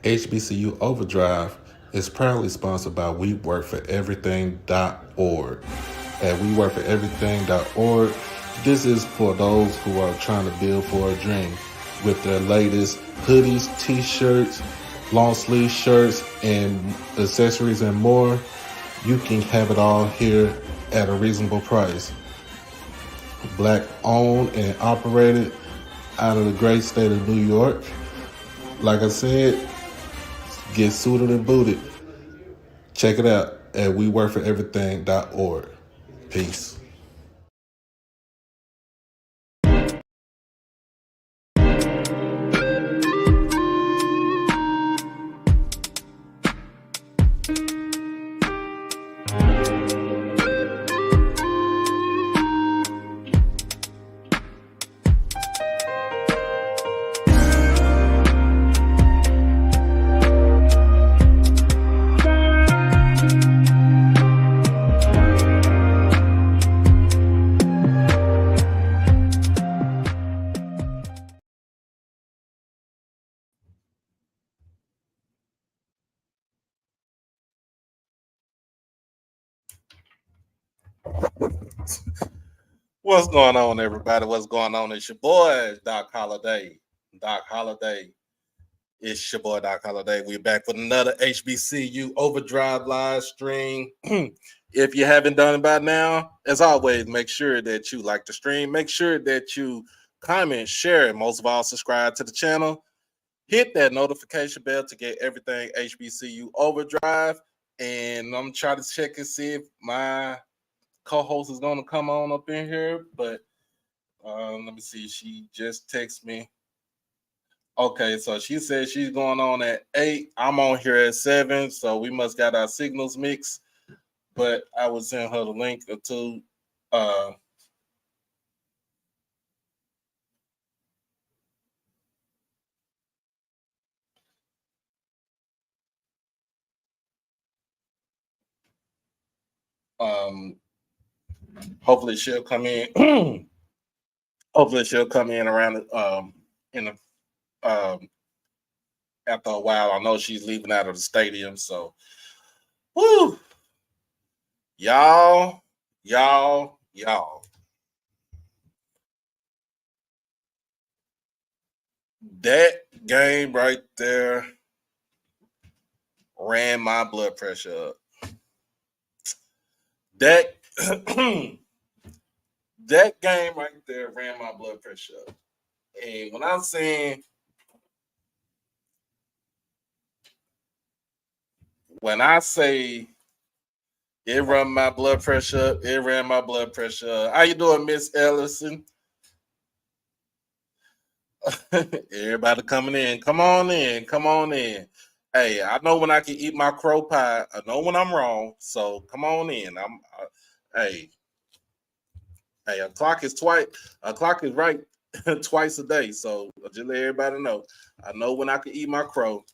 HBCU Overdrive is proudly sponsored by WeWorkForEverything.org. At WeWorkForEverything.org, this is for those who are trying to build for a dream with their latest hoodies, t-shirts, long sleeve shirts, and accessories and more. You can have it all here at a reasonable price. Black owned and operated out of the great state of New York. Like I said, get suited and booted. Check it out at WeWorkForEverything.org. Peace. What's going on, everybody? What's going on? It's your boy, Doc Holiday. Doc Holiday. It's your boy, Doc Holiday. We're back with another HBCU Overdrive live stream. If you haven't done it by now, as always, make sure that you like the stream. Make sure that you comment, share, and most of all, subscribe to the channel. Hit that notification bell to get everything HBCU Overdrive. And I'm trying to check and see if my co-host is going to come on up in here, but let me see. She just texted me. Okay, so she said she's going on at 8. I'm on here at 7, so we must got our signals mixed. But I will send her the link to hopefully she'll come in. Hopefully she'll come in around in the after a while. I know she's leaving out of the stadium, so woo, y'all. That game right there ran my blood pressure up. That that game right there ran my blood pressure up. And when I'm saying when I say it ran my blood pressure up, it ran my blood pressure up. How you doing, Miss Ellison? Everybody coming in. Come on in. Come on in. Hey, I know when I can eat my crow pie. I know when I'm wrong. So come on in. Hey, a clock is twice. A clock is right twice a day. So just let everybody know. I know when I can eat my crow.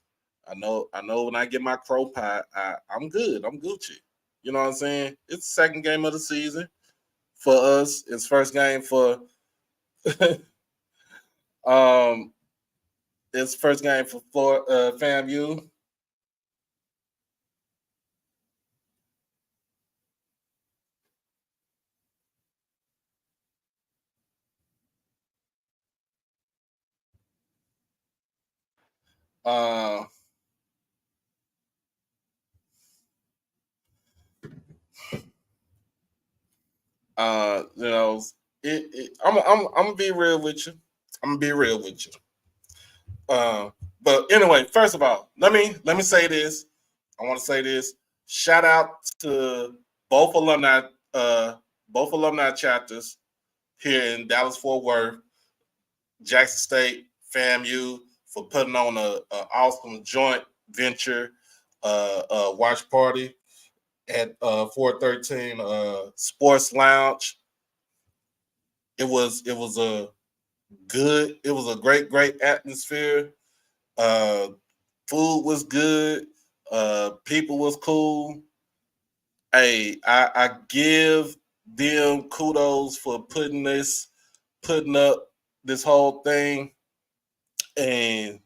I know when I get my crow pie, I'm good. I'm Gucci. You know what I'm saying? It's the second game of the season for us. It's first game for um it's first game for FAMU. Uh you know, I'm gonna be real with you. I'm gonna be real with you. But anyway, first of all, let me say this. I want to say this. Shout out to both alumni, both alumni chapters here in Dallas Fort Worth, Jackson State, FAMU for putting on a awesome joint venture watch party at 413 Sports Lounge. It was a great atmosphere. Uh, Food was good. People was cool. Hey, I give them kudos for putting up this whole thing, and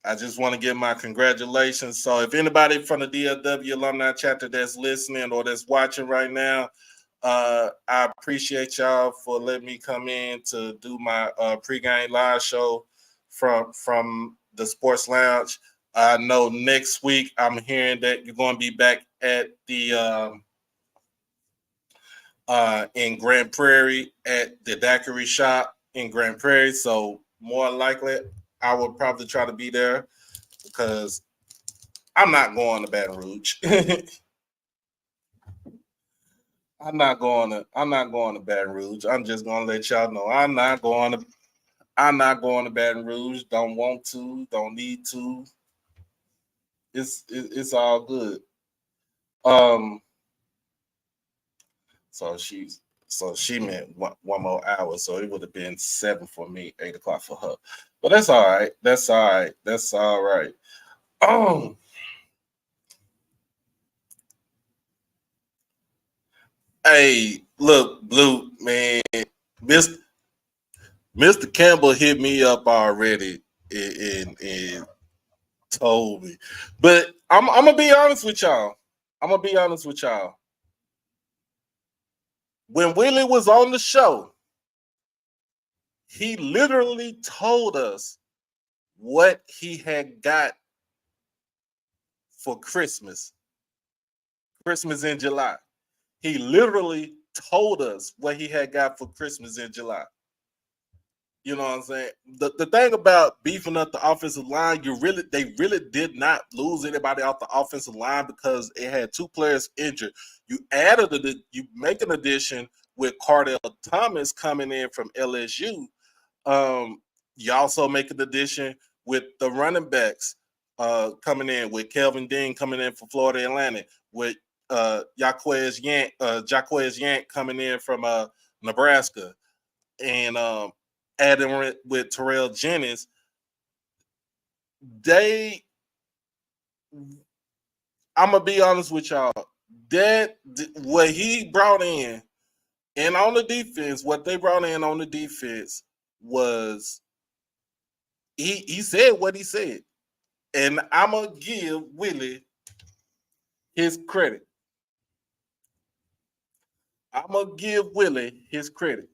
I just want to give my congratulations. So if anybody from the DLW alumni chapter that's listening or that's watching right now, I appreciate y'all for letting me come in to do my pregame live show from the Sports Lounge. I know next week I'm hearing that you're going to be back at the in Grand Prairie at the daiquiri shop in Grand Prairie. So more likely, I will probably try to be there because I'm not going to Baton Rouge. I'm not going to Baton Rouge. I'm just gonna let y'all know I'm not going to Baton Rouge. Don't want to, don't need to. It's all good. Um so she meant one more hour, so it would have been 7 for me, 8 o'clock for her. But that's all right. That's all right. That's all right. Um hey, look, Blue, man, Mr. Mr. Campbell hit me up already and told me. But I'm gonna be honest with y'all. I'm gonna be honest with y'all. When Willie was on the show, he literally told us what he had got for Christmas in July. He literally told us what he had got for Christmas in July. You know what I'm saying? The thing about beefing up the offensive line, they really did not lose anybody off the offensive line because it had 2 players injured. You make an addition with Cardell Thomas coming in from LSU. You also make an addition with the running backs coming in, with Kelvin Dean coming in from Florida Atlantic, with Jaquez Yank coming in from Nebraska, and adding with Terrell Jennings. They, I'm gonna be honest with y'all, that what he brought in and on the defense, what they brought in on the defense was he said what he said. And I'm gonna give Willie his credit. I'm gonna give Willie his credit.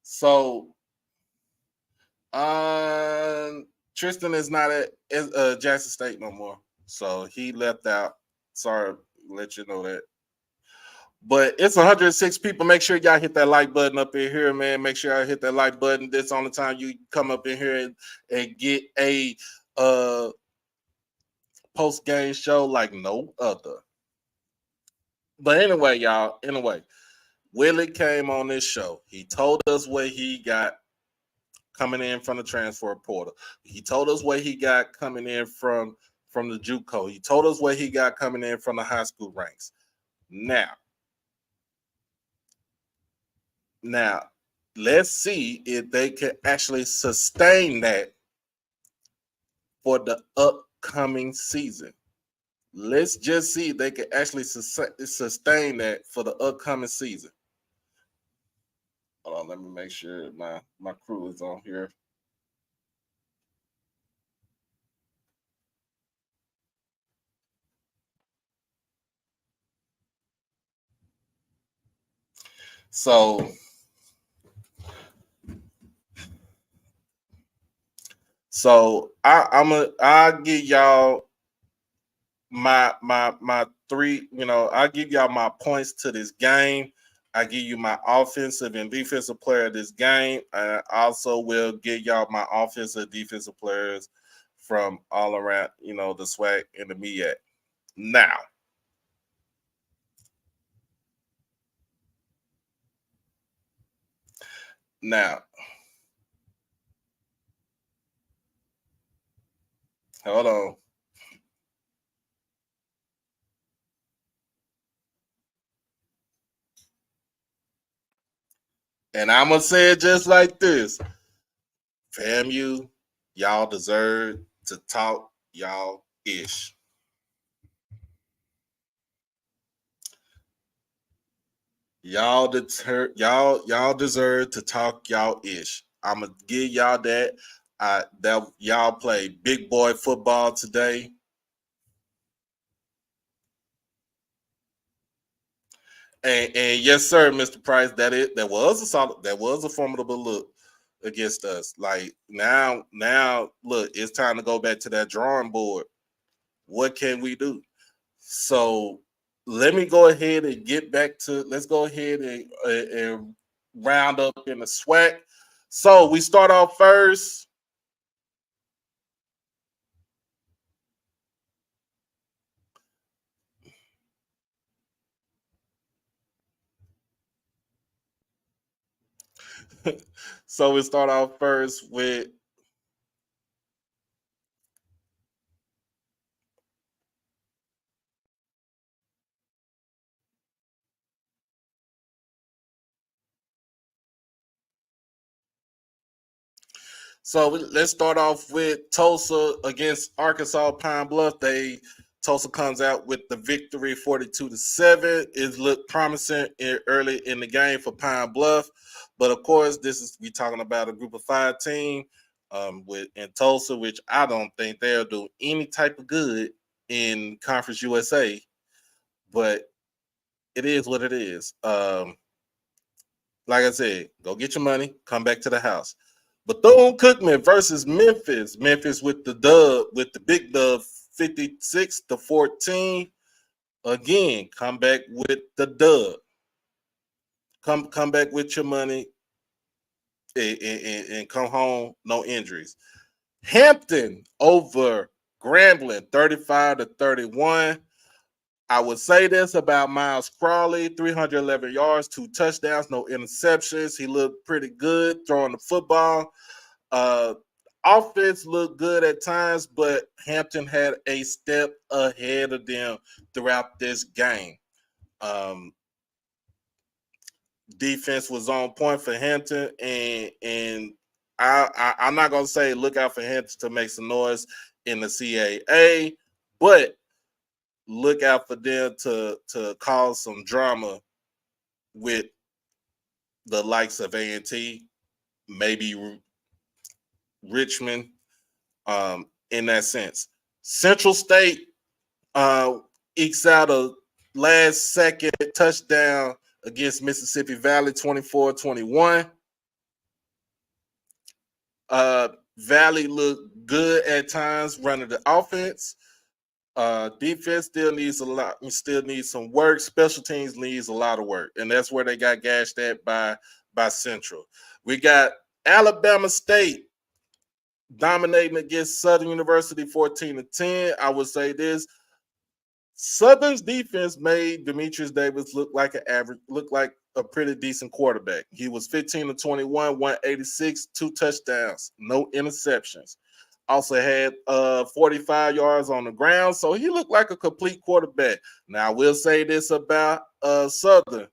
So Tristan is not at Jackson State no more. So he left out. Sorry, let you know that. But it's 106 people. Make sure y'all hit that like button up in here, man. Make sure y'all hit that like button. This on the time you come up in here and get a post game show like no other. But anyway, y'all. Anyway, Willie came on this show. He told us what he got coming in from the transfer portal. He told us what he got coming in from the JUCO. He told us what he got coming in from the high school ranks. Now, let's see if they can actually sustain that for the upcoming season. Let's just see if they can actually sustain that for the upcoming season. Hold on, let me make sure my crew is on here. So I'll give y'all my 3. I'll give y'all my points to this game. I give you my offensive and defensive player of this game. I also will give y'all my offensive defensive players from all around, the SWAC and the MEAC. Now, hold on. And I'm going to say it just like this. FAMU, y'all deserve to talk y'all ish. Y'all deserve to talk y'all ish. I'm gonna give y'all that. That y'all play big boy football today. And yes, sir, Mr. Price, that was a formidable look against us. Like now, look, it's time to go back to that drawing board. What can we do? So let me go ahead and get back to. Let's go ahead and round up in the SWAC. So we start off first. So we start off first with let's start off with Tulsa against Arkansas Pine Bluff. Tulsa comes out with the victory 42-7. It looked promising early in the game for Pine Bluff. But of course, we talking about a group of 5 team in Tulsa, which I don't think they'll do any type of good in Conference USA. But it is what it is. Like I said, go get your money, come back to the house. Bethune-Cookman versus Memphis. Memphis with the big dub, 56-14. Again, come back with the dub. Come back with your money and come home, no injuries. Hampton over Grambling, 35-31. I would say this about Miles Crawley, 311 yards, 2 touchdowns, no interceptions. He looked pretty good throwing the football. Offense looked good at times, but Hampton had a step ahead of them throughout this game. Defense was on point for Hampton, and I'm not gonna say look out for Hampton to make some noise in the CAA, but look out for them to cause some drama with the likes of A&T, maybe Richmond, in that sense. Central State ekes out a last second touchdown against Mississippi Valley, 24-21. Valley looked good at times running the offense. Defense still needs some work. Special teams needs a lot of work, and that's where they got gashed at by Central. We got Alabama State dominating against Southern University 14-10. I would say this: Southern's defense made Demetrius Davis look like a pretty decent quarterback. He was 15-21, 186, 2 touchdowns, no interceptions. Also had 45 yards on the ground, so he looked like a complete quarterback. Now, I will say this about Southern.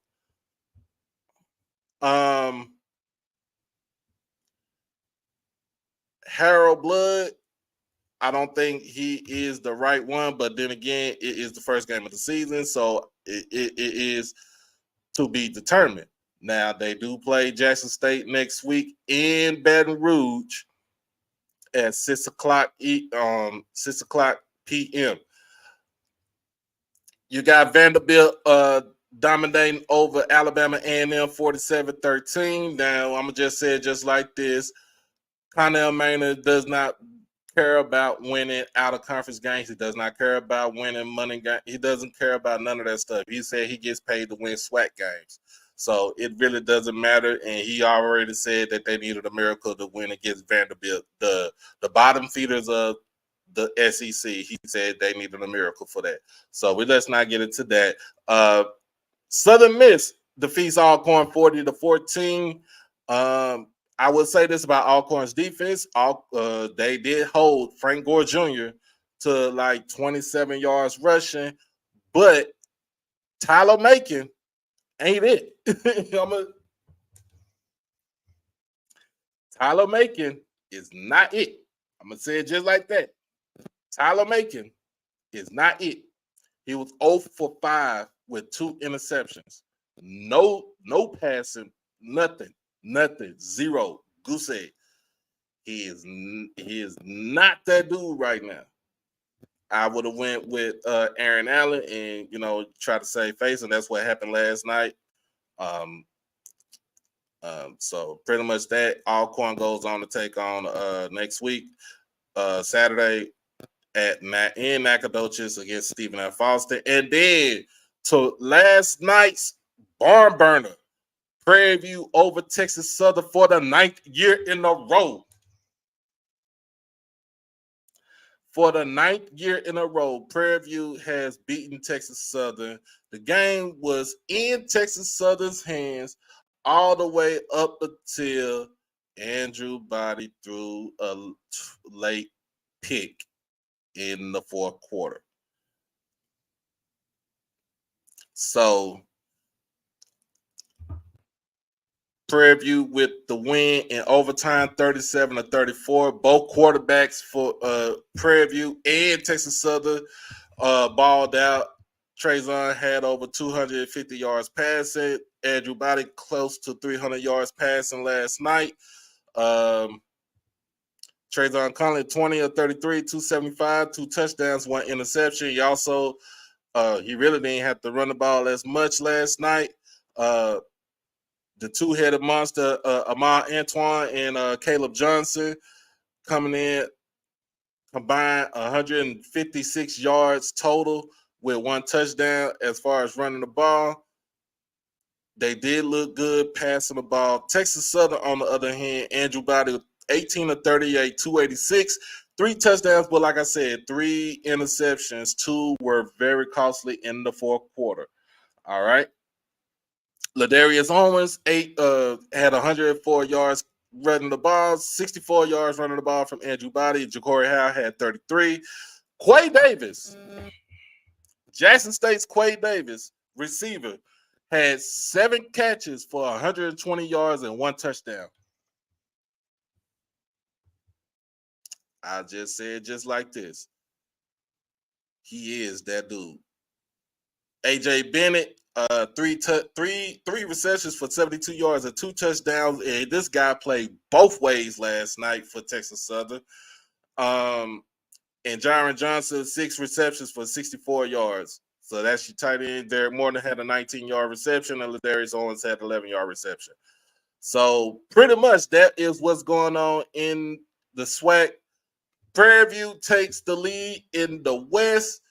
Harold Blood, I don't think he is the right one, but then again, it is the first game of the season, so it is to be determined. Now, they do play Jackson State next week in Baton Rouge at 6 o'clock p.m. You got Vanderbilt dominating over Alabama A&M 47-13. Now, I'm going to just say it just like this. Connell Maynard does not care about winning out of conference games. He does not care about winning money games. He doesn't care about none of that stuff. He said he gets paid to win SWAC games. So it really doesn't matter. And he already said that they needed a miracle to win against Vanderbilt, the bottom feeders of the SEC. He said they needed a miracle for that. So let's not get into that. Southern Miss defeats Alcorn 40-14. I would say this about Alcorn's defense. They did hold Frank Gore Jr. to like 27 yards rushing, but Tyler Macon ain't it. Tyler Macon is not it. I'm going to say it just like that. Tyler Macon is not it. He was 0 for 5 with 2 interceptions. No passing, nothing, 0. Goose egg. He is not that dude right now. I would have went with Aaron Allen and try to save face, and that's what happened last night. Um, so pretty much that Alcorn goes on to take on next week, Saturday in Nacogdoches against Stephen F. Foster, and then to last night's barn burner, Prairie View over Texas Southern for the 9th year in a row. For the 9th year in a row, Prairie View has beaten Texas Southern. The game was in Texas Southern's hands all the way up until Andrew Body threw a late pick in the fourth quarter. So Prairie View with the win in overtime, 37-34. Both quarterbacks for Prairie View and Texas Southern balled out. Trayvon had over 250 yards passing. Andrew Body close to 300 yards passing last night. Trayvon Conley, 20 of 33, 275, 2 touchdowns, 1 interception. He also he really didn't have to run the ball as much last night. The two-headed monster, Amar Antoine and Caleb Johnson, coming in combined 156 yards total with 1 touchdown as far as running the ball. They did look good passing the ball. Texas Southern, on the other hand, Andrew Body, 18 of 38, 286, 3 touchdowns, but like I said, 3 interceptions. 2 were very costly in the fourth quarter. All right. Ladarius Owens had 104 yards running the ball, 64 yards running the ball from Andrew Body. Ja'Cory Howe had 33. Quay Davis, Jackson State's Quay Davis, receiver, had 7 catches for 120 yards and 1 touchdown. I just said just like this. He is that dude. AJ Bennett, three receptions for 72 yards and 2 touchdowns. And this guy played both ways last night for Texas Southern. And Jaron Johnson, 6 receptions for 64 yards. So that's your tight end. Derek Morton had a 19-yard reception, and Ladarius Owens had an 11-yard reception. So pretty much that is what's going on in the SWAC. Prairie View takes the lead in the West.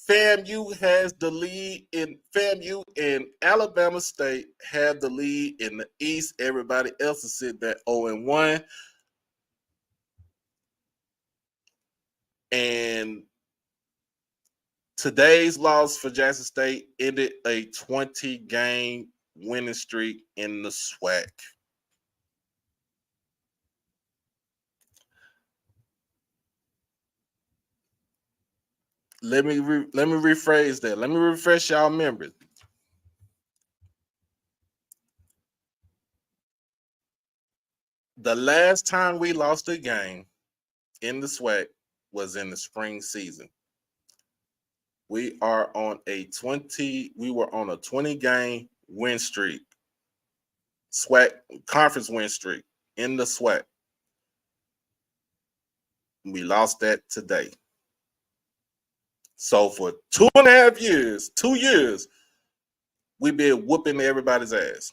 FAMU has the lead in FAMU, and Alabama State have the lead in the East. Everybody else is sitting at 0-1. And today's loss for Jackson State ended a 20-game winning streak in the SWAC. Let me rephrase that. Let me refresh y'all memory. The last time we lost a game in the SWAC was in the spring season. We were on a 20-game win streak. SWAC conference win streak in the SWAC. We lost that today. So for 2.5 years, 2 years, we've been whooping everybody's ass.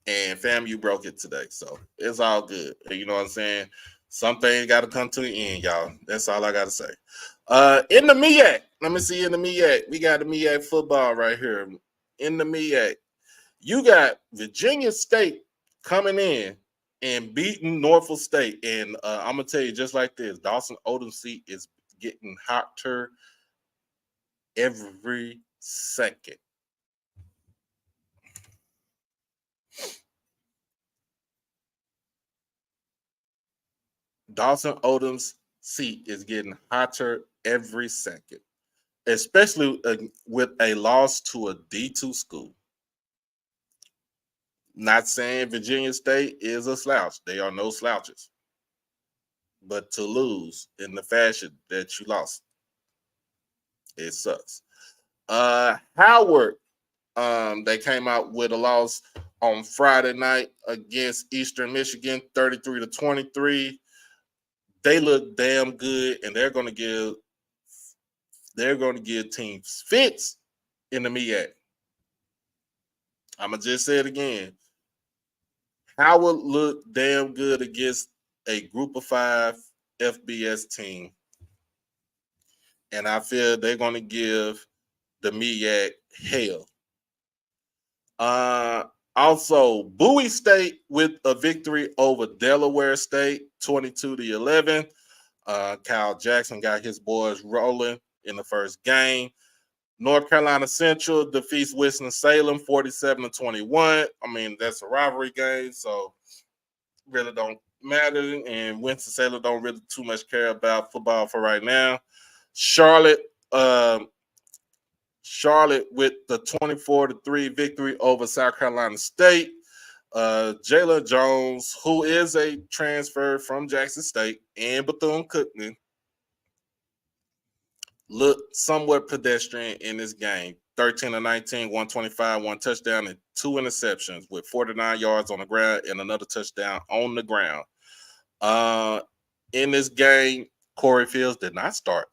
And FAMU broke it today. So it's all good. You know what I'm saying? Some things got to come to the end, y'all. That's all I got to say. In the MEAC, let me see in the MEAC. We got the MEAC football right here. In the MEAC, you got Virginia State coming in and beating Norfolk State. And I'm going to tell you just like this, Dawson Odom's seat is getting hotter every second. Dawson Odom's seat is getting hotter every second, especially with a loss to a D2 school. Not saying Virginia State is a slouch. They are no slouches. But to lose in the fashion that you lost, it sucks. Howard, they came out with a loss on Friday night against Eastern Michigan, 33-23. They look damn good, and they're going to give teams fits in the MEAC. I'm gonna just say it again. Howard looked damn good against a Group of 5 FBS team, and I feel they're going to give the MEAC hell. Also, Bowie State with a victory over Delaware State, 22-11. Kyle Jackson got his boys rolling in the first game. North Carolina Central defeats Winston-Salem 47-21. I mean, that's a rivalry game, so really don't matter. And Winston-Salem don't really too much care about football for right now. Charlotte with the 24-3 victory over South Carolina State. Jalen Jones, who is a transfer from Jackson State and Bethune-Cookman, looked somewhat pedestrian in this game. 13-19, 125, 1 touchdown, and 2 interceptions with 49 yards on the ground and another touchdown on the ground. In this game, Corey Fields did not start.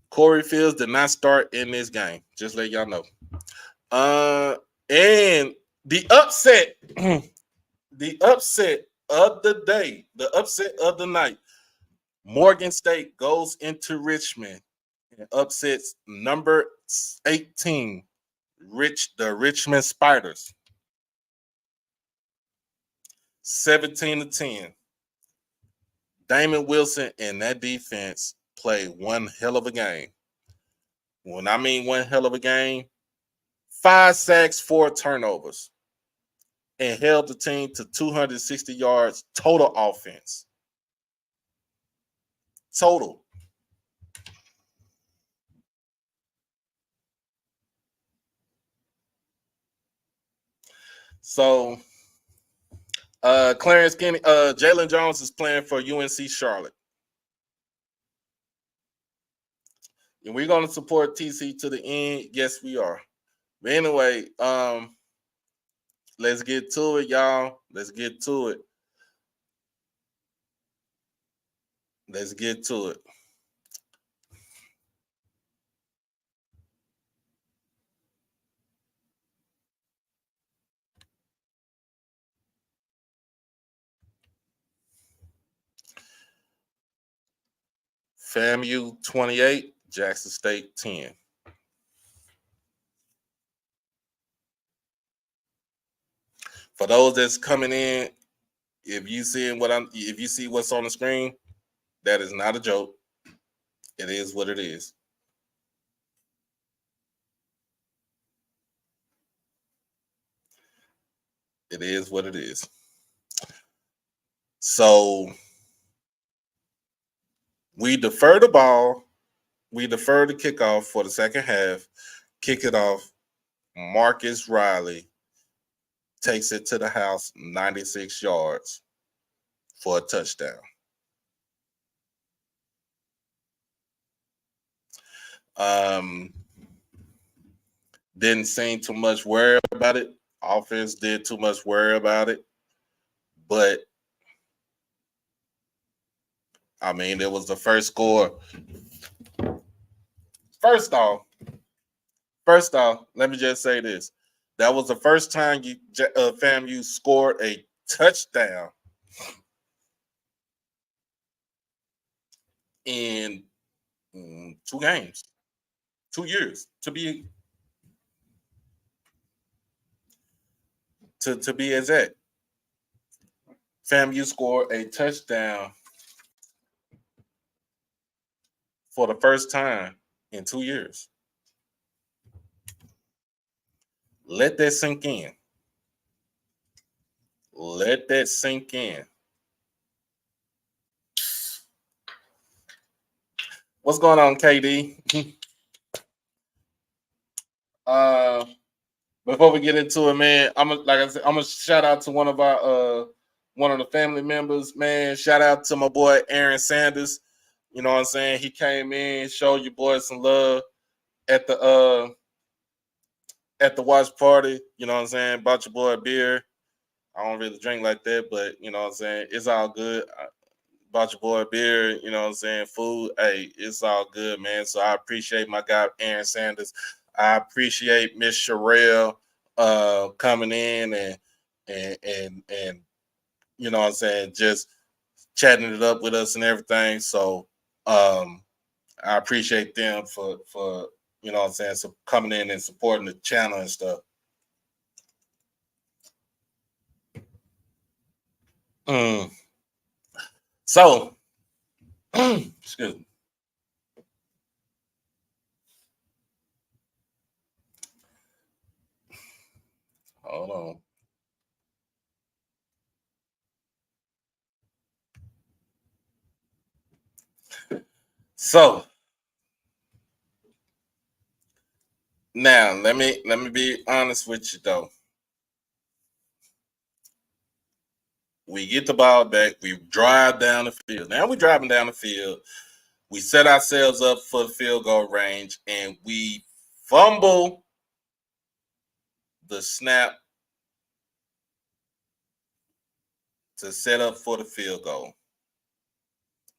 Corey Fields did not start in this game. Just let y'all know. And the upset, the upset of the day, the upset of the night, Morgan State goes into Richmond and upsets number 18, the Richmond Spiders, 17-10. Damon Wilson and that defense played one hell of a game. When I mean one hell of a game, 5 sacks, 4 turnovers, and held the team to 260 yards total offense. Total. So, Clarence Kenny, Jalen Jones is playing for UNC Charlotte. And we're going to support TC to the end. Yes, we are. But anyway, let's get to it, y'all. Let's get to it. Let's get to it. FAMU 28, Jackson State 10. For those that's coming in, if you see what's on the screen, that is not a joke. It is what it is. It is what it is. So we defer the ball. We defer the kickoff for the second half. Kick it off. Marcus Riley takes it to the house, 96 yards for a touchdown. Didn't seem too much worry about it. Offense did too much worry about it. But, I mean, it was the first score. First off, let me just say this. That was the first time FAMU scored a touchdown in 2 games, 2 years, to be exact. FAMU scored a touchdown for the first time in 2 years. Let that sink in. Let that sink in. What's going on, KD? Before we get into it, man, I'm gonna shout out to one of the family members, man. Shout out to my boy Aaron Sanders. You know what I'm saying? He came in, showed you boys some love at the watch party. You know what I'm saying? Bought your boy a beer. I don't really drink like that, but you know what I'm saying? It's all good. Bought your boy a beer, you know what I'm saying? Food. Hey, it's all good, man. So I appreciate my guy Aaron Sanders. I appreciate Miss Sherelle coming in and you know what I'm saying, just chatting it up with us and everything. So I appreciate them for you know what I'm saying, so coming in and supporting the channel and stuff. Mm. So excuse me. Hold on. So now let me be honest with you though. We get the ball back. We drive down the field. Now we're driving down the field. We set ourselves up for the field goal range, and we fumble the snap to set up for the field goal.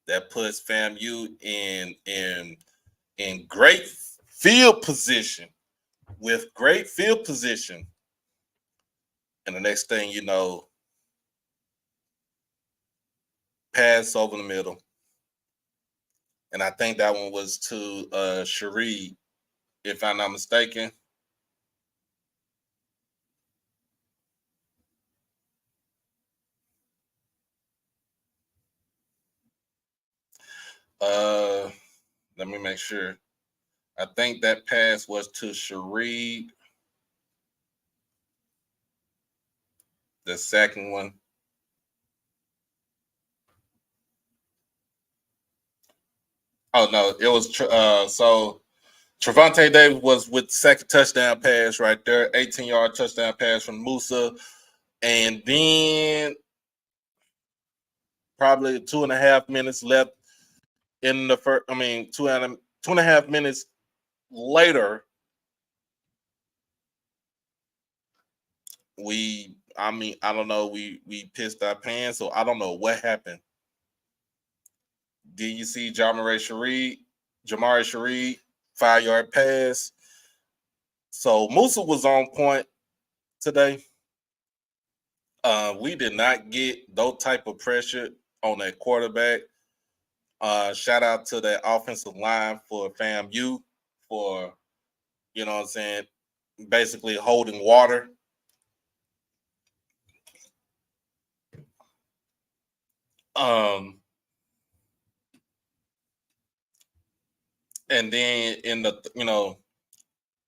That puts FAMU in great field position. With great field position, and the next thing you know, pass over the middle. And I think that one was to Cherie, if I'm not mistaken. Uh, Let me make sure. I think that pass was to Cherie. The second one. Oh no, it was so Trevante Davis was with the second touchdown pass right there, 18-yard touchdown pass from Musa, and then probably 2.5 minutes left in the first. I mean, 2.5 minutes later, I don't know, we pissed our pants, so I don't know what happened. Did you see Jamari Sharee 5-yard pass? So Musa was on point today. We did not get those type of pressure on that quarterback. Shout out to that offensive line for FAMU for, you know what I'm saying, basically holding water. Um, and then in the,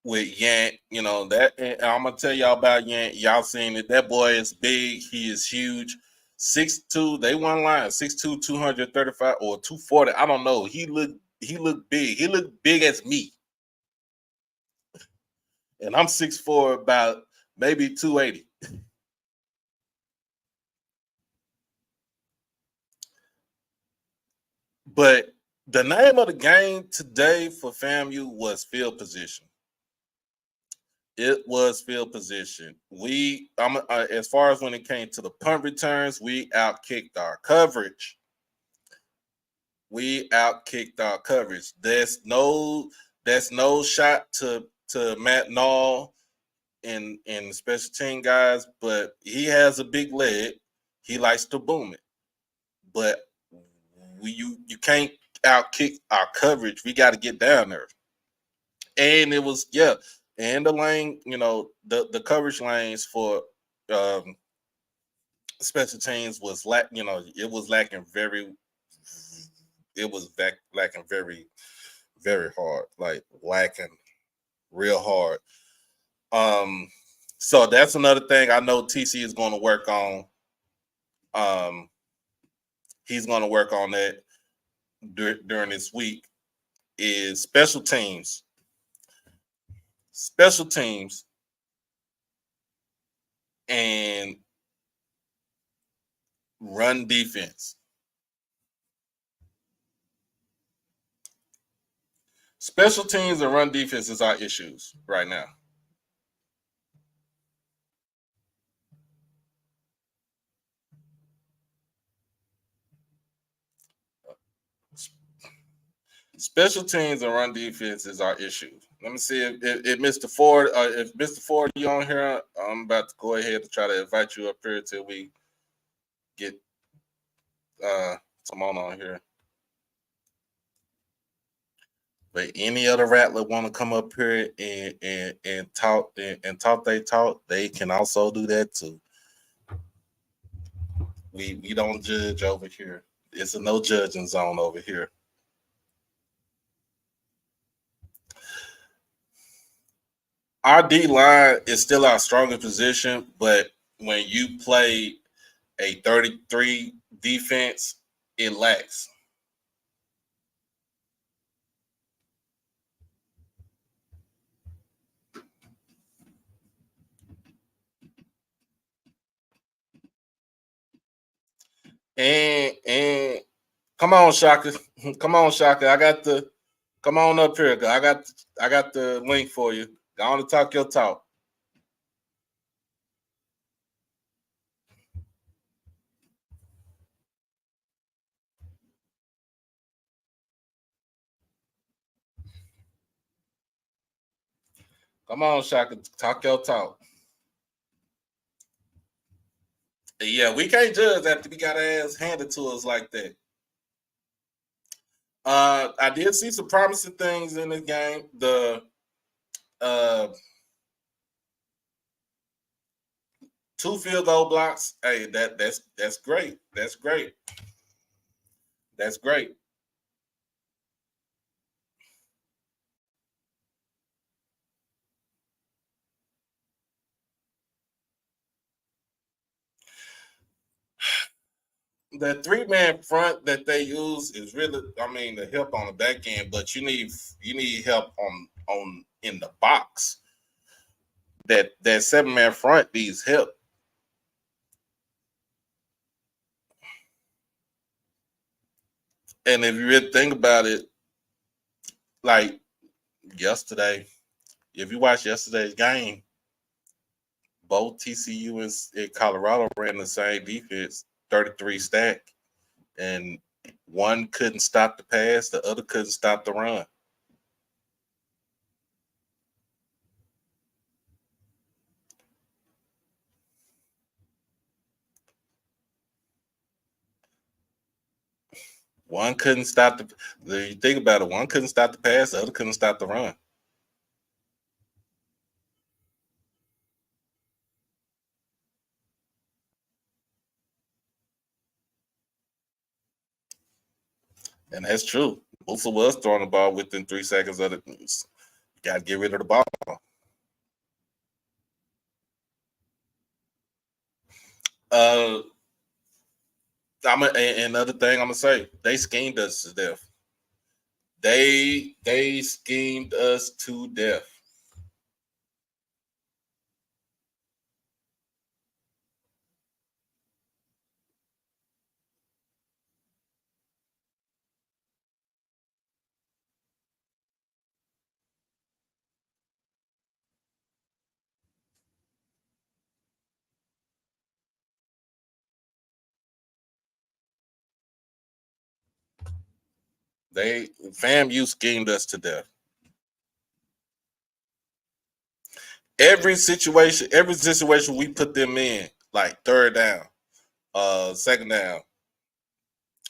with Yant, that I'm gonna tell y'all about Yant. Y'all seen it. That boy is big. He is huge. 6'2". They one line 6'2", 235 or 240. I don't know. He looked big. He looked big as me. And I'm 6'4", about maybe 280. But the name of the game today for FAMU was field position. It was field position. As far as when it came to the punt returns, we outkicked our coverage. That's no shot to Matt Nall and the special team guys, but he has a big leg. He likes to boom it. But you can't outkick our coverage. We got to get down there. And it was, yeah, and the lane, the coverage lanes for um special teams was it was lacking lacking very, very hard, like lacking real hard. So that's another thing I know TC is going to work on. Um, he's going to work on that during this week is special teams, and run defense. Special teams and run defense is our issues right now. Special teams and run defense is our issue. Let me see if Mr. Ford, if Mr. Ford, you on here, I'm about to go ahead and try to invite you up here till we get someone on here. But any other rattler want to come up here and talk and talk they talk, they can also do that too. We don't judge over here. It's a no judging zone over here. Our D line is still our strongest position, but when you play a 33 defense, it lacks. And come on, Shaka. Come on, Shaka. Come on up here. I got the link for you. Go on to talk your talk. Come on, Shaka. Talk your talk. Yeah, we can't judge after we got our ass handed to us like that. I did see some promising things in the game. The two field goal blocks. Hey, that's great. That's great. That's great. The 3-man front that they use is really, I mean, the help on the back end, but you need help on in the box. That 7-man front needs help. And if you really think about it, like yesterday, if you watch yesterday's game, both TCU and Colorado ran the same defense, 33 stack, and one couldn't stop the pass, the other couldn't stop the run. One couldn't stop you think about it, one couldn't stop the pass, the other couldn't stop the run. And that's true. Musa was throwing the ball within 3 seconds of the got to get rid of the ball. Another thing I'm gonna say, they schemed us to death. They schemed us to death. FAMU schemed us to death. Every situation we put them in, like third down, second down,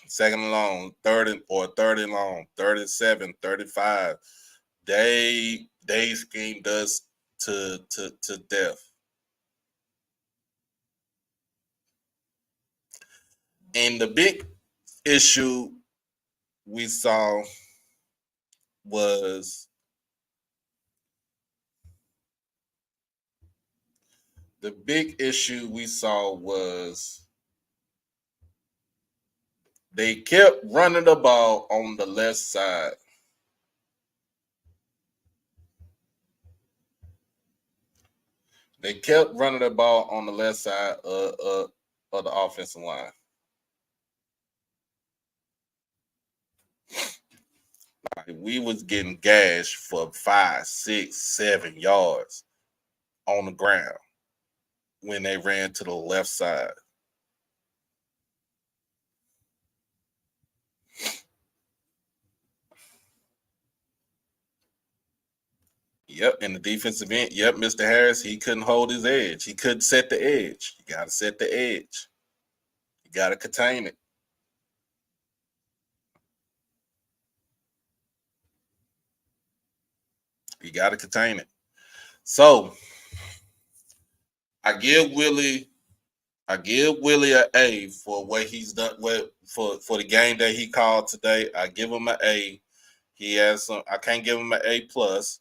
second and long, third and long, 37, 35. They schemed us to death. And the big issue we saw was they kept running the ball on the left side. They kept running the ball on the left side of the offensive line. Like we was getting gashed for 5, 6, 7 yards on the ground when they ran to the left side. Yep, in the defensive end, yep, Mr. Harris, he couldn't hold his edge. He couldn't set the edge. You got to set the edge. You got to contain it. You got to contain it. So I give Willie an A for what he's done for the game that he called today. I give him an A. He has some. I can't give him an A plus.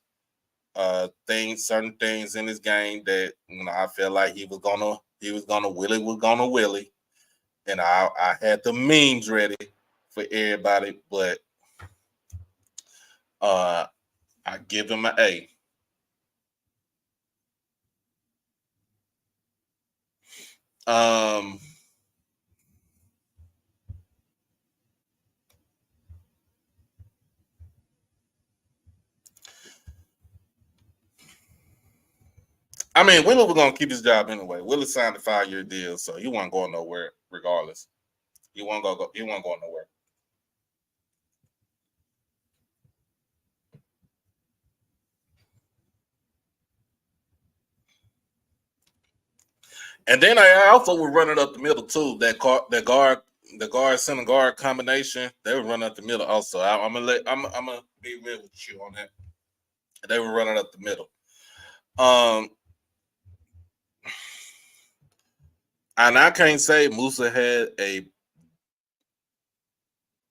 Certain things in his game that I feel like he was gonna Willie, and I had the memes ready for everybody, but I give him an A. I mean, Willie was gonna keep his job anyway. Willie signed a 5-year deal, so he wasn't going nowhere regardless. He wasn't going nowhere. And then I also was running up the middle too. The guard center guard combination, they were running up the middle also. I'm gonna be real with you on that. They were running up the middle. And I can't say Musa had a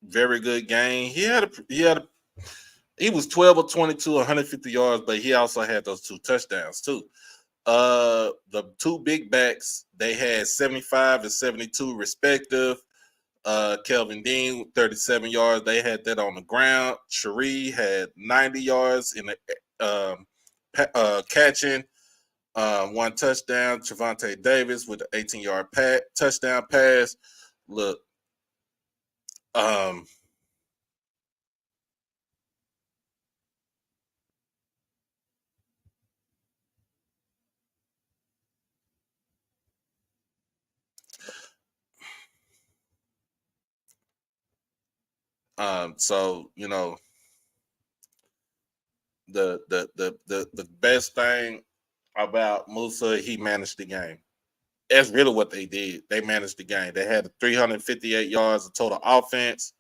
very good game. He was 12 or 22, 150 yards, but he also had those 2 touchdowns too. The 2 big backs, they had 75 and 72 respective. Kelvin Dean, 37 yards. They had that on the ground. Cherie had 90 yards in the catching. 1 touchdown. Trevante Davis with an 18-yard touchdown pass. Look, so the best thing about Musa, he managed the game. That's really what they did. They managed the game. They had 358 yards of total offense.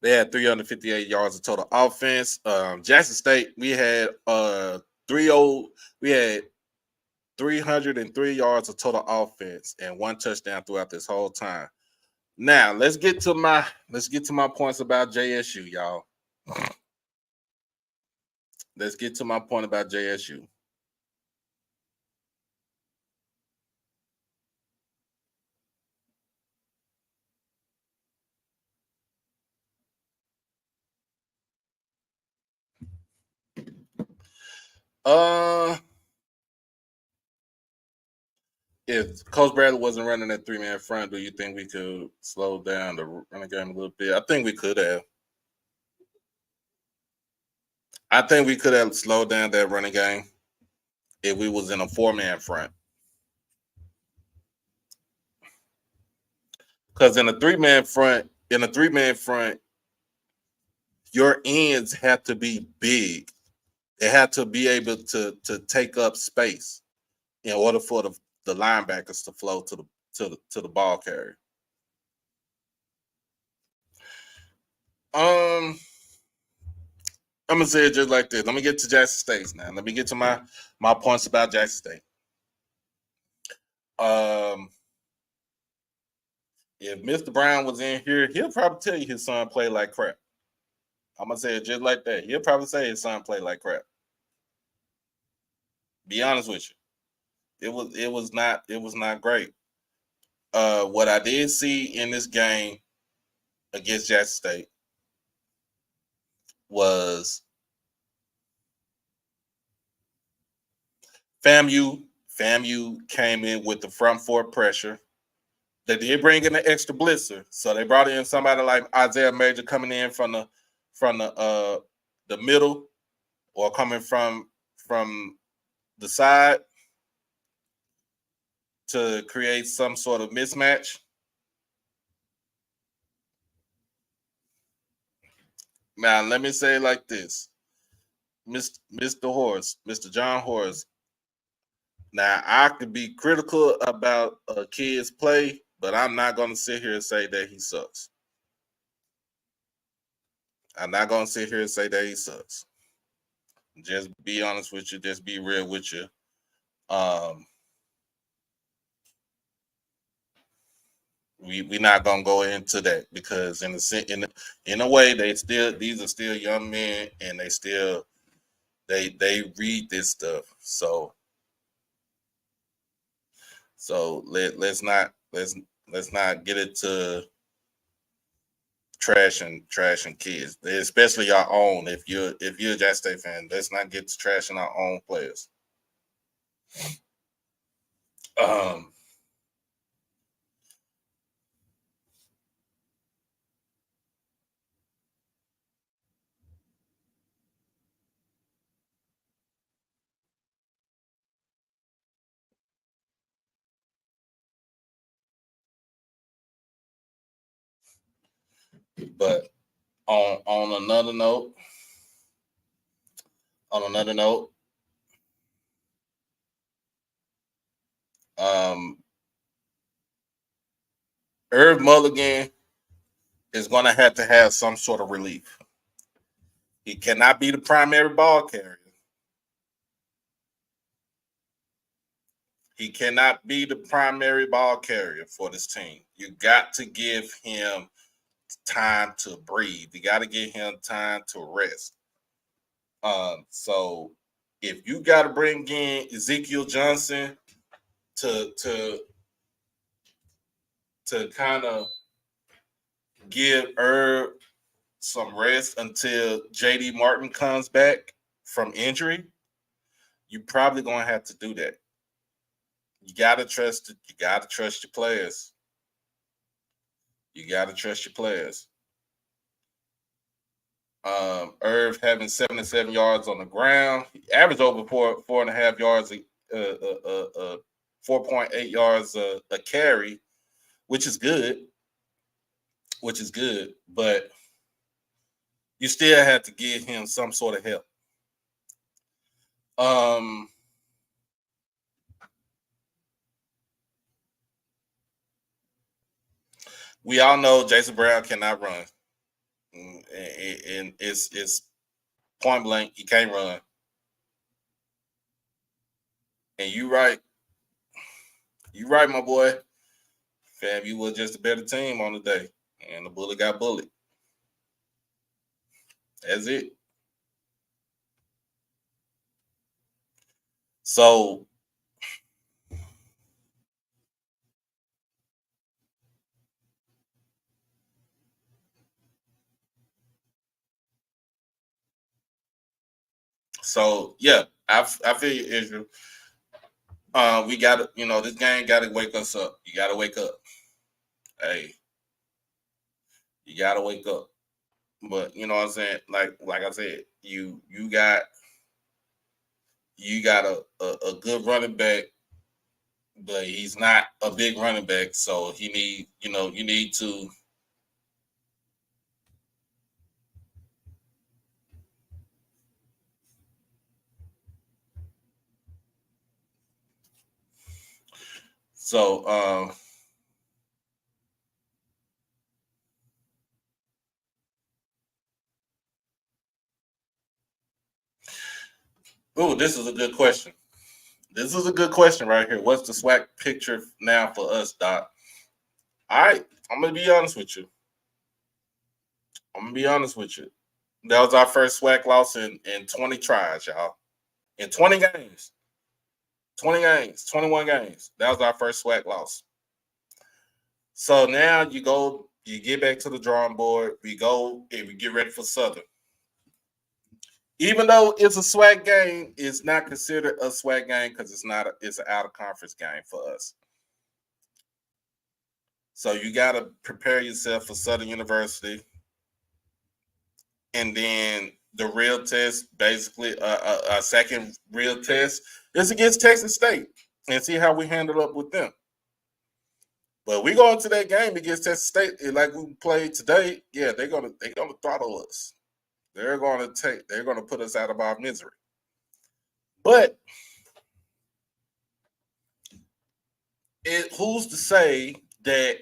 They had 358 yards of total offense. Jackson State, we had 303 yards of total offense and 1 touchdown throughout this whole time. Now let's get to my points about JSU, y'all. Let's get to my point about JSU. If Coach Bradley wasn't running that 3-man front, do you think we could slow down the running game a little bit? I think we could have. I think we could have slowed down that running game if we was in a 4-man front. Because in a 3-man front, your ends have to be big. They have to be able to take up space in order for the linebackers to flow to the ball carrier. I'm gonna say it just like this. Let me get to Jackson State now. Let me get to my points about Jackson State. If Mr. Brown was in here, he'll probably tell you his son played like crap. I'm gonna say it just like that. He'll probably say his son played like crap. Be honest with you, it was not great. What I did see in this game against Jackson State was FAMU came in with the front 4 pressure. They did bring in an extra blitzer, so they brought in somebody like Isaiah Major coming in from the middle or coming from the side to create some sort of mismatch. Now, let me say it like this, Mr. Horse, Mr. John Horse. Now, I could be critical about a kid's play, but I'm not going to sit here and say that he sucks. I'm not going to sit here and say that he sucks. Just be honest with you. Just be real with you. We're not gonna go into that because in a way these are still young men and they read this stuff. So let's not get it to trashing kids, especially our own. If you're a Jack State fan, let's not get to trashing our own players. But on another note, Irv Mulligan is going to have some sort of relief. He cannot be the primary ball carrier. He cannot be the primary ball carrier for this team. You got to give him time to breathe. You got to give him time to rest. So if you got to bring in Ezekiel Johnson to kind of give Herb some rest until JD Martin comes back from injury, you probably gonna have to do that. You gotta trust it. You gotta trust your players. You gotta trust your players. Irv having 77 yards on the ground, he averaged over 4.5 yards, 4.8 yards a carry, which is good. But you still have to give him some sort of help. We all know Jason Brown cannot run, and it's point blank. He can't run. And you right, my boy. Fam, you were just a better team on the day, and the bully got bullied. That's it. So yeah, I feel you, Israel. We got to, this game got to wake us up. You got to wake up. Hey, you got to wake up. But you know what I'm saying? Like I said, you got a good running back, but he's not a big running back, so you need to. So this is a good question. This is a good question right here. What's the swag picture now for us, Doc? All right, I'm gonna be honest with you. That was our first swag loss in 20 tries, y'all. In 20 games. 20 games, 21 games. That was our first swag loss. So now you get back to the drawing board. We go and we get ready for Southern. Even though it's a swag game, it's not considered a swag game because it's an out of conference game for us. So you got to prepare yourself for Southern University, and then the real test, basically a second real test, is against Texas State, and see how we handle up with them. But we go into that game against Texas State like we played today. Yeah, they're gonna throttle us. They're gonna put us out of our misery. But who's to say that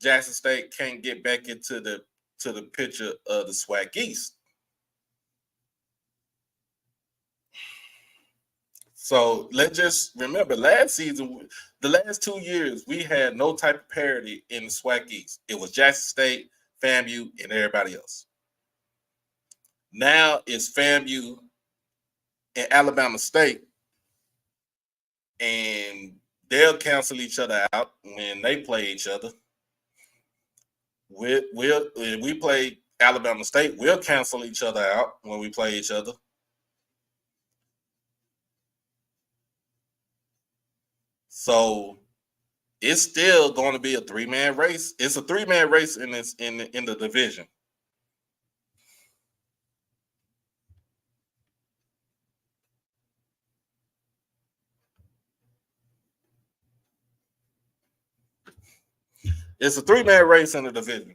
Jackson State can't get back into the picture of the SWAC East? So let's just remember, last season, the last 2 years, we had no type of parity in the SWAC East. It was Jackson State, FAMU, and everybody else. Now it's FAMU and Alabama State, and they'll cancel each other out when they play each other. We play Alabama State, we'll cancel each other out when we play each other. So it's still going to be a 3-man race. It's a 3-man race in the division. It's a 3-man race in the division.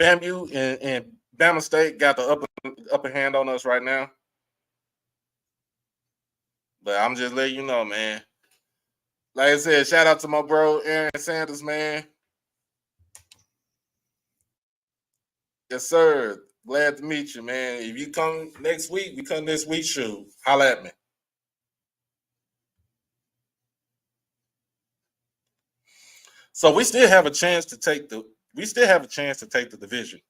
FAMU and Bama State got the upper hand on us right now. But I'm just letting you know, man. Like I said, shout out to my bro Aaron Sanders, man. Yes, sir. Glad to meet you, man. If you come next week, we come this week. Shoot, holla at me. So we still have a chance to take the division.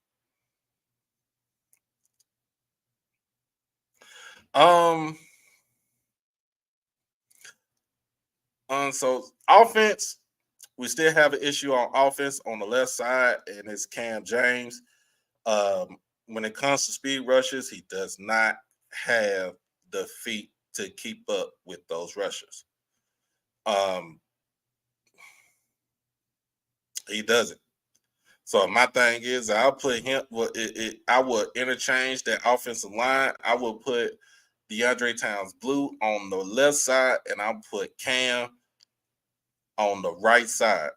So offense, we still have an issue on offense on the left side, and it's Cam James. When it comes to speed rushes, he does not have the feet to keep up with those rushers. He doesn't. So my thing is, I'll put him. I would interchange that offensive line. I will put DeAndre Towns Blue on the left side, and I'll put Cam on the right side.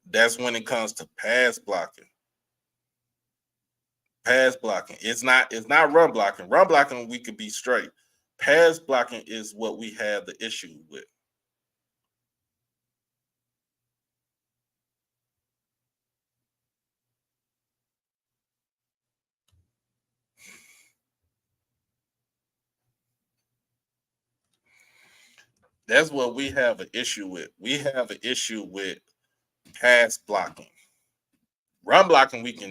That's when it comes to pass blocking. Pass blocking. It's not run blocking. Run blocking, we could be straight. Pass blocking is what we have the issue with. That's what we have an issue with. We have an issue with pass blocking. Run blocking, we're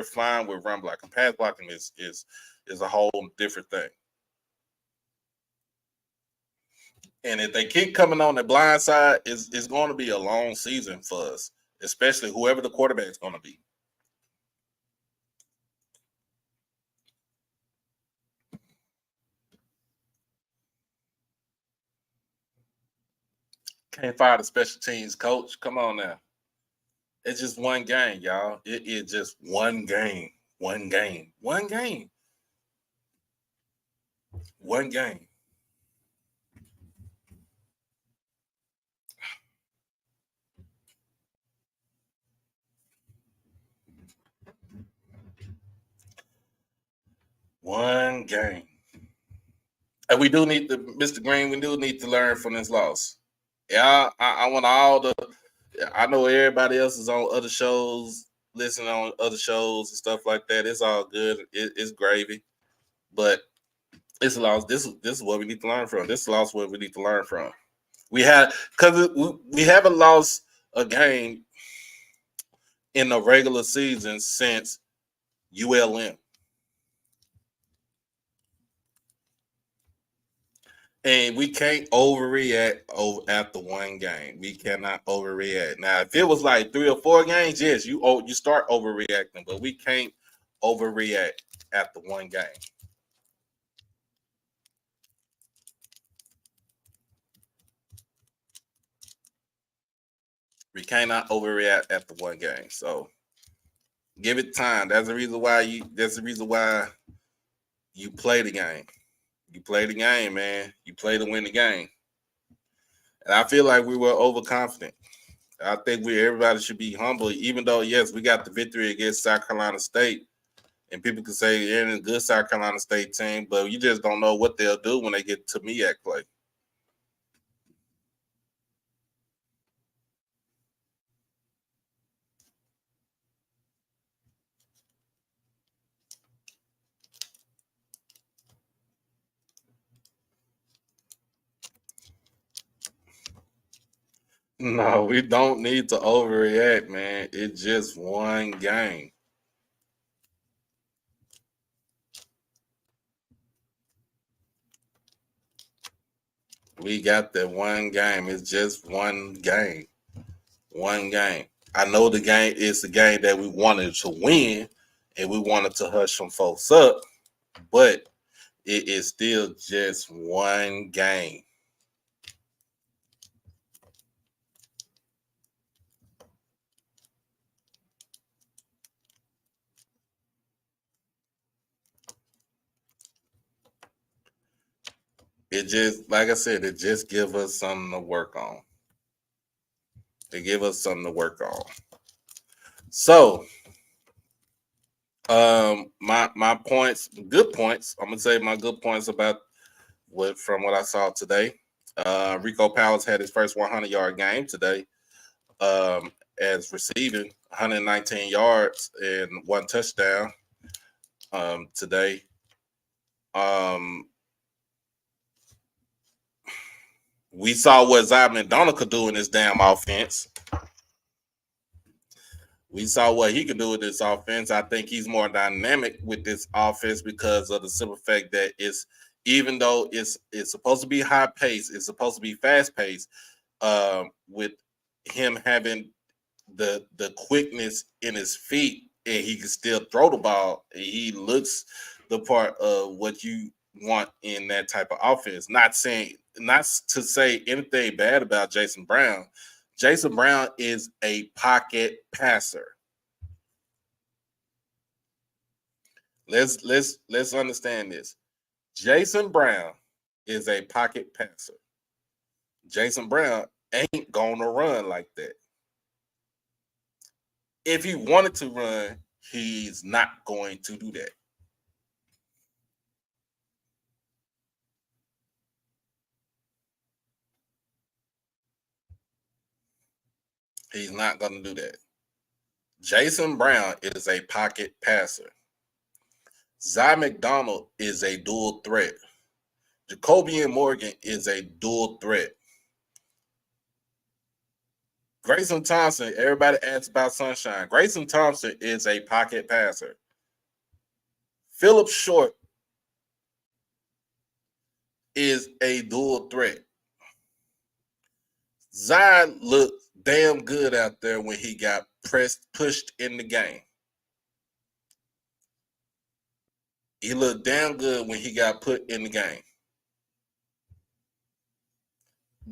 fine with run blocking. Pass blocking is a whole different thing. And if they keep coming on the blind side, it's going to be a long season for us, especially whoever the quarterback's going to be. Can't fire the special teams coach. Come on now. It's just one game, y'all. It is just one game. One game. One game. One game. One game. And we do need to, Mr. Green, we do need to learn from this loss. Yeah, I want all the, I know everybody else is on other shows, listening on other shows and stuff like that. It's all good. It's gravy. But it's a loss. This is what we need to learn from. This is a loss what we need to learn from. We haven't lost a game in the regular season since ULM. And we can't overreact after one game. We cannot overreact. Now, if it was like 3 or 4 games, yes, you start overreacting, but we can't overreact after one game. We cannot overreact after one game. So give it time. That's the reason why you play the game. You play the game, man. You play to win the game. And I feel like we were overconfident. I think everybody should be humble, even though yes, we got the victory against South Carolina State. And people can say they're in a good South Carolina State team, but you just don't know what they'll do when they get to MEAC play. No, we don't need to overreact, man. It's just one game. We got that one game. It's just one game. One game. I know the game is the game that we wanted to win and we wanted to hush some folks up, but it is still just one game. It just, like I said, it just give us something to work on. They give us something to work on. So, my points, good points. I'm gonna say my good points about what I saw today. Rico Powers had his first 100-yard game today, as receiving 119 yards and one touchdown today. We saw what Zion McDonald could do in this damn offense. We saw what he could do with this offense. I think he's more dynamic with this offense because of the simple fact that even though it's supposed to be high pace, it's supposed to be fast paced. With him having the quickness in his feet, and he can still throw the ball. He looks the part of what you want in that type of offense. Not to say anything bad about Jason Brown. Jason Brown is a pocket passer. Let's understand this. Jason Brown is a pocket passer. Jason Brown ain't gonna run like that. If he wanted to run, he's not going to do that. He's not going to do that. Jason Brown is a pocket passer. Zy McDonald is a dual threat. Jacobian Morgan is a dual threat. Grayson Thompson, everybody asks about Sunshine. Grayson Thompson is a pocket passer. Philip Short is a dual threat. Zion looked damn good out there when he got pushed in the game. He looked damn good when he got put in the game.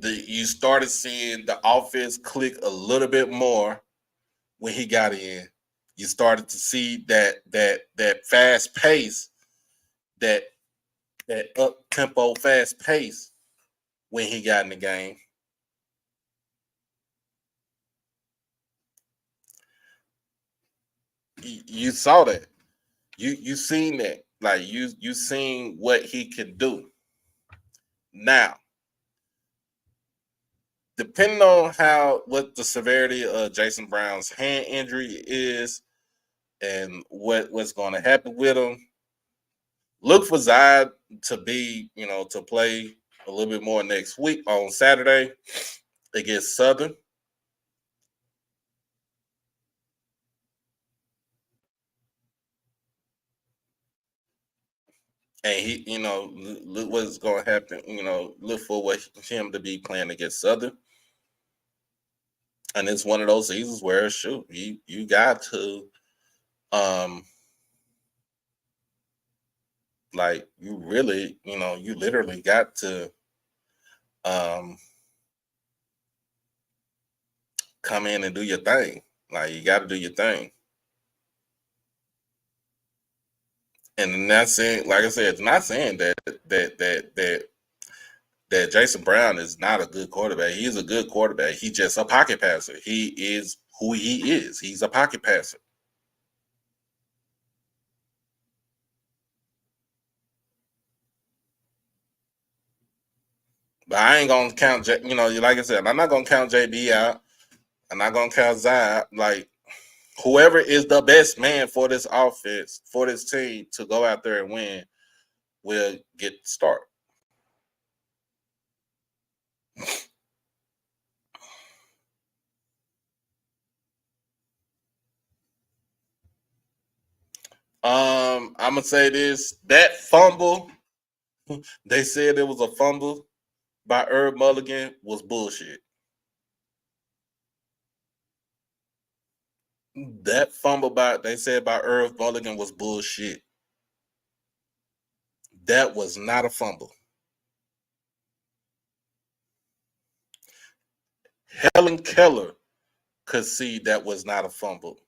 You started seeing the offense click a little bit more when he got in. You started to see that fast pace, that up tempo fast pace when he got in the game. You saw that. You seen that. Like you seen what he can do. Now, depending on what the severity of Jason Brown's hand injury is and what's going to happen with him, look for Zod to be, to play a little bit more next week on Saturday against Southern. And he, look what's going to happen. Look for him to be playing against Southern. And it's one of those seasons where you got to like you really, you literally got to come in and do your thing. Like you got to do your thing. And not saying, like I said, it's not saying that Jason Brown is not a good quarterback. He's a good quarterback. He's just a pocket passer. He is who he is. He's a pocket passer. But I ain't gonna count. Like I said, I'm not gonna count JB out. I'm not gonna count Zai. Like whoever is the best man for this offense, for this team to go out there and win, will get the start. I'm gonna say this: that fumble, they said it was a fumble by Herb Mulligan, was bullshit. That fumble they said by Herb Mulligan was bullshit. That was not a fumble. Helen Keller could see that was not a fumble.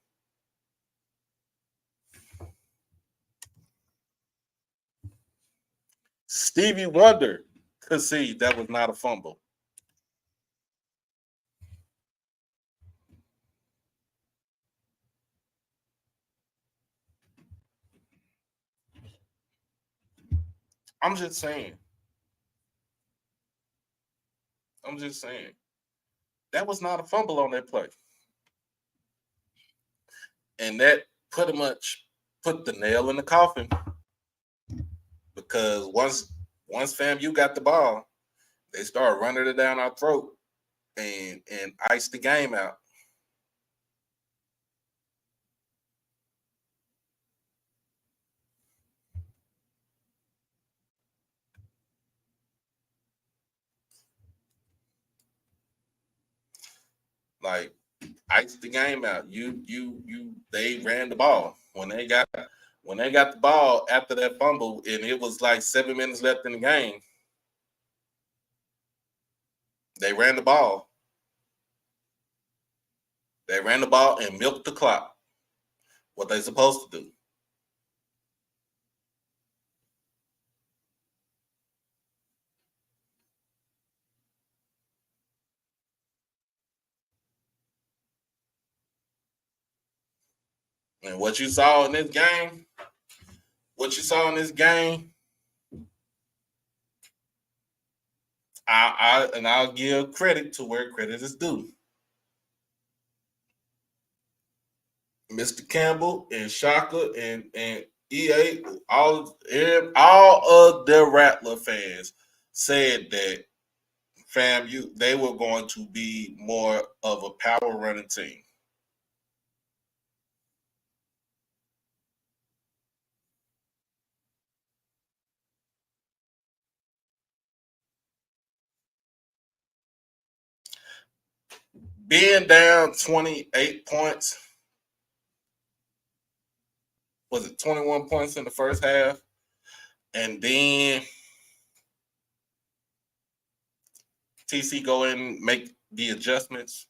Stevie Wonder could see that was not a fumble. I'm just saying. I'm just saying. That was not a fumble on that play. And that pretty much put the nail in the coffin. Because once FAMU got the ball, they started running it down our throat and iced the game out. Like iced the game out. They ran the ball. When they got the ball after that fumble, and it was like 7 minutes left in the game, they ran the ball. They ran the ball and milked the clock. What they supposed to do. And what you saw in this game, I'll give credit to where credit is due. Mr. Campbell and Shaka and EA, all of the Rattler fans said that they were going to be more of a power running team. Being down 28 points, was it 21 points in the first half? And then TC go in and make the adjustments,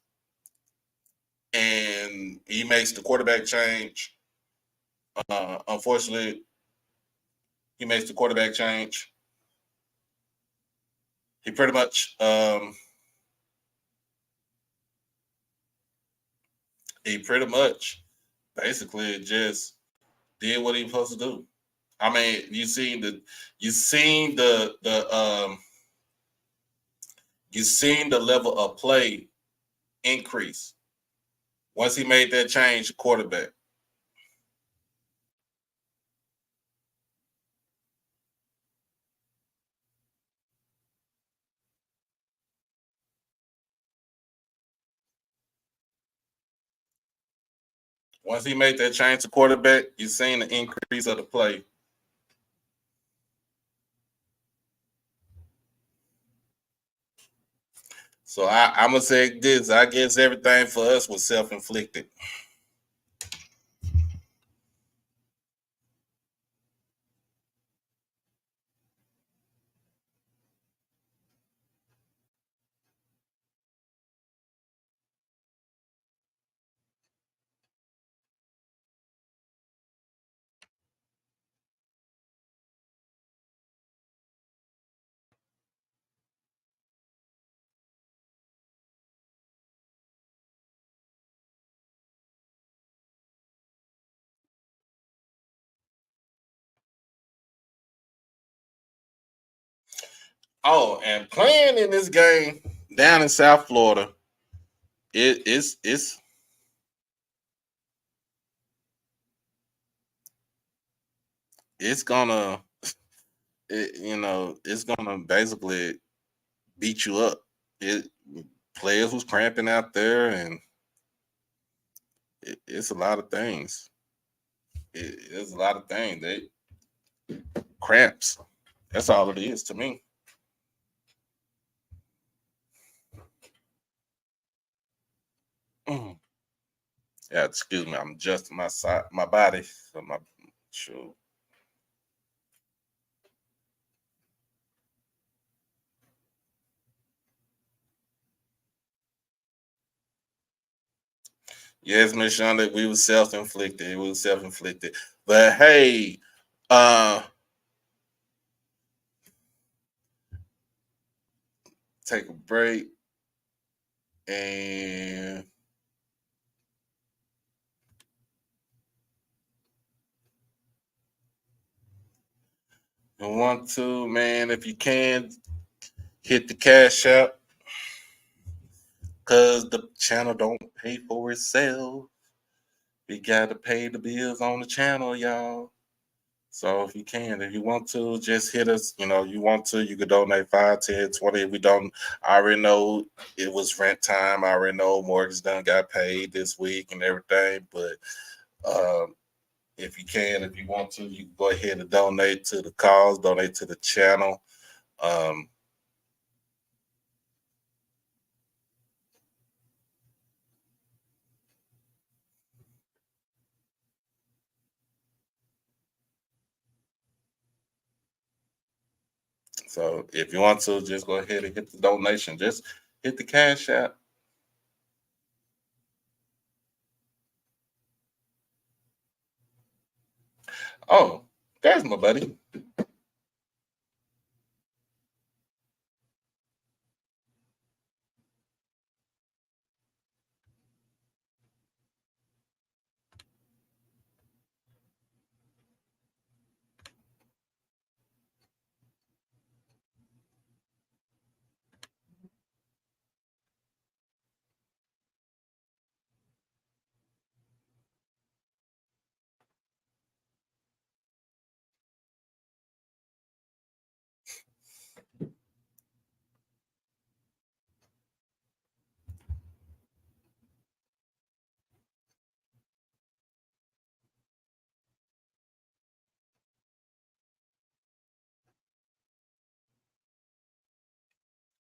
and he makes the quarterback change. Unfortunately, he makes the quarterback change. He pretty much basically just did what he was supposed to do. I mean, you seen the level of play increase once he made that change quarterback. Once he made that change to quarterback, you seen the increase of the play. So I'm gonna say this. I guess everything for us was self-inflicted. Oh, and playing in this game down in South Florida, it's it's gonna it's gonna basically beat you up. It players was cramping out there, and it's a lot of things. It's a lot of things. They cramps. That's all it is to me. Mm. Yeah, excuse me. I'm adjusting my body, so my sure. Yes, Miss Shonda, we were self-inflicted. It was self-inflicted. But hey, uh, take a break and want to, man, if you can, hit the cash app because the channel don't pay for itself. We gotta pay the bills on the channel, y'all. So if you can, if you want to, just hit us. You want to, you could donate 5, 10, 20. We don't. I already know it was rent time. I already know mortgage done got paid this week and everything. But um, if you can, if you want to, you can go ahead and donate to the cause, donate to the channel. Um, so if you want to, just go ahead and hit the donation. Just hit the cash app. Oh, there's my buddy.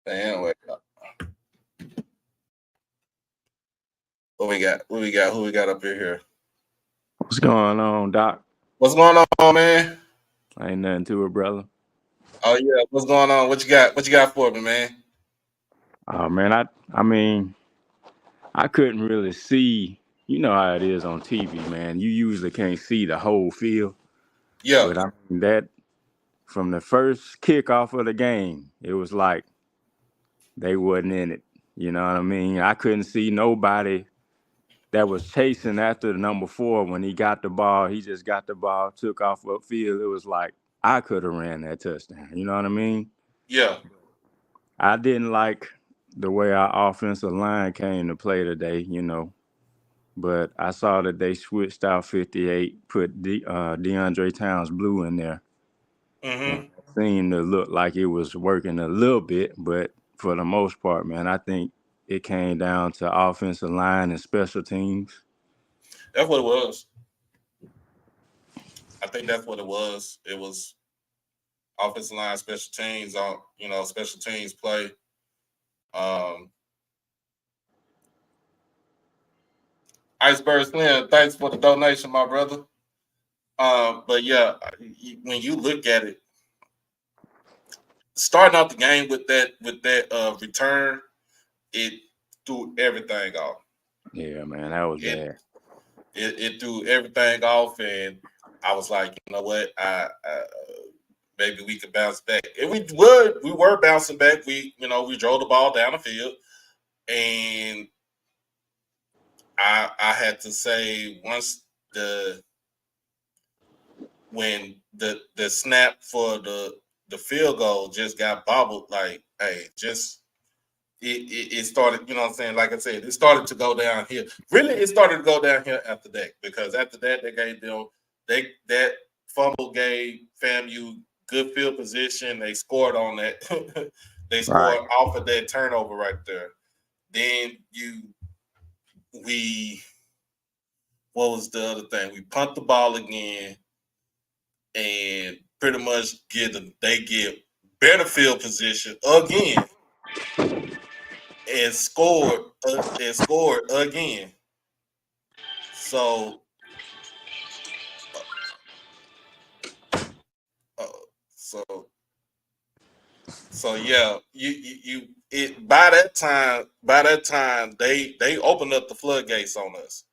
Anyway, what we got? What we got? Who we got up here? What's going on, Doc? What's going on, man? Ain't nothing to it, brother. Oh yeah, what's going on? What you got? What you got for me, man? Oh man, I mean, I couldn't really see. You know how it is on TV, man. You usually can't see the whole field, Yeah, but I mean that from the first kickoff of the game, it was like they wasn't in it. You know what I mean? I couldn't see nobody that was chasing after the number 4 when he got the ball. He just got the ball, took off upfield. It was like I could have ran that touchdown. You know what I mean? yeah. I didn't like the way our offensive line came to play today, but I saw that they switched out 58, put DeAndre Towns Blue in there, and Mm-hmm. it seemed to look like it was working a little bit, but for the most part, man, I think it came down to offensive line and special teams. That's what it was. I think that's what it was. It was offensive line, special teams on, special teams play. Um, Iceberg Slim, thanks for the donation, my brother. But yeah, when you look at it, starting out the game with that return, it threw everything off. Yeah, man, that was It bad. it threw everything off, and I was like, you know what, maybe we could bounce back, and we were bouncing back. We drove the ball down the field, and I had to say once the when the snap for the the field goal just got bobbled. Like, hey, just it started. You know what I'm saying? Like I said, it started to go downhill. Really, it started to go downhill after that because after that they gave them that fumble gave FAMU good field position. They scored on that. They scored Right. off of that turnover right there. Then we what was the other thing? We punt the ball again and pretty much they get better field position again and scored again. So uh, so so yeah, you it by that time they opened up the floodgates on us.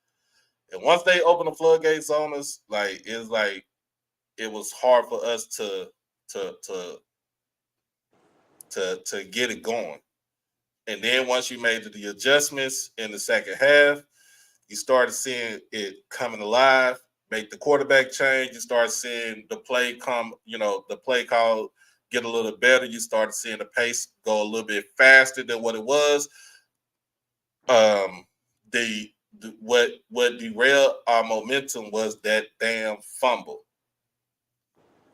And once they opened the floodgates on us, like it was hard for us to to to get it going. And then once you made the adjustments in the second half, you started seeing it coming alive. Make the quarterback change. You start seeing the play come. The play call get a little better. You started seeing the pace go a little bit faster than what it was. Um, what derailed our momentum was that damn fumble.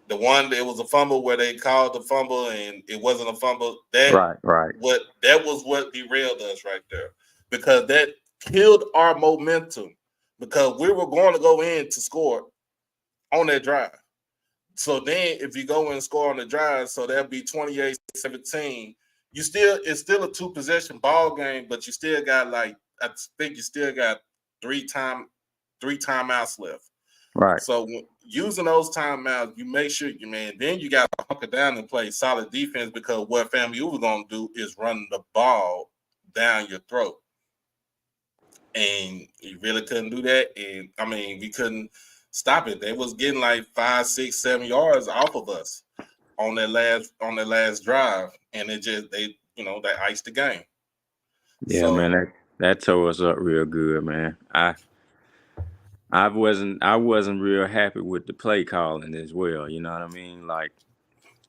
The one that was a fumble where they called the fumble and it wasn't a fumble. Right. That was what derailed us right there because that killed our momentum because we were going to go in to score on that drive. So then if you go and score on the drive, so that'll be 28-17. It's still a two possession ball game, but you still got I think you still got three timeouts left. Right. So using those timeouts, you make sure then you got to hunker down and play solid defense because what FAMU was going to do is run the ball down your throat. And you really couldn't do that. And I mean, we couldn't stop it. They was getting like 5, 6, 7 yards off of us on that last drive. And they iced the game. Yeah, So man, that tore us up real good, man. I wasn't real happy with the play calling as well. You know what I mean? Like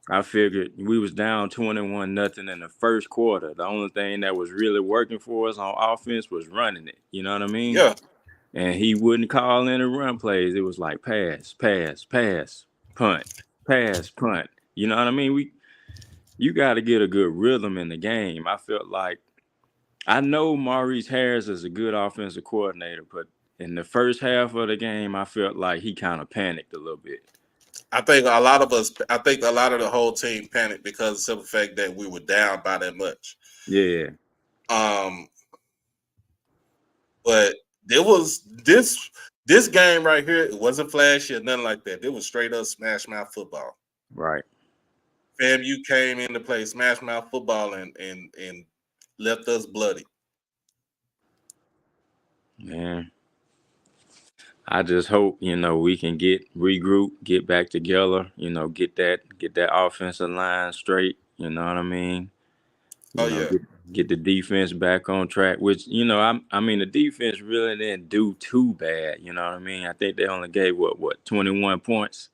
I figured we was down 21-0 in the first quarter. The only thing that was really working for us on offense was running it. You know what I mean? yeah. And he wouldn't call any run plays. It was like pass, pass, pass, punt, pass, punt. You know what I mean? You got to get a good rhythm in the game. I felt like I know Maurice Harris is a good offensive coordinator, but in the first half of the game, I felt like he kind of panicked a little bit. I think a lot of the whole team panicked because of the fact that we were down by that much. Yeah. But there was this game right here. It wasn't flashy or nothing like that. It was straight up smash mouth football. Right. FAMU came into play smash mouth football and left us bloody. Man, I just hope we can regroup, get back together. Get that offensive line straight. You know what I mean? Oh yeah, Get the defense back on track. Which I mean the defense really didn't do too bad. You know what I mean? I think they only gave what 21 points.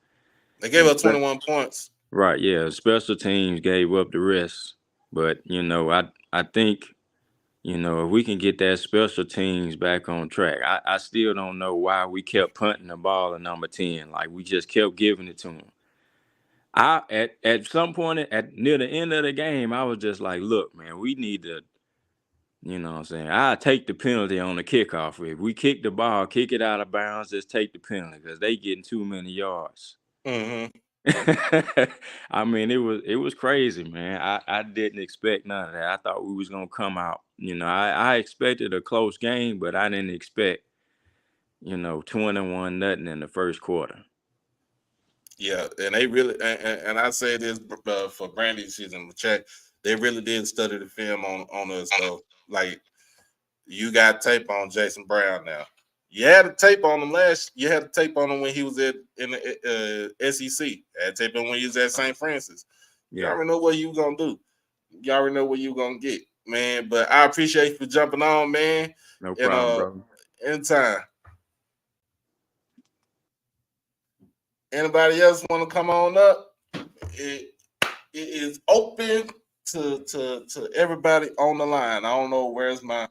they gave us 21 points. Right, yeah. Special teams gave up the rest. But, I think, if we can get that special teams back on track, I still don't know why we kept punting the ball at number 10. Like we just kept giving it to them. At some point near the end of the game, I was just like, look, man, we need to, you know what I'm saying? I take the penalty on the kickoff. If we kick the ball, kick it out of bounds, just take the penalty because they getting too many yards. Mm-hmm. I mean, it was crazy, man. I didn't expect none of that. I thought we was gonna come out. I expected a close game, but I didn't expect 21-0 in the first quarter. Yeah, and they really and I say this for Brandy, she's in the chat. They really did study the film on us though. Like you got tape on Jason Brown now. You had a tape on him You had a tape on him when he was in the SEC. Had tape on when he was at St. Francis. You already know what you gonna do. You already know what you gonna get, man. But I appreciate you for jumping on, man. No problem, bro. Anytime. Anybody else want to come on up? is open to everybody on the line. I don't know where's my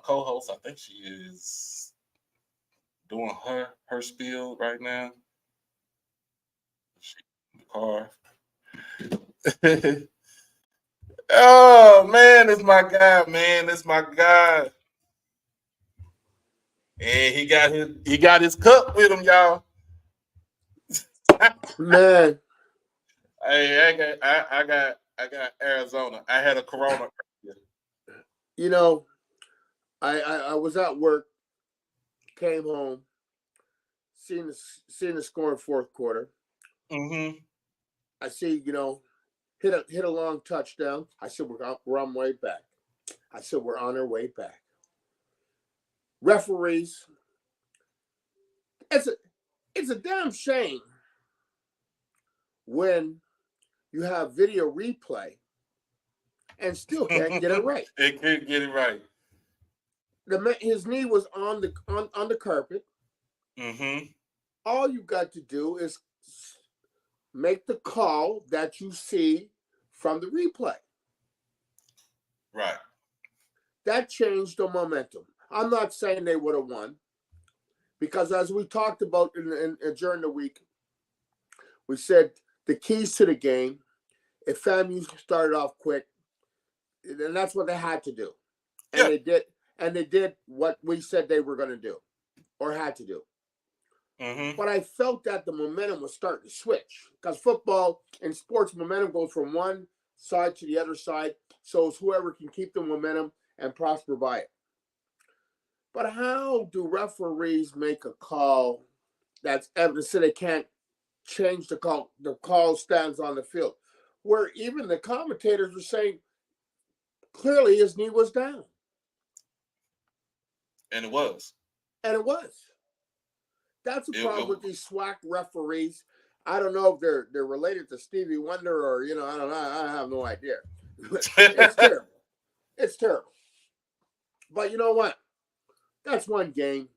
co-host. I think she is doing her spiel right now. She in the car. Oh man, it's my guy, man. It's my guy. And he got his cup with him, y'all. Man, Hey, I got Arizona. I had a Corona. you know, I was at work, came home, seen the score in fourth quarter. Mm-hmm. I see, hit a long touchdown. I said we're on way back. I said we're on our way back. Referees, it's a damn shame when you have video replay and still can't get it right. It couldn't get it right. His knee was on the carpet. Mm-hmm. All you got to do is make the call that you see from the replay. Right. That changed the momentum. I'm not saying they would have won, because as we talked about during the week, we said the keys to the game, if FAMU started off quick, and that's what they had to do. And they did what we said they were going to do or had to do. Mm-hmm. But I felt that the momentum was starting to switch, because football and sports momentum goes from one side to the other side. So it's whoever can keep the momentum and prosper by it. But how do referees make a call that's evidence so they can't change the call? The call stands on the field, where even the commentators were saying clearly his knee was down. And it was. And it was. That's the problem with these SWAC referees. I don't know if they're related to Stevie Wonder or, I don't know. I have no idea. It's terrible. It's terrible. But you know what? That's one game.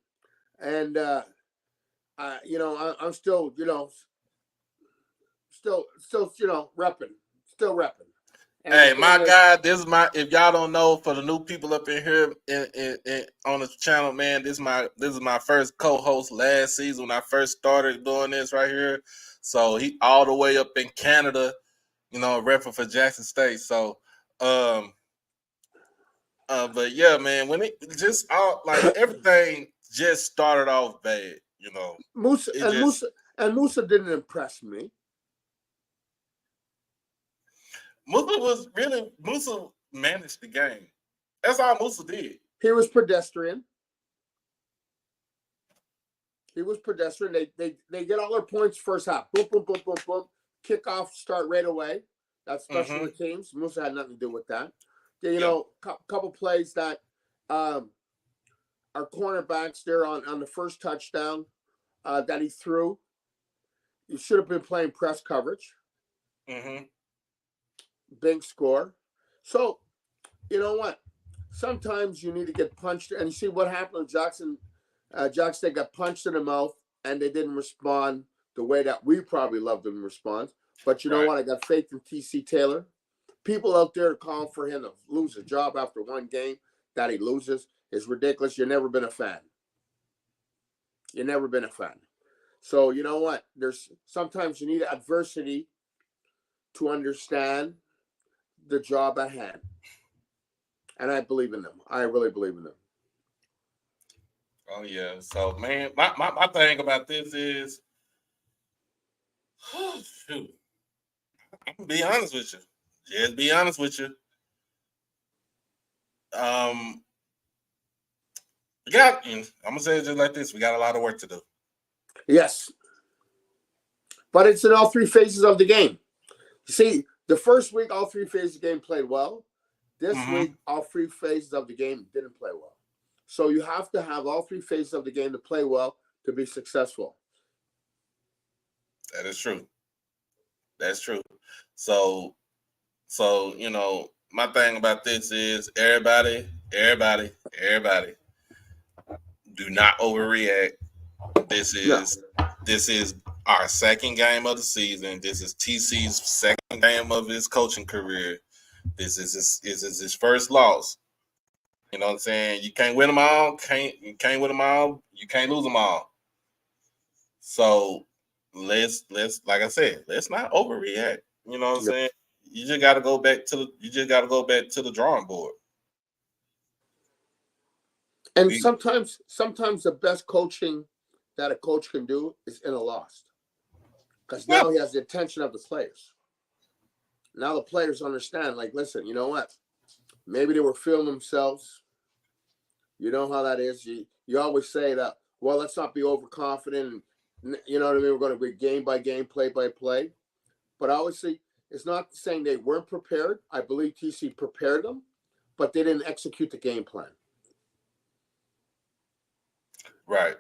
And, I'm still, repping. Still repping. And hey, my guy, if y'all don't know, for the new people up in here on the channel, man, this is my first co-host last season when I first started doing this right here. So he all the way up in Canada, repping for Jackson State. So but yeah, man, when it just all like everything just started off bad, Musa didn't impress me. Musa managed the game. That's all Musa did. He was pedestrian. They get all their points first half. Boom, boom, boom, boom, boom. Kickoff start right away. That's special teams. Musa had nothing to do with that. Couple plays that our cornerbacks there on the first touchdown that he threw. You should have been playing press coverage. Mm-hmm. Big score. So, you know what? Sometimes you need to get punched. And you see what happened with Jackson. Jackson got punched in the mouth, and they didn't respond the way that we probably loved them to respond. But you know what? I got faith in TC Taylor. People out there calling for him to lose a job after one game that he loses is ridiculous. You've never been a fan. So you know what? Sometimes you need adversity to understand the job at hand. And I believe in them. I really believe in them. Oh yeah. So man, my thing about this is, shoot, I'm gonna be honest with you. Just be honest with you. I'm gonna say it just like this. We got a lot of work to do. Yes. But it's in all three phases of the game. See, the first week, all three phases of the game played well. This week, all three phases of the game didn't play well. So you have to have all three phases of the game to play well to be successful. That is true. That's true. So my thing about this is everybody, do not overreact. This is our second game of the season. This is TC's second game of his coaching career. This is his first loss. You know what I'm saying? You can't win them all. You can't win them all. You can't lose them all. So let's like I said, let's not overreact. You know what I'm saying? You just got to go back to the drawing board. And sometimes the best coaching that a coach can do is in a loss, because now he has the attention of the players. Now the players understand, like, listen, you know what? Maybe they were feeling themselves. You know how that is. You always say that, well, let's not be overconfident. You know what I mean? We're going to be game by game, play by play. But obviously, it's not saying they weren't prepared. I believe TC prepared them, but they didn't execute the game plan. Right.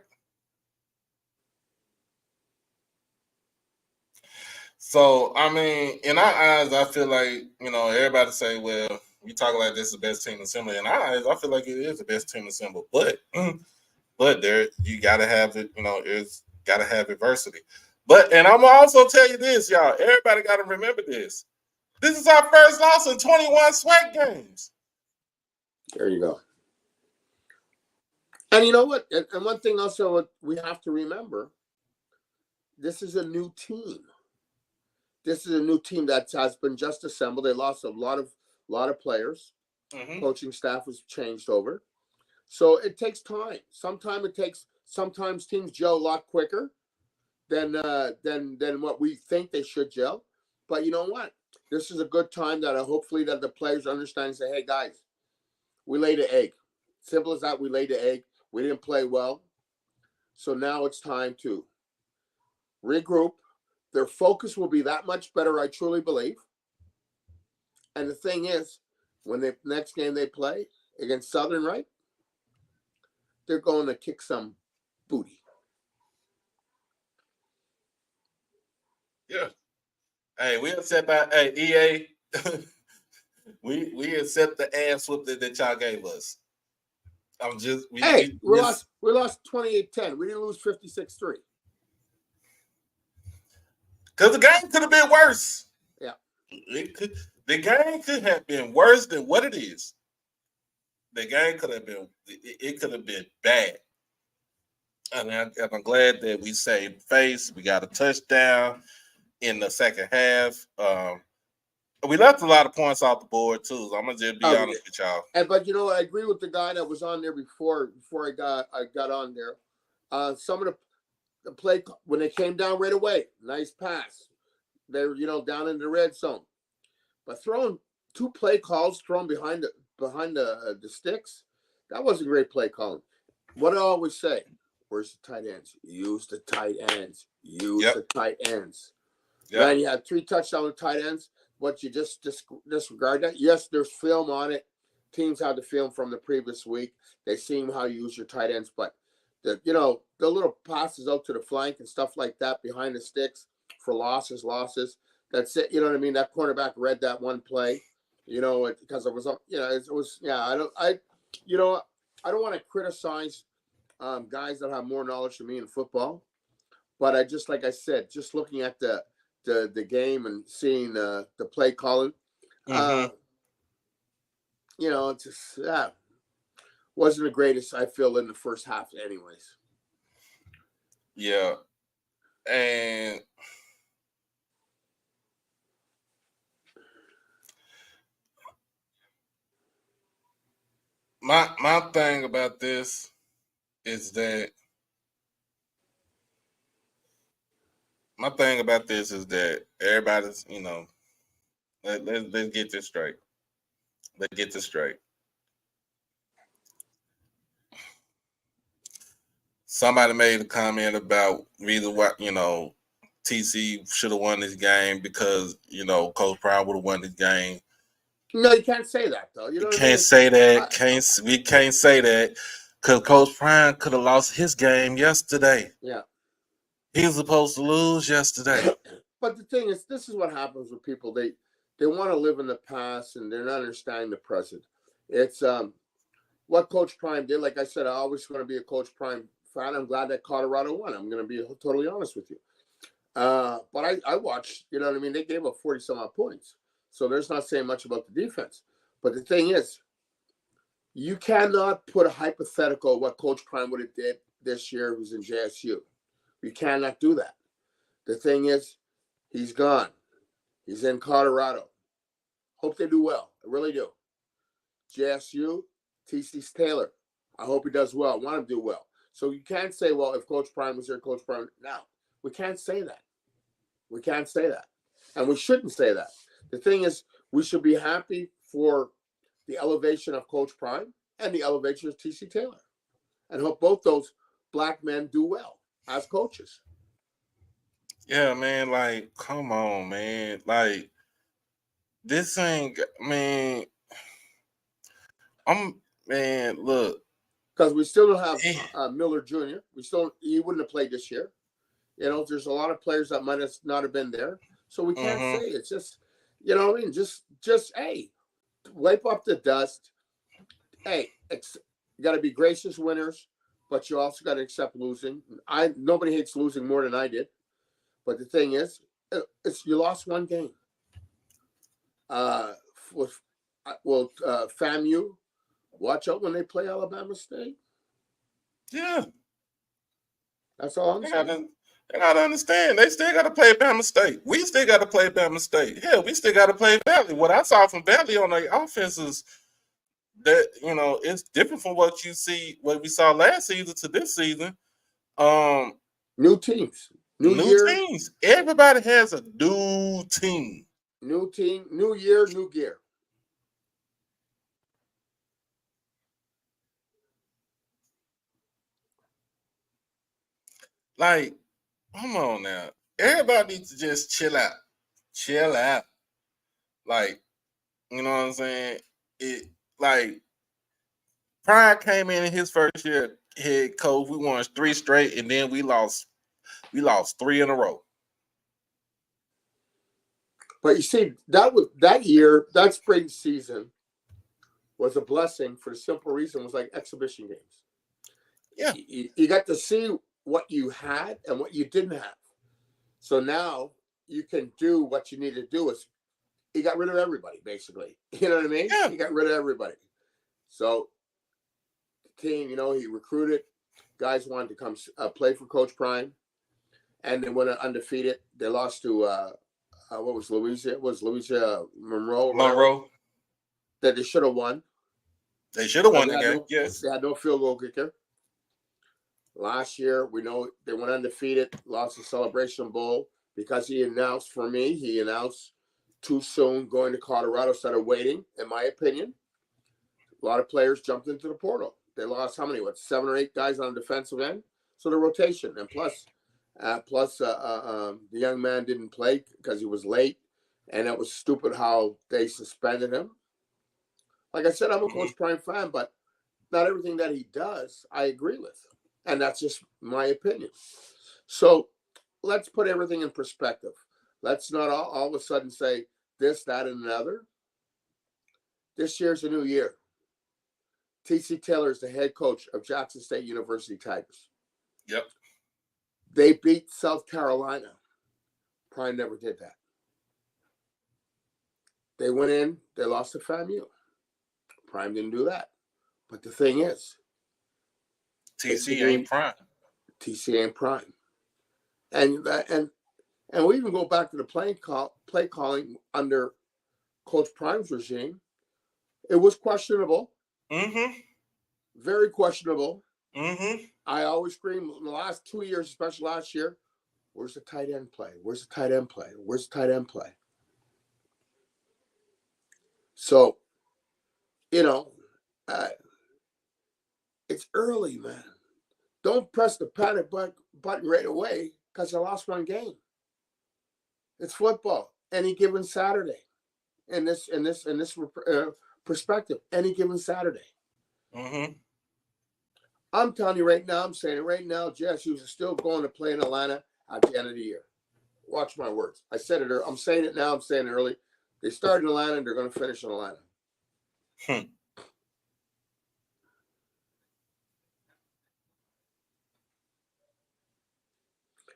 So, I mean, in our eyes, I feel like, everybody say, well, we talk like this is the best team assembled. In our eyes, I feel like it is the best team assembled. But there, you got to have it, it's got to have adversity. And I'm going to also tell you this, y'all. Everybody got to remember this. This is our first loss in 21 sweat games. There you go. And you know what? And one thing also we have to remember, this is a new team. This is a new team that has been just assembled. They lost a lot of players. Mm-hmm. Coaching staff was changed over. So it takes time. Sometimes teams gel a lot quicker than what we think they should gel. But you know what? This is a good time that hopefully that the players understand and say, hey, guys, we laid an egg. Simple as that, we laid the egg. We didn't play well. So now it's time to regroup. Their focus will be that much better, I truly believe. And the thing is, when the next game they play against Southern, right, they're going to kick some booty. Yeah. Hey, we accept that. Hey, EA, we accept the ass whoop that y'all gave us. We lost 28-10. We didn't lose 56-3. Because the game could have been worse. Yeah. The game could have been worse than what it is. The game could have been, it could have been bad. And I'm glad that we saved face. We got a touchdown in the second half. We left a lot of points off the board too. So I'm gonna just be honest with y'all. But I agree with the guy that was on there before I got on there. Some of the play when they came down right away, nice pass. They were down in the red zone, but throwing two play calls thrown behind the sticks, that wasn't great play calling. What I always say, where's the tight ends? Use the tight ends. The tight ends. Yep. Man, you had 3 touchdown tight ends. What, you just disregard that? Yes, there's film on it. Teams had the film from the previous week. They seen how you use your tight ends, but the little passes out to the flank and stuff like that behind the sticks for losses. That's it. You know what I mean? That cornerback read that one play. Because it was I don't want to criticize guys that have more knowledge than me in football, but I just, like I said, just looking at the game and seeing the play calling, it just wasn't the greatest, I feel, in the first half anyways. Yeah. And my thing about this is that everybody's, let's get this straight. Let's get this straight. Somebody made a comment about reason why, TC should have won this game because, Coach Prime would have won this game. No, you can't say that, though. You can't say that. We can't say that because Coach Prime could have lost his game yesterday. Yeah. He was supposed to lose yesterday. But the thing is, this is what happens with people. They want to live in the past and they're not understanding the present. It's what Coach Prime did. Like I said, I always want to be a Coach Prime fan. I'm glad that Colorado won. I'm going to be totally honest with you. But I watched, you know what I mean? They gave up 40 some odd points. So there's not saying much about the defense. But the thing is, you cannot put a hypothetical what Coach Prime would have did this year who's in JSU. You cannot do that. The thing is, he's gone. He's in Colorado. Hope they do well. I really do. JSU, TC Taylor. I hope he does well. I want him to do well. So you can't say, well, if Coach Prime was here, Coach Prime. No, we can't say that. We can't say that. And we shouldn't say that. The thing is, we should be happy for the elevation of Coach Prime and the elevation of TC Taylor, and hope both those black men do well as coaches. Yeah, man. Like, come on, man. Like, this ain't, man. Look. Because we still don't have Miller Jr. He wouldn't have played this year. You know, there's a lot of players that might not have been there. So we can't say it's just, you know what I mean? Just hey, wipe up the dust. Hey, you got to be gracious winners, but you also got to accept losing. Nobody hates losing more than I did. But the thing is, you lost one game. FAMU, watch out when they play Alabama State. Yeah. That's all I'm saying. They gotta understand. They still gotta play Bama State. We still gotta play Bama State. Hell, we still gotta play Valley. What I saw from Valley on the offense is that, you know, it's different from what we saw last season to this season. New teams. New year. Teams. Everybody has a new team. New team, new year, new gear. Like, come on now. Everybody needs to just chill out. Chill out. Like, you know what I'm saying? Pride came in his first year head coach. We won 3 straight, and then we lost 3 in a row. But you see, that spring season was a blessing for the simple reason it was like exhibition games. Yeah. You got to see what you had and what you didn't have. So now you can do what you need to do. Is he got rid of everybody, basically. You know what I mean? Yeah. He got rid of everybody. So the team, you know, he recruited guys wanted to come play for Coach Prime, and they went undefeated. They lost to what was Louisiana? Was Louisiana Monroe? Monroe. That they should have won. They should have won the game. Yes. They had no field goal kicker. Last year, we know they went undefeated, lost the Celebration Bowl because he announced too soon going to Colorado instead of waiting, in my opinion. A lot of players jumped into the portal. They lost how many? 7 or 8 guys on the defensive end? So the rotation. And plus, the young man didn't play because he was late. And it was stupid how they suspended him. Like I said, I'm a Coach Prime fan, but not everything that he does, I agree with. And that's just my opinion. So let's put everything in perspective. Let's not all of a sudden say this, that, and another. This year's a new year. TC Taylor is the head coach of Jackson State University Tigers. Yep. They beat South Carolina. Prime never did that. They went in, they lost to FAMU. Prime didn't do that. But the thing is, TC ain't Prime. TC ain't Prime. And we even go back to the play calling under Coach Prime's regime. It was questionable. Mm-hmm. Very questionable. Mm-hmm. I always scream in the last 2 years, especially last year, where's the tight end play? Where's the tight end play? Where's the tight end play? So, you know, it's early, man. Don't press the panic button right away because you lost one game. It's football. Any given Saturday. In this perspective, any given Saturday. Mm-hmm. I'm telling you right now, I'm saying it right now, JSU's are still going to play in Atlanta at the end of the year. Watch my words. I said it early. I'm saying it now. I'm saying it early. They start in Atlanta and they're going to finish in Atlanta.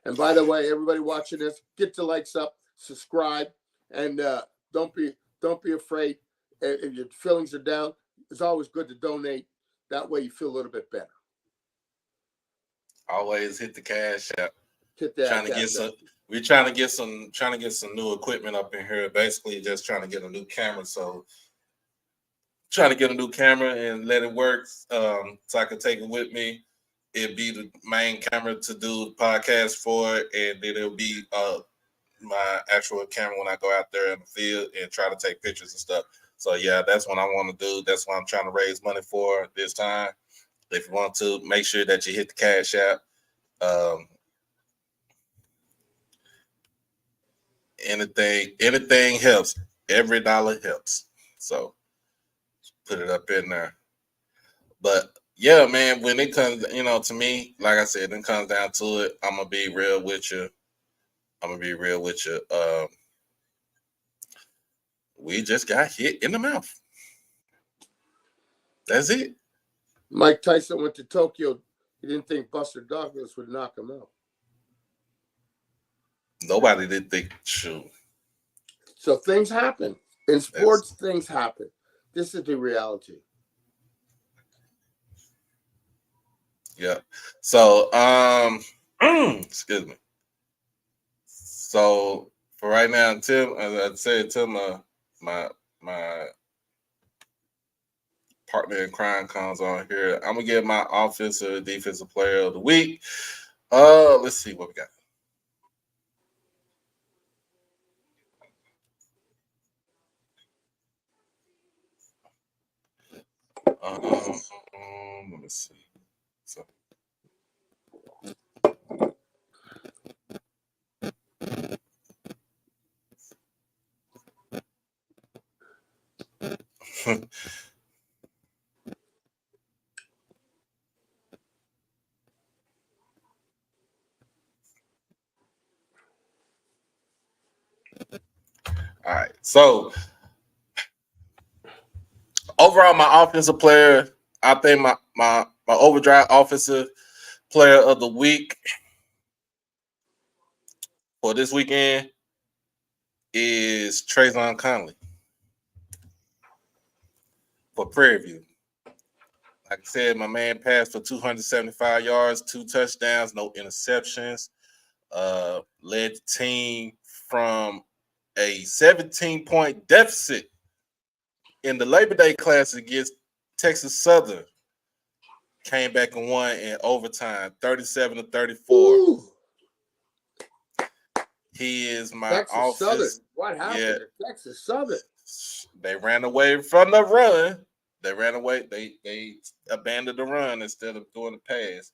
And by the way, everybody watching this, get the likes up, subscribe, and don't be afraid. If your feelings are down, it's always good to donate. That way, you feel a little bit better. Always hit the cash app. Hit that. Trying to get some. We're trying to get some new equipment up in here. Basically, just trying to get a new camera. So, trying to get a new camera and let it work, so I can take it with me. It'd be the main camera to do the podcast for it, and then it'll be my actual camera when I go out there in the field and try to take pictures and stuff. So yeah, that's what I want to do. That's what I'm trying to raise money for this time. If you want to, make sure that you hit the cash app. Anything helps. Every dollar helps. So put it up in there. But yeah, man, when it comes, to me, like I said, it comes down to it. I'm gonna be real with you. We just got hit in the mouth. That's it. Mike Tyson went to Tokyo. He didn't think Buster Douglas would knock him out. Nobody did think, shoot. So things happen. In sports, things happen. This is the reality. Yeah. So, excuse me. So for right now, Tim, as I said, Tim, my partner in crime comes on here. I'm gonna get my offensive defensive player of the week. Let's see what we got. Let me see. So. All right. So overall, my offensive player, I think my overdrive offensive player of the week for this weekend is Trayvon Conley for Prairie View. Like I said, my man passed for 275 yards, 2 touchdowns, no interceptions. Led the team from a 17-point deficit in the Labor Day Classic against Texas Southern. Came back and won in overtime, 37-34. Ooh. He is my Texas Southern. offense. What happened to Texas Southern? They ran away from the run. They ran away. They abandoned the run instead of doing the pass.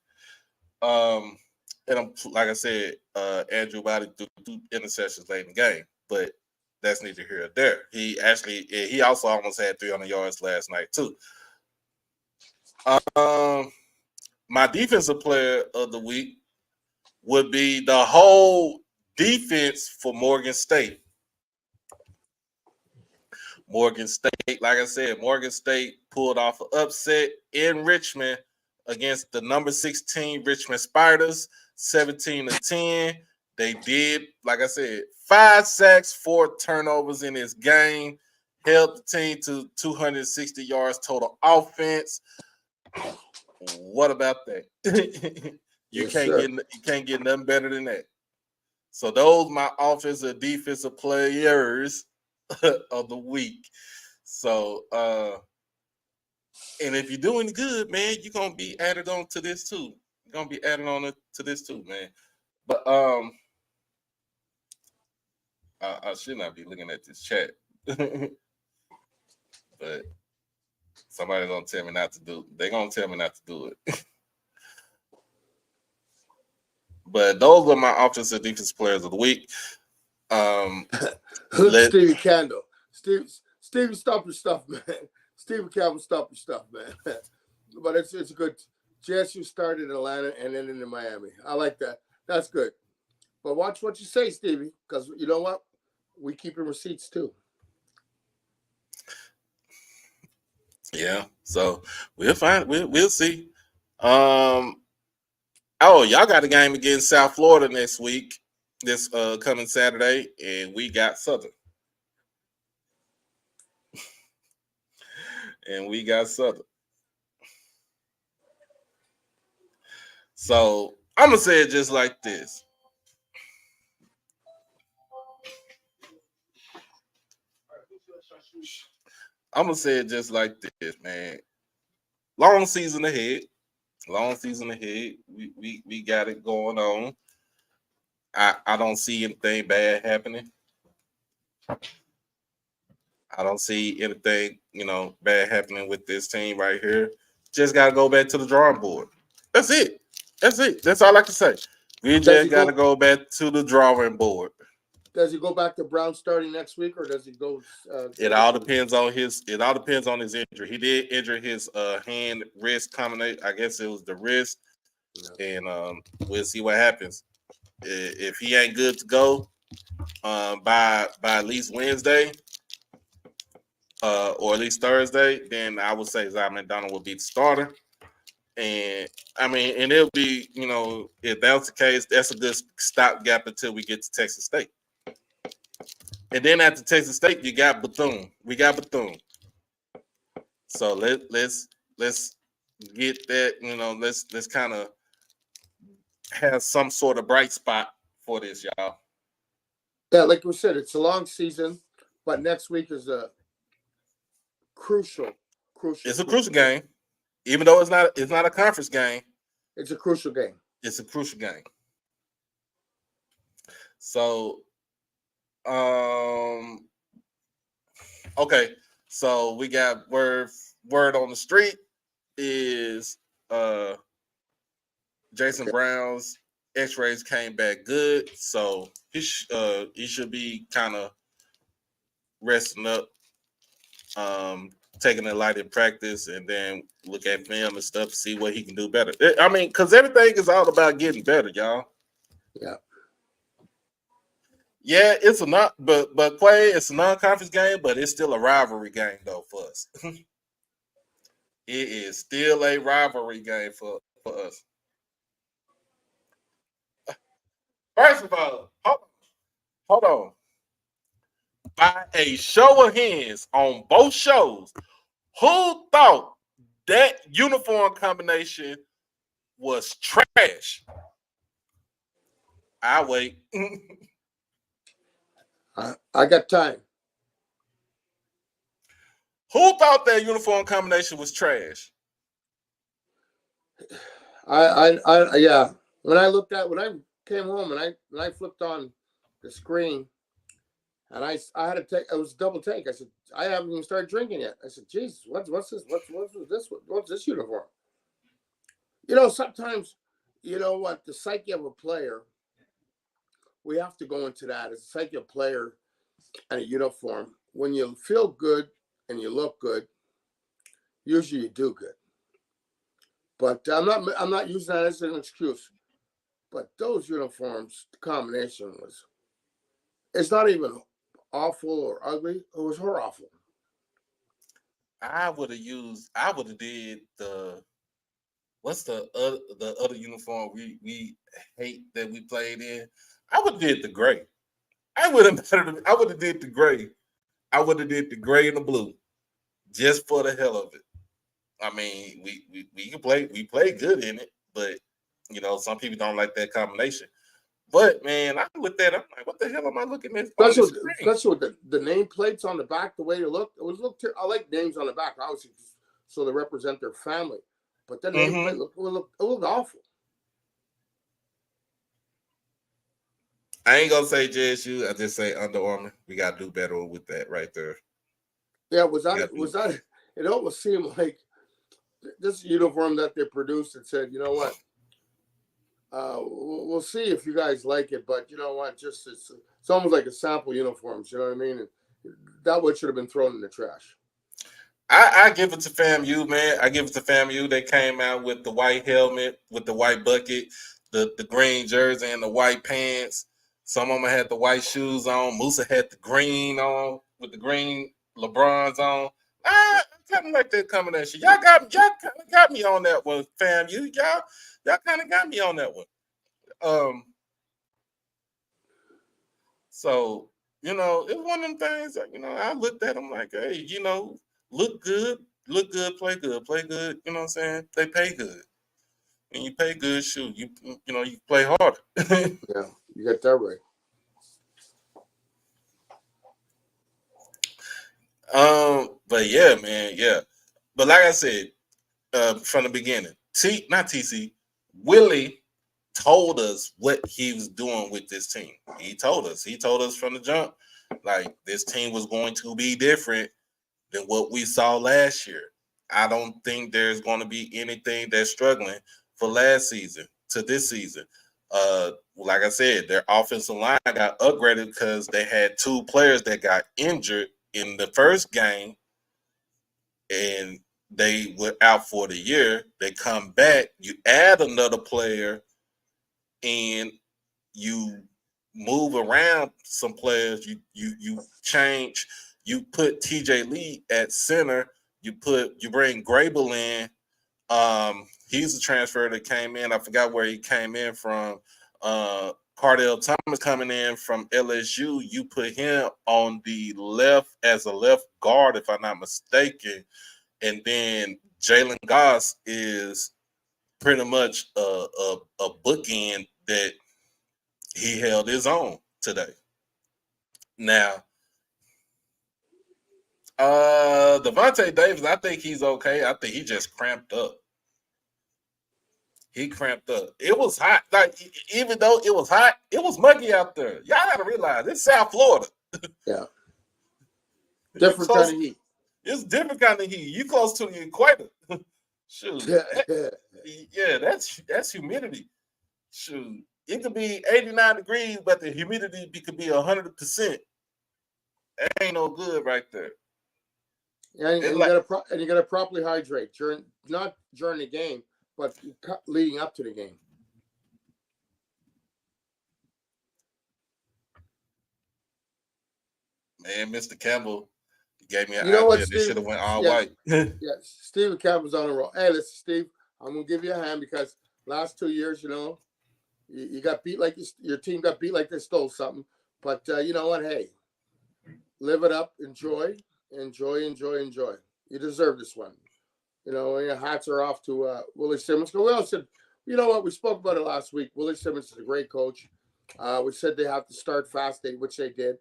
And I'm, like I said, Andrew Body threw 2 interceptions late in the game, but that's neither here or there. He also almost had 300 yards last night too. My defensive player of the week would be the whole defense for Morgan State. Morgan State, like I said, Morgan State pulled off an upset in Richmond against the number 16 Richmond Spiders, 17-10. They did, like I said, 5 sacks, 4 turnovers in this game, held the team to 260 yards total offense. What about that? You can't get nothing better than that. So those my offensive defensive players of the week. So and if you're doing good, man, you're gonna be added on to this too. You're gonna be added on to this too, man. But I should not be looking at this chat. But somebody's gonna tell me not to do. They're gonna tell me not to do it. But those are my offensive defensive players of the week. Stevie Candle. Stevie, stop your stuff, man. Stevie Campbell, stop your stuff, man. But it's a good. JSU started in Atlanta and then in Miami. I like that. That's good. But watch what you say, Stevie, because you know what? We keep your receipts too. Yeah. So we'll find. We'll see. Oh, y'all got a game against South Florida next week, this coming Saturday, and we got Southern. So I'm gonna say it just like this. Man. Long season ahead. We got it going on. I don't see anything bad happening. I don't see anything, bad happening with this team right here. Just gotta go back to the drawing board. That's it. That's all I can say. We just gotta go back to the drawing board. Does he go back to Brown starting next week, or does he go? It all depends on his. It all depends on his injury. He did injure his hand wrist combination. I guess it was the wrist, and we'll see what happens. If he ain't good to go by at least Wednesday, or at least Thursday, then I would say Zion McDonald will be the starter. And I mean, and it'll be, if that's the case, that's a good stopgap until we get to Texas State. And then after Texas State, you got Bethune. We got Bethune. So let's get that, let's kind of have some sort of bright spot for this, y'all. Yeah, like we said, it's a long season, but next week is a crucial. It's a crucial game. Even though it's not a conference game. It's a crucial game. It's a crucial game. So okay. So we got word on the street is Jason Brown's X-rays came back good, so he should be kind of resting up, taking it light in practice, and then look at film and stuff to see what he can do better. I mean, because everything is all about getting better, y'all. Yeah. Yeah, it's a Quay, it's a non-conference game, but it's still a rivalry game though for us. It is still a rivalry game for us. First of all, hold on. By a show of hands on both shows, who thought that uniform combination was trash? I wait. I got time. Who thought that uniform combination was trash? Yeah. When I came home and I flipped on the screen, and I had to take, it was a double take. I said, I haven't even started drinking yet. I said, Jesus, what's this? What's this uniform? Sometimes, the psyche of a player, we have to go into that. As a psyche of a player and a uniform, when you feel good and you look good, usually you do good. But I'm not using that as an excuse. But those uniforms, the combination it's not even awful or ugly. It was horrible. I would have did what's the other uniform we hate that we played in? I would have did the gray. I would have did the gray. I would have did the gray and the blue, just for the hell of it. I mean, we can play. We play good in it, but some people don't like that combination. But man, I looked at it. I'm like, what the hell am I looking at? Especially with the name plates on the back, the way it looked. I like names on the back, obviously, so they represent their family. But the name plate looked awful. I ain't gonna say JSU. I just say Under Armour. We gotta do better with that right there. Yeah, was that? It almost seemed like this uniform that they produced and said, you know what? We'll see if you guys like it, but you know what? Just it's almost like a sample uniforms. You know what I mean? And that one should have been thrown in the trash. I give it to FAMU, man. I give it to FAMU. They came out with the white helmet, with the white bucket, the green jersey, and the white pants. Some of them had the white shoes on. Musa had the green on with the green LeBrons on. I kind of like that combination. Y'all kind of got me on that one, fam. Y'all kind of got me on that one. So, you know, it's one of them things that, you know, I looked at them like, hey, you know, look good, play good, you know what I'm saying? They pay good. When you pay good, shoot, you know, you play harder. Yeah, you got that right. But yeah, man, yeah. But like I said, from the beginning, not TC, Willie told us what he was doing with this team. He told us from the jump, like this team was going to be different than what we saw last year. I don't think there's going to be anything that's struggling for last season to this season. Like I said, their offensive line got upgraded because they had two players that got injured in the first game, and they were out for the year. They come back, you add another player, and you move around some players. You change. You put TJ Lee at center. You bring Grable in. He's a transfer that came in. I forgot where he came in from. Cardell Thomas coming in from LSU. You put him on the left as a left guard, if I'm not mistaken. And then Jalen Goss is pretty much a bookend that he held his own today. Now, Devontae Davis, I think he's okay. I think he just cramped up. He cramped up. It was hot. Like, even though it was hot, it was muggy out there. Y'all gotta realize it's South Florida. Yeah. Different kind of heat. It's different kind of heat. You close to the equator. Shoot. Yeah, that's humidity. Shoot. It could be 89 degrees, but the humidity could be 100%. That ain't no good right there. Yeah, and you gotta properly hydrate not during the game, but leading up to the game. Man, Mr. Campbell gave me an idea. They should have went all white. Yeah, Steve Campbell's on the roll. Hey, listen, Steve, I'm gonna give you a hand because last 2 years, you know, you got beat like your team got beat like they stole something. But you know what? Hey, live it up. Enjoy. You deserve this one. You know, your hats are off to Willie Simmons. We all said, you know what? We spoke about it last week. Willie Simmons is a great coach. We said they have to start fast, which they did.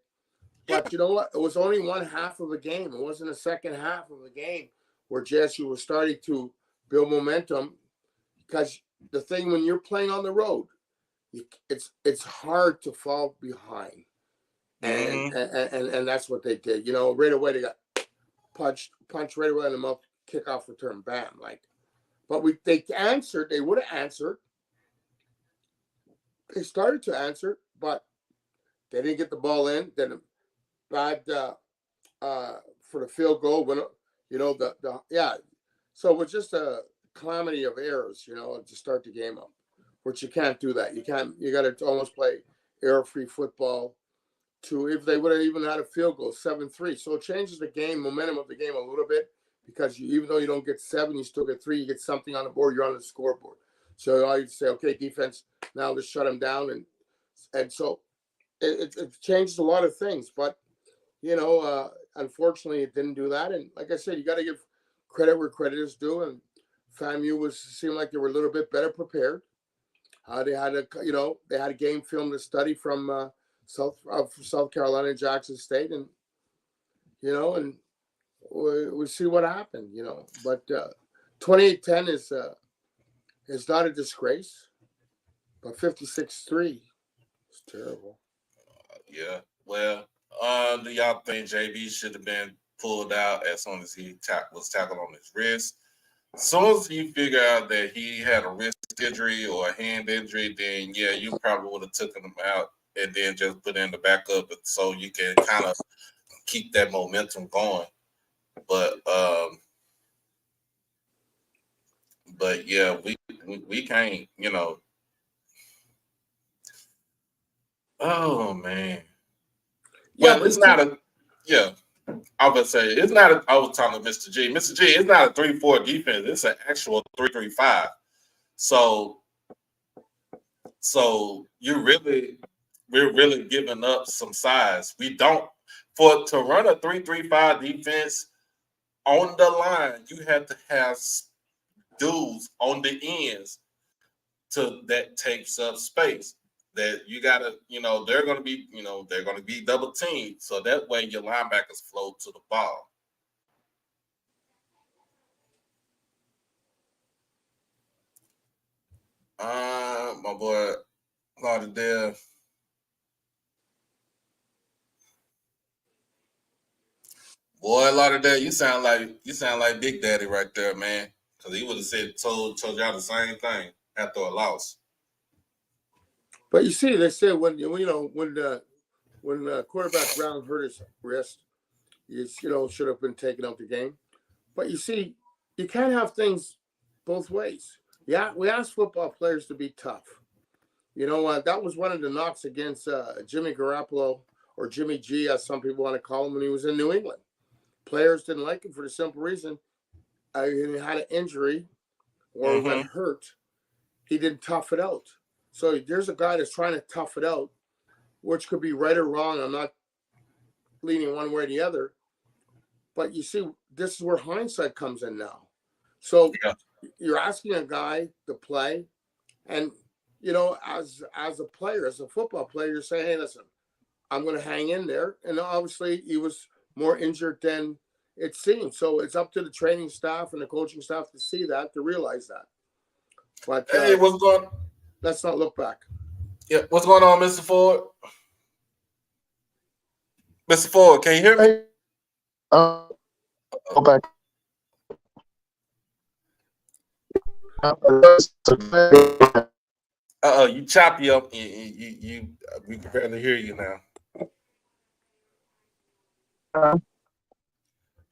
But you know what? It was only one half of the game. It wasn't a second half of the game where JSU was starting to build momentum. Because the thing when you're playing on the road, it's hard to fall behind. And that's what they did. You know, right away they got punched right away in the mouth, kickoff return, bam. Like, but they answered. They would have answered. They started to answer, but they didn't get the ball in. Then bad for the field goal. When you know so it was just a calamity of errors. You know, to start the game up, which you can't do that. You can't. You got to almost play error-free football. If they would have even had a field goal, 7-3. So it changes the game, momentum of the game a little bit because even though you don't get 7, you still get 3. You get something on the board. You're on the scoreboard. So all you say, okay, defense, now let's shut them down, and so it changes a lot of things. But you know, unfortunately, it didn't do that. And like I said, you got to give credit where credit is due. And FAMU seemed like they were a little bit better prepared. They had a game film to study from South Carolina and Jackson State, and you know, and we see what happened, you know. But 28-10 is not a disgrace, but 56-3 is terrible. Yeah, well, do y'all think JB should have been pulled out as soon as he was tackled on his wrist? As soon as you figure out that he had a wrist injury or a hand injury, then yeah, you probably would have taken him out and then just put in the backup so you can kind of keep that momentum going. But yeah, we can't, you know. Oh man. Yeah, well, it's not a yeah. I would say it's not. I was talking to Mr. G. Mr. G, it's not a 3-4 defense. It's an actual 3-3-5. So we're really giving up some size. We don't to run a 3-3-5 defense on the line. You have to have dudes on the ends that takes up space. That you gotta, they're gonna be double teamed. So that way your linebackers flow to the ball. My boy Lauderdale. Boy, Lauderdale, you sound like Big Daddy right there, man. Because he would have told y'all the same thing after a loss. But you see, they said when quarterback Brown hurt his wrist, he should have been taken out the game. But you see, you can't have things both ways. Yeah, we ask football players to be tough. That was one of the knocks against Jimmy Garoppolo, or Jimmy G, as some people want to call him, when he was in New England. Players didn't like him for the simple reason he had an injury or when hurt, he didn't tough it out. So there's a guy that's trying to tough it out, which could be right or wrong. I'm not leaning one way or the other. But you see, this is where hindsight comes in now. So you're asking a guy to play, and as a player, as a football player, you're saying, hey, listen, I'm going to hang in there. And obviously he was more injured than it seemed. So it's up to the training staff and the coaching staff to see that, to realize that. But hey, what's going on? Let's not look back. Yeah, what's going on, Mr. Ford? Mr. Ford, can you hear me? Go back. You choppy up. We can barely hear you now.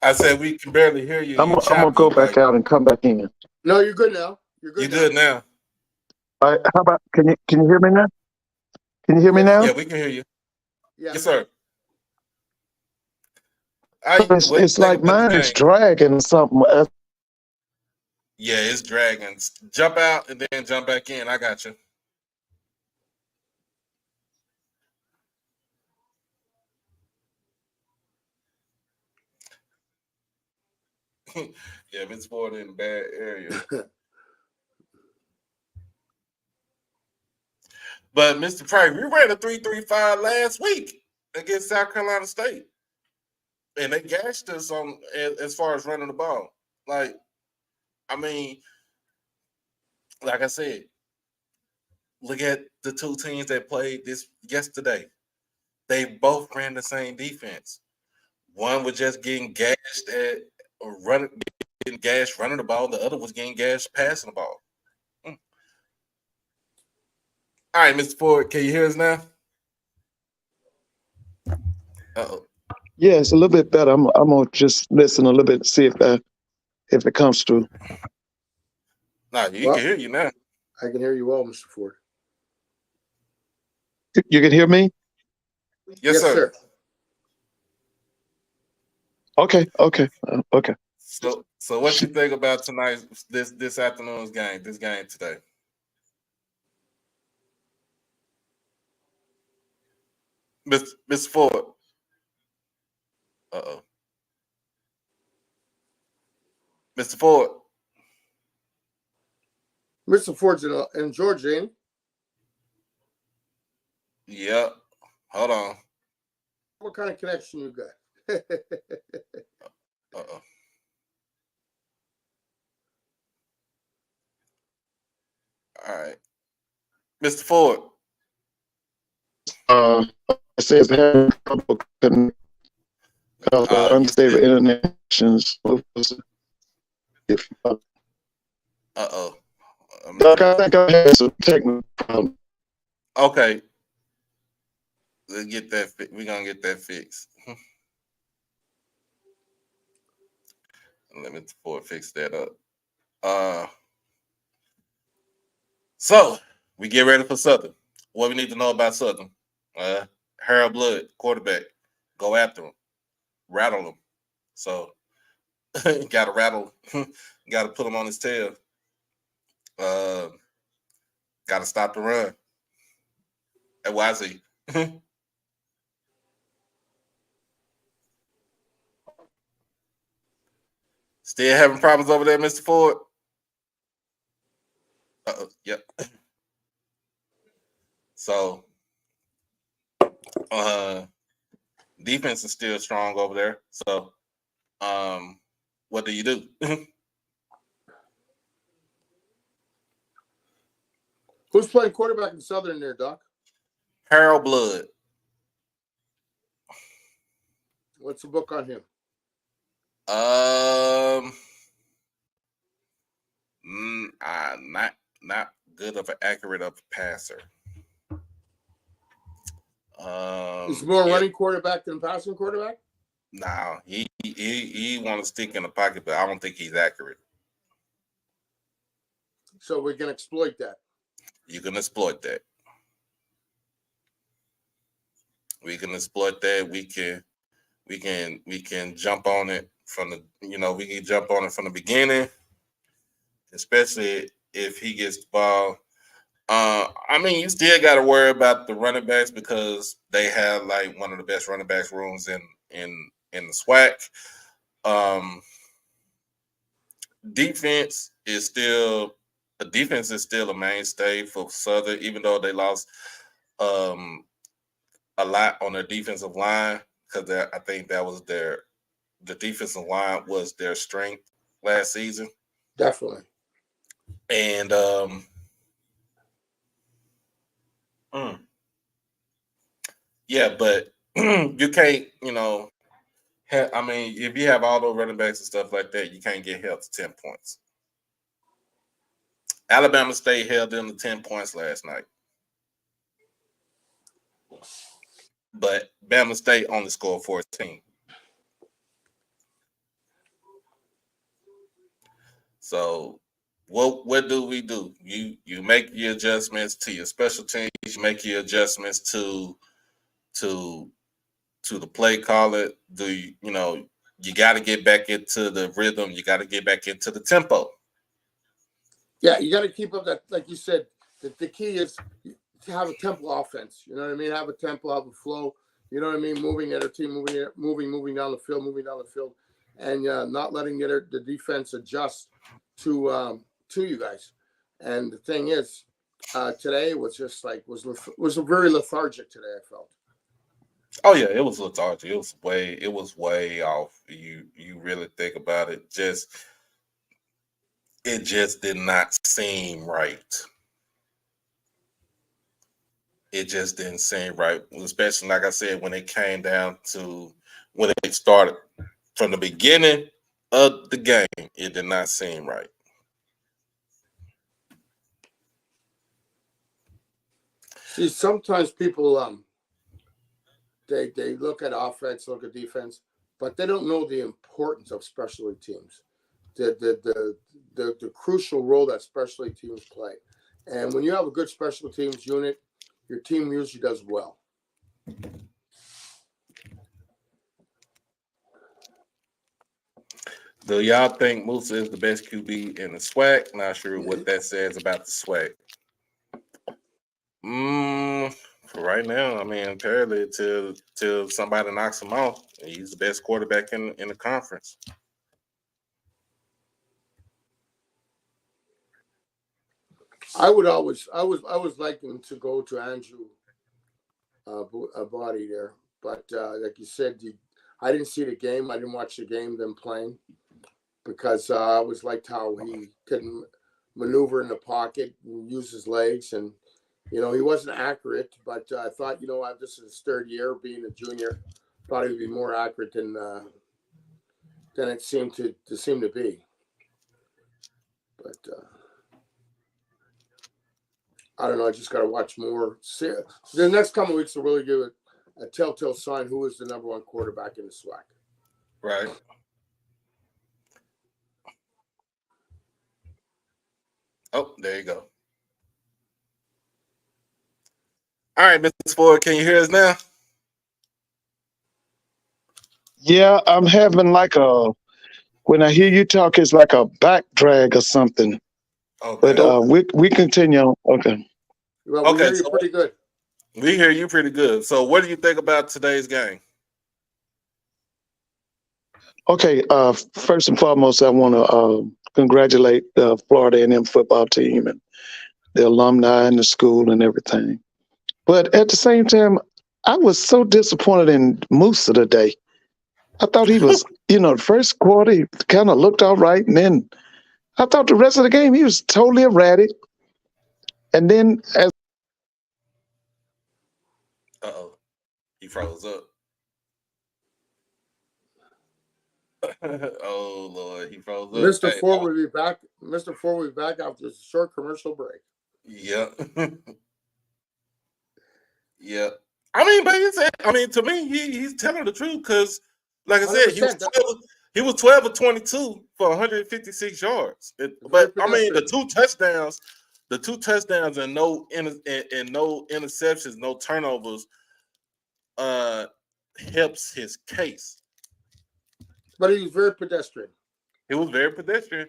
I said we can barely hear you. I'm gonna go back out and come back in. No, you're good now. You're good now. All right, how about can you hear me now? Can you hear me now? Yeah, we can hear you. Yeah. Yes, sir. It's like mine is dragging something. Yeah, it's dragging. Jump out and then jump back in. I got you. Yeah, Vince Ford in a bad area. But Mr. Price, we ran a 3-3-5 last week against South Carolina State, and they gashed us on as far as running the ball. Like I said, look at the two teams that played this yesterday. They both ran the same defense. One was just getting gashed running the ball. The other was getting gashed passing the ball. All right, Mr. Ford, can you hear us now? Uh-oh. Yeah, it's a little bit better. I'm gonna just listen a little bit to see if it comes through. Nah, can hear you now. I can hear you well, Mr. Ford. You can hear me? Yes, sir. Okay. So what you think about tonight, this afternoon's game, this game today? Mr. Ford. Uh-oh. Mr. Ford. Mr. Ford's in Georgia, ain't he? Yep. Hold on. What kind of connection you got? Uh-oh. All right. Mr. Ford. It says having trouble unstable internet connections. Uh-oh. I think I had some technical problems. Okay. Let's get that. We're gonna get that fixed. Let me fix that up. So we get ready for Southern. What we need to know about Southern? Harold Blood, quarterback. Go after him. rattle him. So got to rattle, got to put him on his tail. Got to stop the run. At YZ. Still having problems over there, Mr. Ford? Yep. So, defense is still strong over there. So, what do you do? Who's playing quarterback in Southern there, Doc? Harold Blood. What's the book on him? Not good of an accurate of a passer. He's more running quarterback than passing quarterback. No, he want to stick in the pocket, but I don't think he's accurate. So we can exploit that. You can exploit that. We can exploit that. We can jump on it from the we can jump on it from the beginning, especially if he gets the ball. I mean, you still got to worry about the running backs because they have like one of the best running backs rooms in the SWAC. Defense is still a mainstay for Southern, even though they lost a lot on their defensive line because I think that was the defensive line was their strength last season. Definitely. And yeah, but you can't, I mean, if you have all those running backs and stuff like that, you can't get held to 10 points. Alabama State held them to 10 points last night. But Bama State only scored 14. So what do we do? You make your adjustments to your special teams, you make your adjustments to the play caller. You got to get back into the rhythm, you got to get back into the tempo. Yeah, you got to keep up that, like you said, the key is to have a tempo offense. You know what I mean? Have a tempo, have a flow. You know what I mean? Moving at a team, moving down the field, and not letting the defense adjust to you guys. And the thing is, today was just like was very lethargic today. I felt. Oh yeah, it was lethargic. It was way off. You really think about it, it just did not seem right. It just didn't seem right, especially like I said, when it came down to when it started from the beginning of the game, it did not seem right. See, sometimes people they look at offense, look at defense, but they don't know the importance of specialty teams, the crucial role that specialty teams play. And when you have a good special teams unit, your team usually does well. Do y'all think Musa is the best QB in the SWAC? Not sure what that says about the SWAC. For right now, I mean, apparently till somebody knocks him off, he's the best quarterback in the conference. I was like him to go to Andrew Body there, but like you said, I didn't see the game. I didn't watch the game them playing because I always liked how he couldn't maneuver in the pocket and use his legs, and he wasn't accurate. But I thought, this is his third year being a junior, thought he would be more accurate than it seemed to be. But I don't know. I just got to watch more. The next couple of weeks will really give it a telltale sign who is the number one quarterback in the SWAC. Right. Oh, there you go. All right, Mr. Ford, can you hear us now? Yeah, I'm having like when I hear you talk, it's like a back drag or something. But Okay. Nope. we continue on. Okay. Well, we Okay. hear you So pretty good. we hear you pretty good. So what do you think about today's game? Okay. First and foremost, I want to congratulate the Florida A&M football team and the alumni and the school and everything. But at the same time, I was so disappointed in Musa today. I thought he was, the first quarter he kind of looked all right, and then I thought the rest of the game he was totally erratic. And then as Uh-oh. He froze up. Oh Lord, he froze up. Mr. Hey, Ford will be back. Mr. Ford will be back after a short commercial break. yeah. Yeah. I mean, but to me, he's telling the truth because, like I said, 100%. 12 of 22 for 156 yards. Very But I mean, pedestrian. the two touchdowns and and no interceptions, no turnovers, uh, helps his case. But he was very pedestrian. It was very pedestrian.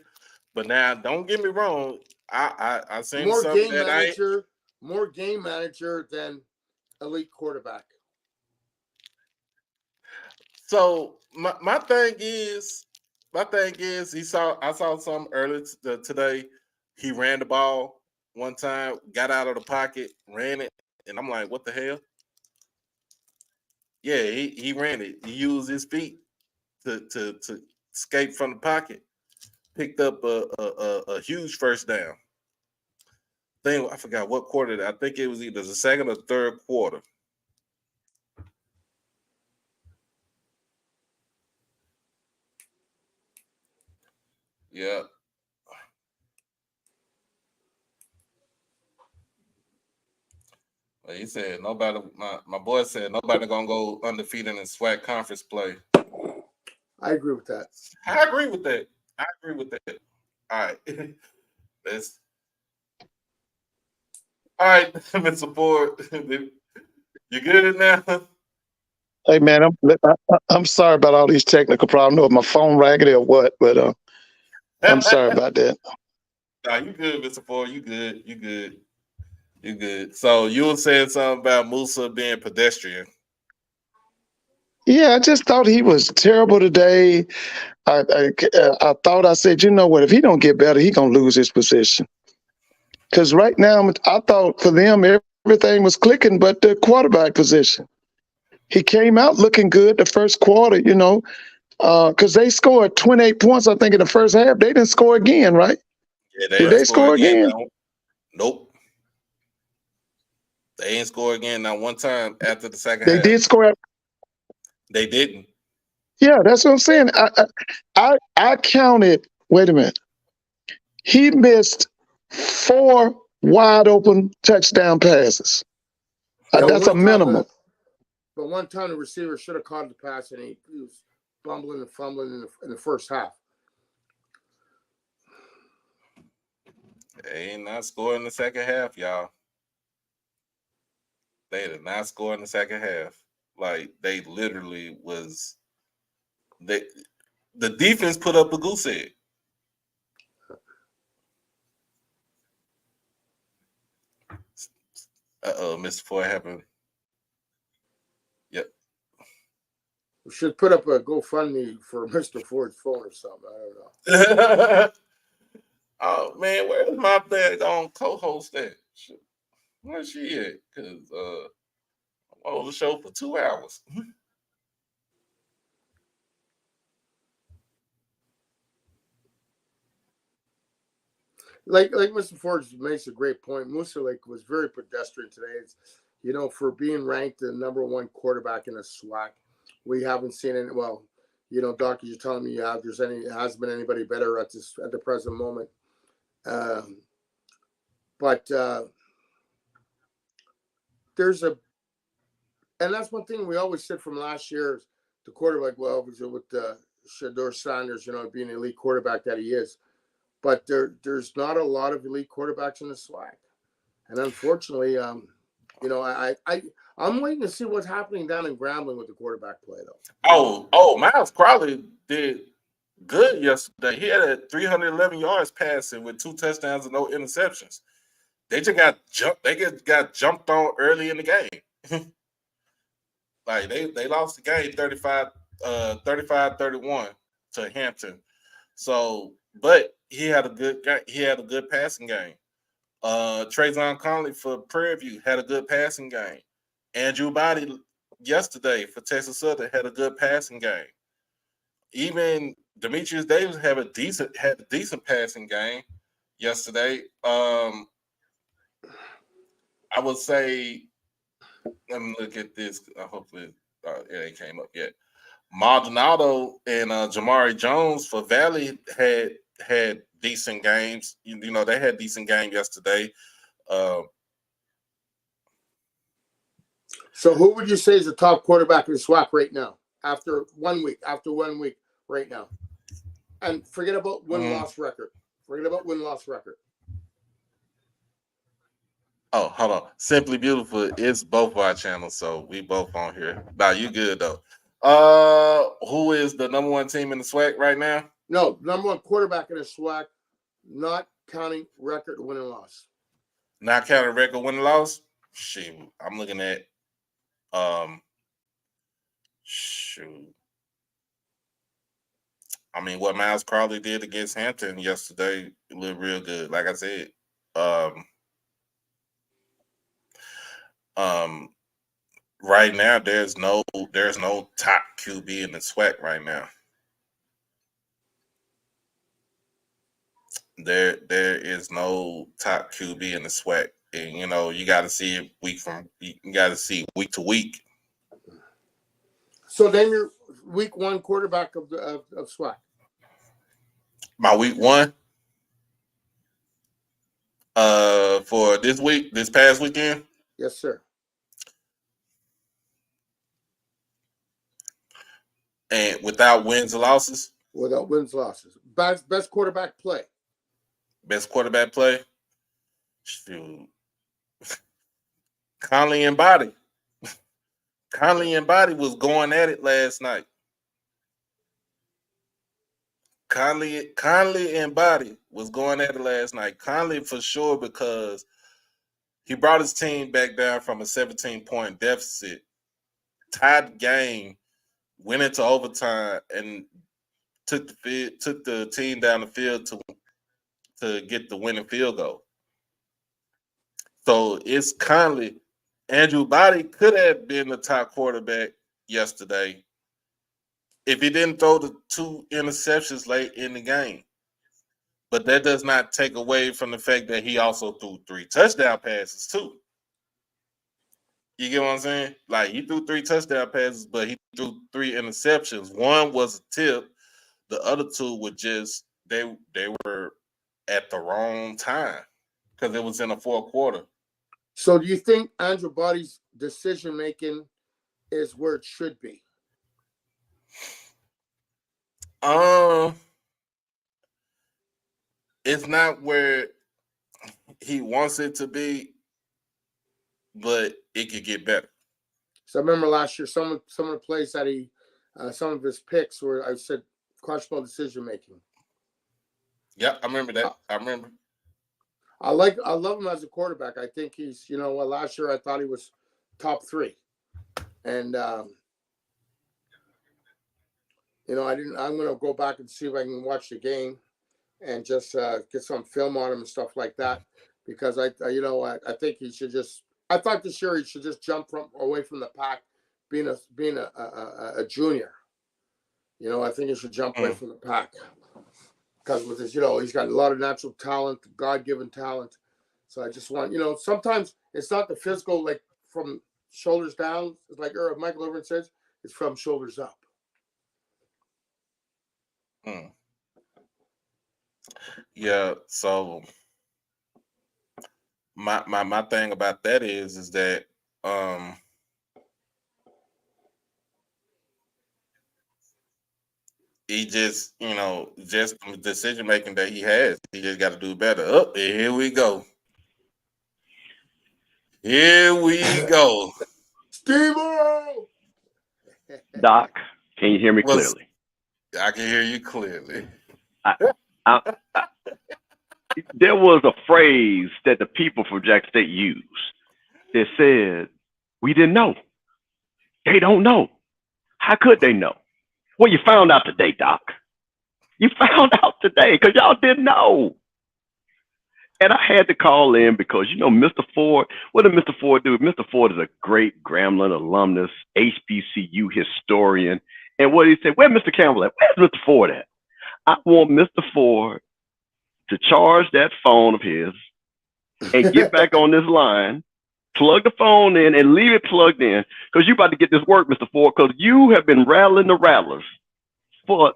But now, don't get me wrong. I seen More something game that I ain't. manager, more game manager than elite quarterback. So my thing is I saw something earlier today. He ran the ball one time, got out of the pocket, ran it, and I'm like, what the hell? Yeah, he ran it. He used his feet to escape from the pocket. Picked up a huge first down. I forgot what quarter. I think it was either the second or third quarter. Yeah. He said nobody. My boy said nobody gonna go undefeated in SWAC conference play. I agree with that. I agree with that. I agree with that. All right, let's. All right, Mr. Ford, you good now? hey man, I'm sorry about all these technical problems. I don't know if my phone raggedy or what, but I'm sorry about that. Nah, you good, Mr. Ford. You good. You good. You good. So you were saying something about Musa being pedestrian. Yeah, I just thought he was terrible today. I thought I said, you know what? If he don't get better, he gonna lose his position. Because right now, I thought for them everything was clicking, but the quarterback position. He came out looking good the first quarter, because they scored 28 points, I think, in the first half. They didn't score again, right? Yeah, they Did didn't they score score again. again? No. Nope. They ain't score again not one time after the second They half. did score. They didn't. Yeah, that's what I'm saying. I counted. Wait a minute. He missed 4 wide open touchdown passes. Yeah, That's a minimum. but one time the receiver should have caught the pass, and he was bumbling and fumbling in the first half. They ain't not scoring in the second half, y'all. They did not score in the second half. Like they literally was they the defense put up a goose egg. Mr. Ford happened. Yep. We should put up a GoFundMe for Mr. Ford's phone or something. I don't know. Oh man, where's my bag on co-host at? Where's she at? Cause I'm on the show for 2 hours. Like Mr. Ford makes a great point. Musa was very pedestrian today. It's, for being ranked the number one quarterback in the SWAC, we haven't seen it. Well, doctor, you're telling me hasn't been anybody better at the present moment. But and that's one thing we always said from last year. The quarterback, well, was with Shador Sanders, being an elite quarterback that he is. But there's not a lot of elite quarterbacks in the SWAC. And unfortunately, You know, I'm waiting to see what's happening down in Grambling with the quarterback play, though. Miles Crowley did good yesterday. He had 311 yards passing with 2 touchdowns and no interceptions. They just got jumped. They got jumped on early in the game. Like they lost the game 35-31 to Hampton. So, but he had a good passing game. Trayvon Conley for Prairie View had a good passing game. Andrew Body yesterday for Texas Southern had a good passing game. Even Demetrius Davis had a decent passing game yesterday. I would say, let me look at this. Hopefully, it ain't came up yet. Maldonado and Jamari Jones for Valley had decent games. You know, they had decent game yesterday. So who would you say is the top quarterback in the SWAC right now? After 1 week right now. And forget about win-loss record. Oh, hold on. Simply Beautiful is both of our channels, so we both on here. Nah, you good though. Who is the number 1 team in the SWAC right now? No, number 1 quarterback in the SWAC, not counting record win and loss. Not counting record win and loss? Shoot, I'm looking at shoot. I mean, what Miles Crowley did against Hampton yesterday looked real good. Like I said, right now there's no top QB in the SWAC right now. There is no top QB in the SWAC, and you know you got to see it week to week. So then your week 1 quarterback of SWAC. My week 1, for this past weekend. Yes, sir. And without wins or losses. Without wins, losses. Best quarterback play. Best quarterback play. Shoot. Conley and Body. Conley and Body was going at it last night. Conley and Body was going at it last night. Conley for sure, because he brought his team back down from a 17-point deficit, tied the game, went into overtime, and took the team down the field to get the winning field goal. So it's Conley. Andrew Body could have been the top quarterback yesterday if he didn't throw the 2 interceptions late in the game. But that does not take away from the fact that he also threw 3 touchdown passes too. You get what I'm saying? Like, he threw 3 touchdown passes, but he threw 3 interceptions. 1 was a tip. The other 2 were just they were at the wrong time because it was in the 4th quarter. So do you think Andrew Body's decision making is where it should be? It's not where he wants it to be, but it could get better. So I remember last year, some of the plays that he, some of his picks were, I said, questionable decision making. Yeah, I remember that. I love him as a quarterback. I think he's, last year I thought he was top 3. And, I'm going to go back and see if I can watch the game and just get some film on him and stuff like that. Because I think he should I thought this year he should just jump away from the pack, being a junior. I think he should jump away from the pack. Because with his, he's got a lot of natural talent, God-given talent. So I just want, sometimes it's not the physical, like from shoulders down, like Michael Irvin says, it's from shoulders up. Yeah, so my thing about that is that he just, just the decision making that he has, he just got to do better. Oh, here we go. Here we go. Steve-O! Doc, can you hear me Was clearly? I can hear you clearly. I, I, there was a phrase that the people from Jackson State used that said, "We didn't know. They don't know. How could they know?" Well, you found out today, Doc. You found out today because y'all didn't know. And I had to call in because, Mr. Ford, what did Mr. Ford do? Mr. Ford is a great Grambling alumnus, HBCU historian. And what did he say? Where's Mr. Campbell at? Where's Mr. Ford at? I want Mr. Ford to charge that phone of his and get back on this line, plug the phone in and leave it plugged in because you're about to get this work, Mr. Ford, because you have been rattling the rattlers for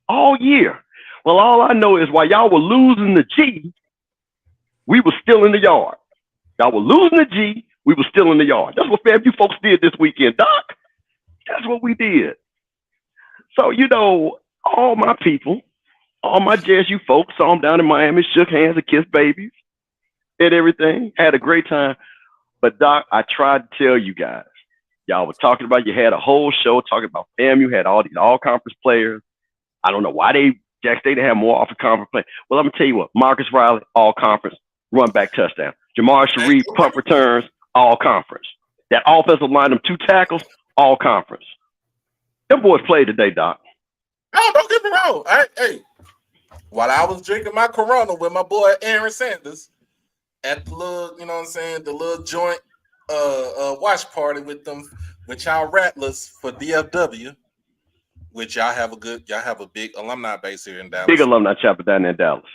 all year. Well, all I know is while y'all were losing the G, we were still in the yard. Y'all were losing the G, we were still in the yard. That's what FAMU folks did this weekend, Doc. That's what we did. So, all my people, all my JSU folks saw them down in Miami, shook hands and kissed babies and everything. Had a great time. But, Doc, I tried to tell you guys. Y'all were talking about, you had a whole show talking about FAMU, had all these all-conference players. I don't know why Jack State had more off-conference players. Well, I'm going to tell you what. Marcus Riley, all-conference, run-back touchdown. Jamar Sharif, punt returns, all-conference. That offensive line, them 2 tackles, all-conference. Them boys played today, Doc. Oh, don't get me wrong. Hey, while I was drinking my Corona with my boy Aaron Sanders at the little, the little joint watch party with y'all Rattlers for DFW, which y'all have a big alumni base here in Dallas. Big alumni chapter down there in Dallas.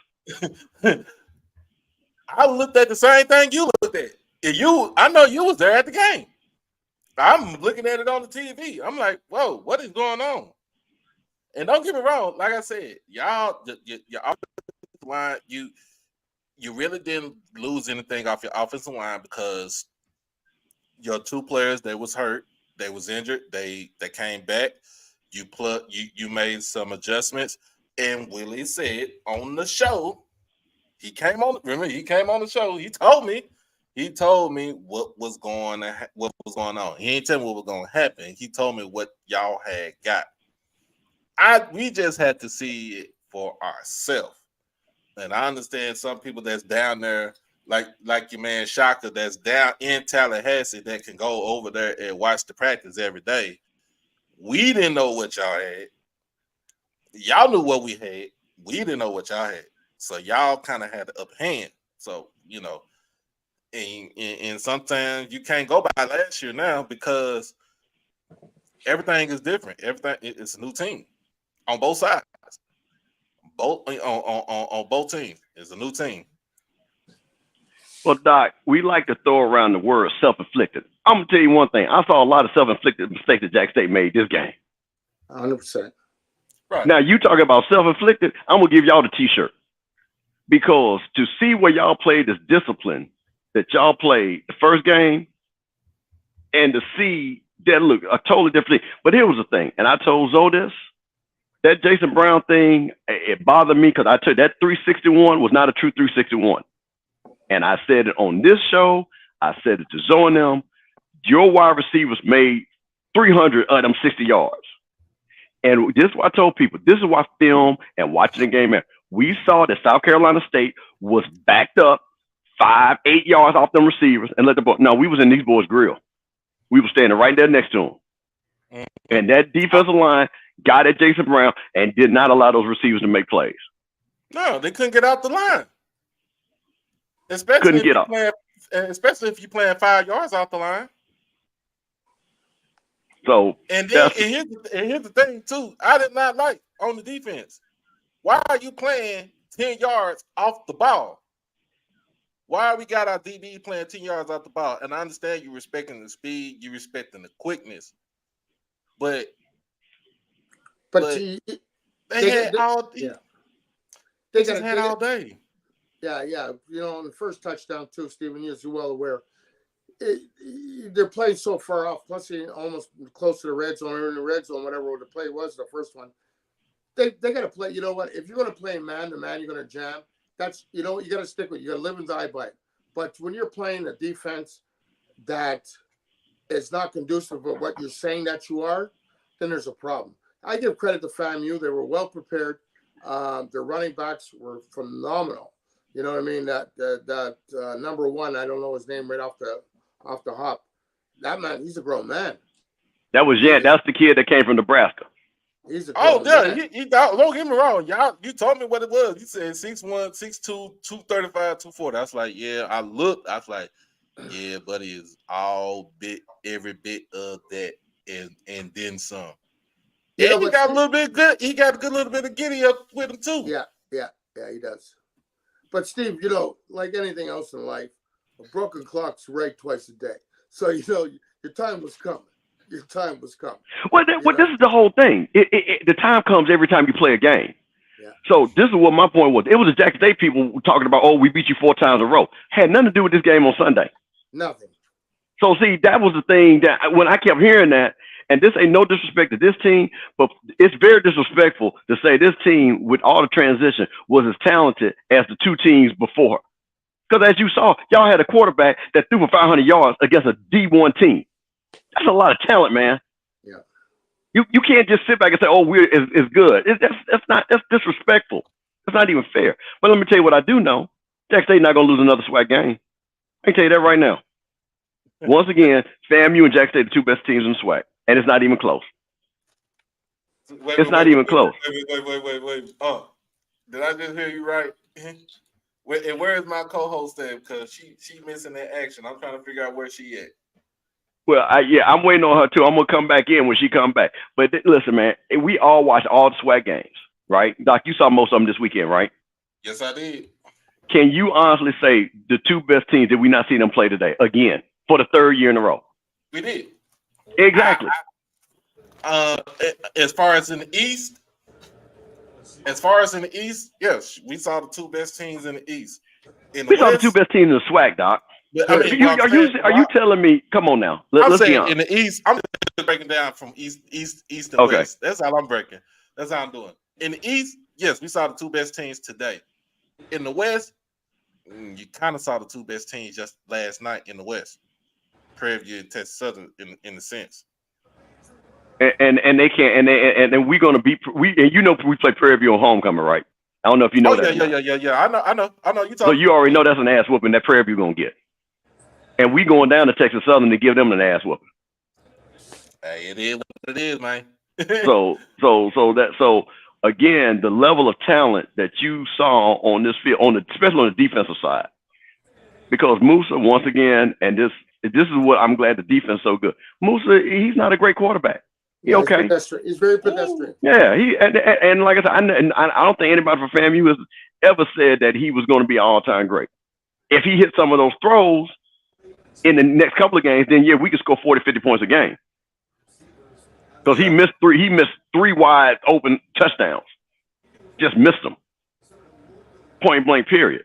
I looked at the same thing you looked at. I know you was there at the game. I'm looking at it on the TV. I'm like, whoa, what is going on? And don't get me wrong, like I said, y'all, your offensive line, you really didn't lose anything off your offensive line because your 2 players, they was hurt, they was injured, they came back. You made some adjustments, and Willie said on the show, he came on the show. He told me what was going on. He didn't tell me what was going to happen. He told me what y'all had got. We just had to see it for ourselves. And I understand some people that's down there, like your man Shaka, that's down in Tallahassee, that can go over there and watch the practice every day. We didn't know what y'all had. Y'all knew what we had. We didn't know what y'all had. So y'all kind of had the upper hand. So, and sometimes you can't go by last year now because everything is different. Everything, it's a new team on both sides. On both teams. It's a new team. Well, Doc, we like to throw around the word self-inflicted. I'm going to tell you one thing. I saw a lot of self-inflicted mistakes that Jack State made this game. 100%. Right. Now, you talking about self-inflicted, I'm going to give y'all the T-shirt. Because to see where y'all played this discipline that y'all played the first game and to see that look a totally different thing. But here was the thing, and I told Zoe this, that Jason Brown thing, it bothered me because I told you that 361 was not a true 361. And I said it on this show. I said it to Zoe and them. Your wide receivers made 300 of them 60 yards. And this is what I told people. This is why film and watching the game, we saw that South Carolina State was backed up 5-8 yards off them receivers and let the ball. No, we was in these boys' grill. We were standing right there next to them. And that defensive line got at Jason Brown and did not allow those receivers to make plays. No, they couldn't get out the line. Couldn't get up. Especially if you're playing 5 yards off the line. So and here's the thing too. I did not like on the defense. Why are you playing 10 yards off the ball? Why we got our DB playing 10 yards off the ball? And I understand you respecting the speed, you respecting the quickness, but they had all day. Yeah. On the first touchdown too, Stephen, as you're well aware, they're playing so far off. Plus, almost close to the red zone or in the red zone, whatever the play was, the first one. They got to play. You know what? If you're going to play man to man, you're going to jam. That's you got to stick with it. You got to live and die by it. But when you're playing a defense that is not conducive of what you're saying that you are, then there's a problem. I give credit to FAMU. They were well prepared. Their running backs were phenomenal. You know what I mean? That number one, I don't know his name right off the hop. That man, he's a grown man. That was that's the kid that came from Nebraska. He's a grown man. He don't get me wrong. Y'all, you told me what it was. You said 6'1", 6'2", 235, 240. I was like, yeah. I was like, yeah, buddy is every bit of that, and then some. Yeah, he got a little bit good. He got a good little bit of giddy up with him too. Yeah, he does. But Steve, like anything else in life, a broken clock's right twice a day. So your time was coming. Your time was coming. Well, this is the whole thing. The time comes every time you play a game. Yeah. So this is what my point was. It was the Jackson State people talking about, oh, we beat you 4 times in a row. Had nothing to do with this game on Sunday. Nothing. So see, that was the thing that when I kept hearing that, and this ain't no disrespect to this team, but it's very disrespectful to say this team, with all the transition, was as talented as the 2 teams before. Because as you saw, y'all had a quarterback that threw for 500 yards against a D1 team. That's a lot of talent, man. Yeah. You can't just sit back and say, "Oh, it's good." That's disrespectful. That's not even fair. But let me tell you what I do know: Jackson State not gonna lose another SWAC game. I can tell you that right now. Once again, FAMU and Jackson State are the 2 best teams in the SWAC, and it's not even close. It's not even close. Wait. Oh, did I just hear you right? And where is my co-host at? Because she missing that action. I'm trying to figure out where she at. Well, I'm waiting on her too. I'm gonna come back in when she come back. But listen, man, we all watch all the SWAC games, right? Doc, you saw most of them this weekend, right? Yes, I did. Can you honestly say the 2 best teams did we not see them play today again for the 3rd year in a row? We did. Exactly. As far as in the East, yes, we saw the 2 best teams in the East. We saw the 2 best teams in the SWAC, Doc. I mean, are you telling me? Come on now. Let's be say honest. In the East, I'm just breaking down from East and Okay. West. That's how I'm breaking. That's how I'm doing. In the East, yes, we saw the 2 best teams today. In the West, you kind of saw the 2 best teams just last night in the West. Prairie View and Texas Southern, in a sense. And they can't. And we're gonna be. We play Prairie View on homecoming, right? I don't know if you know that. Yeah. I know. You so you already know that's an ass whooping that Prairie View gonna get. And we going down to Texas Southern to give them an ass whooping. Hey, it is what it is, man. so again, the level of talent that you saw on this field, especially on the defensive side, because Musa, once again, and this is what I'm glad the defense is so good. Musa, he's not a great quarterback. Okay. He's very pedestrian. Yeah, and like I said, I don't think anybody from FAMU has ever said that he was going to be all-time great. If he hit some of those throws in the next couple of games, then yeah, we could score 40, 50 points a game. Because he missed 3 wide open touchdowns. Just missed them. Point blank, period.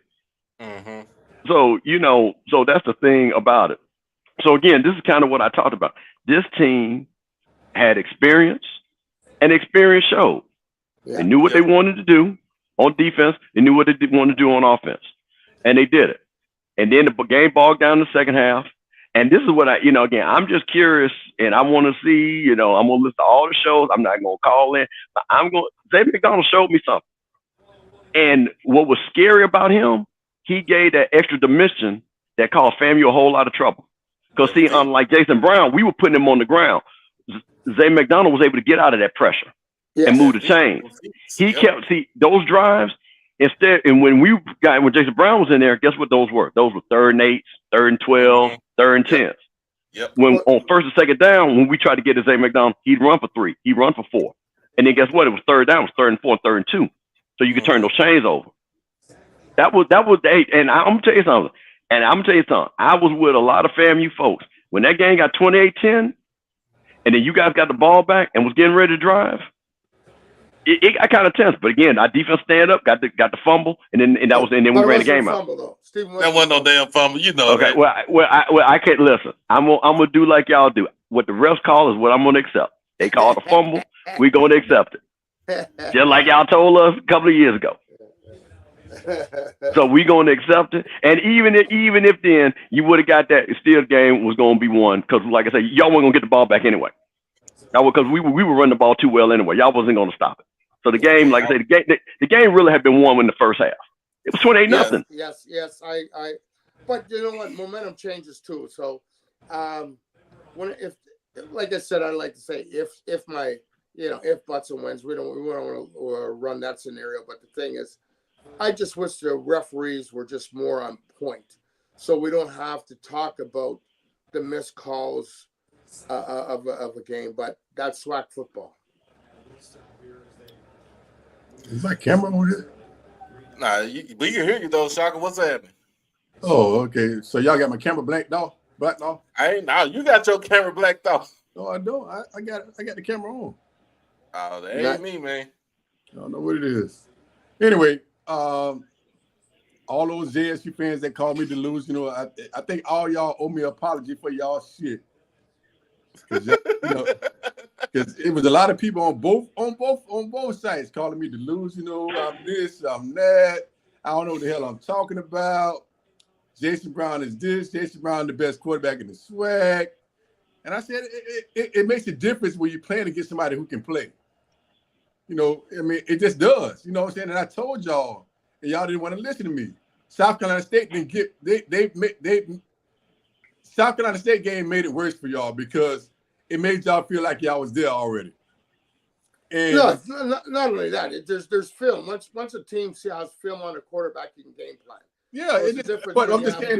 Mm-hmm. So, so that's the thing about it. So again, this is kind of what I talked about. This team had experience, and experience showed. Yeah. They knew what they wanted to do on defense. They knew what they wanted to do on offense, and they did it. And then the game bogged down in the second half. And this is what again, I'm just curious, and I want to see, I'm going to listen to all the shows. I'm not going to call in, but Zay McDonald showed me something. And what was scary about him, he gave that extra dimension that caused FAMU a whole lot of trouble. Because see, unlike Jason Brown, we were putting him on the ground. Zay McDonald was able to get out of that pressure and move the chains. He kept those drives instead. And when Jason Brown was in there, guess what those were? Those were 3rd and 8s, 3rd and 12, 3rd and 10s. Yep. When on 1st and 2nd down, when we tried to get to Zay McDonald, he'd run for 3, he'd run for 4, and then guess what? It was 3rd down, it was 3rd and 4, and 3rd and 2, so you could turn those chains over. That was the 8. And I'm gonna tell you something. I was with a lot of FAMU folks when that game got 28-10. And then you guys got the ball back and was getting ready to drive. It got kind of tense, but again, our defense stand up, got the fumble, and then we ran the game out. That wasn't no damn fumble, Okay, that. well, I can't listen. I'm gonna do like y'all do. What the refs call is what I'm gonna accept. They called a fumble, we gonna accept it, just like y'all told us a couple of years ago. So we gonna accept it. And even if then you would have got that, still the game was gonna be won because, like I said, y'all weren't gonna get the ball back anyway. Because we were running the ball too well anyway. Y'all wasn't gonna stop it. So the game, like I said, the game really had been won in the first half. It was 28-0. Yes. But you know what? Momentum changes too. So, if like I said, I like to say if Butson wins, we don't want to run that scenario. But the thing is, I just wish the referees were just more on point, so we don't have to talk about the missed calls of a game. But that's SWAC football. Is my camera on here? Nah, we can hear you though, Shaka. What's happening? Oh, okay. So y'all got my camera blacked off? You got your camera blacked off. No, I don't. I got the camera on. Oh, that ain't me, man. I don't know what it is. Anyway, all those JSU fans that call me delusional, I think all y'all owe me an apology for y'all shit. Because it was a lot of people on both sides calling me delusional. I'm this, I'm that. I don't know what the hell I'm talking about. Jason Brown is this. Jason Brown the best quarterback in the SWAC. And I said it makes a difference when you're playing against somebody who can play. It just does. You know what I'm saying? And I told y'all, and y'all didn't want to listen to me. South Carolina State didn't get South Carolina State game made it worse for y'all because it made y'all feel like y'all was there already. And not only that, there's film. Once a team has film on a quarterback, you can game plan. Yeah, but I'm just saying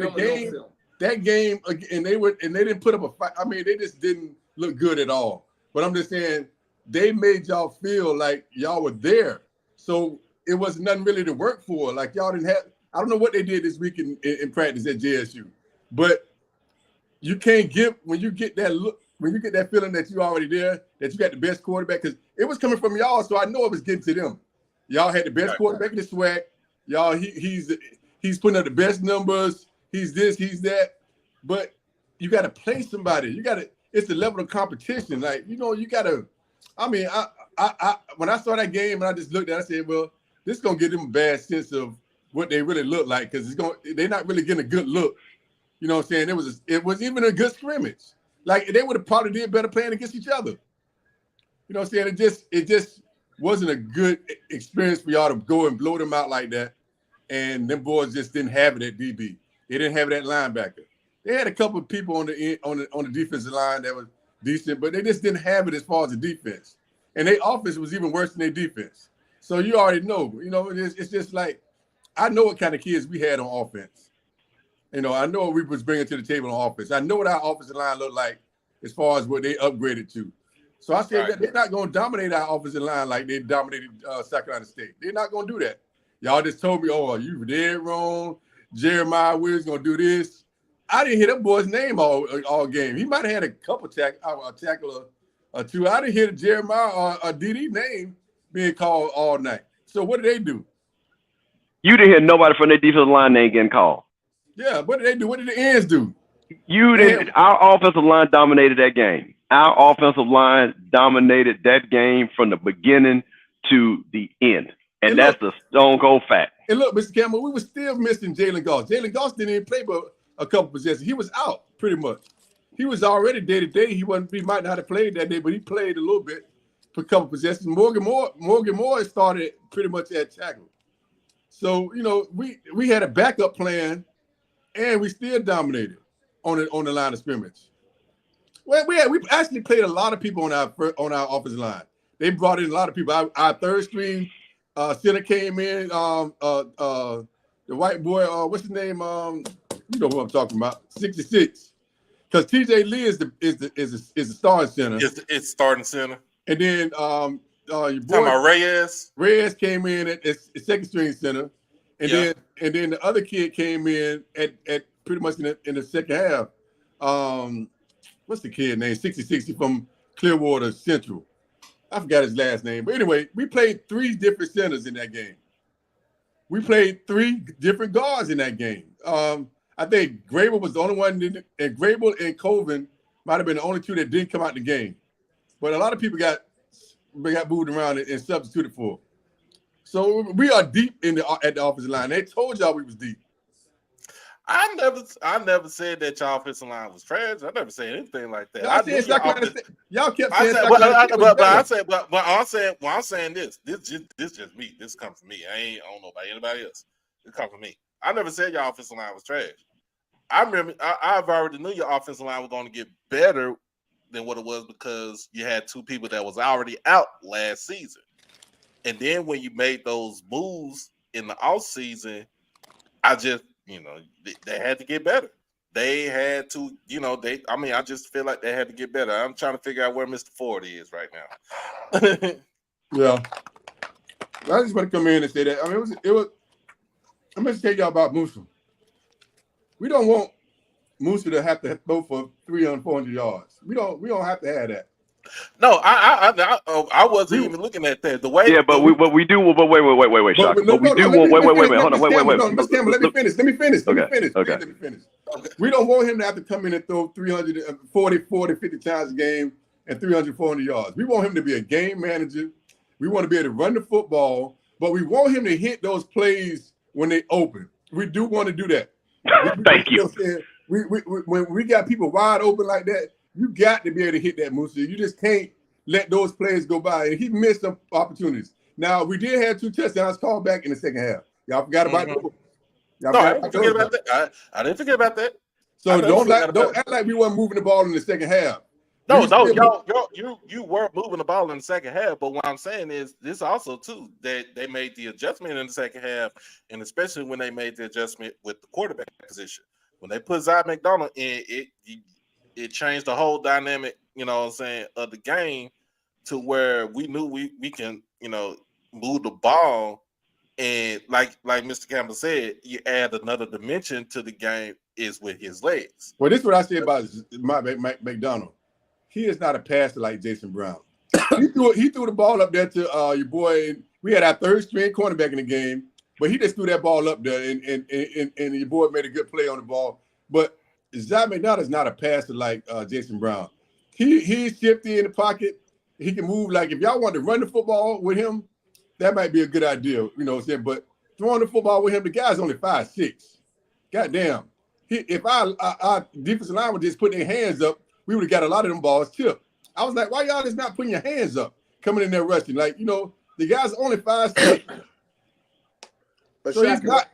that game, and they didn't put up a fight. I mean, they just didn't look good at all. But I'm just saying they made y'all feel like y'all were there, so it was nothing really to work for. Like y'all didn't have. I don't know what they did this week in practice at JSU, but you can't when you get that look, when you get that feeling that you're already there, that you got the best quarterback, because it was coming from y'all, so I know it was getting to them. Y'all had the best quarterback in the SWAC. Y'all, he's putting up the best numbers. He's this, he's that. But you got to play somebody. It's the level of competition. Like, you got to. I mean, I when I saw that game and I just looked at it, I said, well, this is gonna give them a bad sense of what they really look like, because they're not really getting a good look. You know what I'm saying? It was even a good scrimmage. Like, they would have probably did better playing against each other. You know what I'm saying? It just wasn't a good experience for y'all to go and blow them out like that. And them boys just didn't have it at DB. They didn't have it at linebacker. They had a couple of people on the defensive line that was decent, but they just didn't have it as far as the defense. And their offense was even worse than their defense. So you already know. It's just like, I know what kind of kids we had on offense. I know what we was bringing to the table on offense. I know what our offensive line looked like as far as what they upgraded to. So I said that they're not going to dominate our offensive line like they dominated South Carolina State. They're not going to do that. Y'all just told me, oh, you dead wrong. Jeremiah Williams going to do this. I didn't hear that boy's name all game. He might have had a couple tackle or two. I didn't hear the Jeremiah or DD name being called all night. So what did they do? You didn't hear nobody from their defensive line name getting called. Yeah, what did they do? What did the ends do? You didn't. Our offensive line dominated that game. Our offensive line dominated that game from the beginning to the end. And that's the stone cold fact. And look, Mr. Campbell, we were still missing Jalen Goss. Jalen Goss didn't even play but a couple possessions. He was out pretty much. He was already day to day. He might not have played that day, but he played a little bit for a couple possessions. Morgan Moore started pretty much at tackle. So, we had a backup plan, and we still dominated on the line of scrimmage. Well, we actually played a lot of people on our offensive line. They brought in a lot of people. Our third string center came in. The white boy, what's his name? You know who I'm talking about. 66. Because TJ Lee is the starting center. It's starting center. And then your boy talking about Reyes. Reyes came in at second string center, and then the other kid came in at pretty much in the second half. What's the kid name? 66 from Clearwater Central. I forgot his last name. But anyway, we played 3 different centers in that game. We played 3 different guards in that game. I think Grable was the only one, and Grable and Colvin might have been the only 2 that didn't come out the game. But a lot of people got moved around and substituted for. So we are deep at the offensive line. They told y'all we was deep. I never said that y'all offensive line was trash. I never said anything like that. Y'all kept saying I'm saying this just me. This comes from me. I don't know about anybody else. It comes from me. I never said your offensive line was trash. I remember I've already knew your offensive line was going to get better than what it was because you had two people that was already out last season. And then when you made those moves in the offseason, I just, they had to get better. They had to, I just feel like they had to get better. I'm trying to figure out where Mr. Ford is right now. Yeah. I just want to come in and say that. I mean, it was. I'm going to tell y'all about Musa. We don't want Musa to have to throw for 300, 400 yards. We don't have to have that. No, I wasn't even looking at that. The way, yeah, but we do. But wait, Shaka. But we do. Wait, hold on, wait. Miss Campbell, let me finish. Let me finish. Okay. We don't want him to have to come in and throw 340, 50 times a game and 300, 400 yards. We want him to be a game manager. We want to be able to run the football, but we want him to hit those plays when they open. We do want to do that. Thank you. When we got people wide open like that, you got to be able to hit that, Musa. You just can't let those plays go by. And he missed some opportunities. Now, we did have 2 touchdowns called back in the second half. Y'all forgot about those? I didn't forget about that. I didn't forget about that. So don't act like we weren't moving the ball in the second half. No, you were moving the ball in the second half. But what I'm saying is this also, too, that they made the adjustment in the second half, and especially when they made the adjustment with the quarterback position. When they put Zach McDonald in, it changed the whole dynamic, of the game to where we knew we can, move the ball. And like Mr. Campbell said, you add another dimension to the game is with his legs. Well, this is what I say about McDonald. He is not a passer like Jason Brown. he threw the ball up there to your boy. We had our third string cornerback in the game, but he just threw that ball up there, and your boy made a good play on the ball. But Zach McDonald is not a passer like Jason Brown. He's shifty in the pocket. He can move. Like if y'all want to run the football with him, that might be a good idea. You know what I'm saying? But throwing the football with him, the guy's only 5'6". Goddamn. If our defensive line would just put their hands up, we would have got a lot of them balls tipped. I was like, why y'all just not putting your hands up, coming in there rushing? Like, the guy's only 5'6". But so he's not.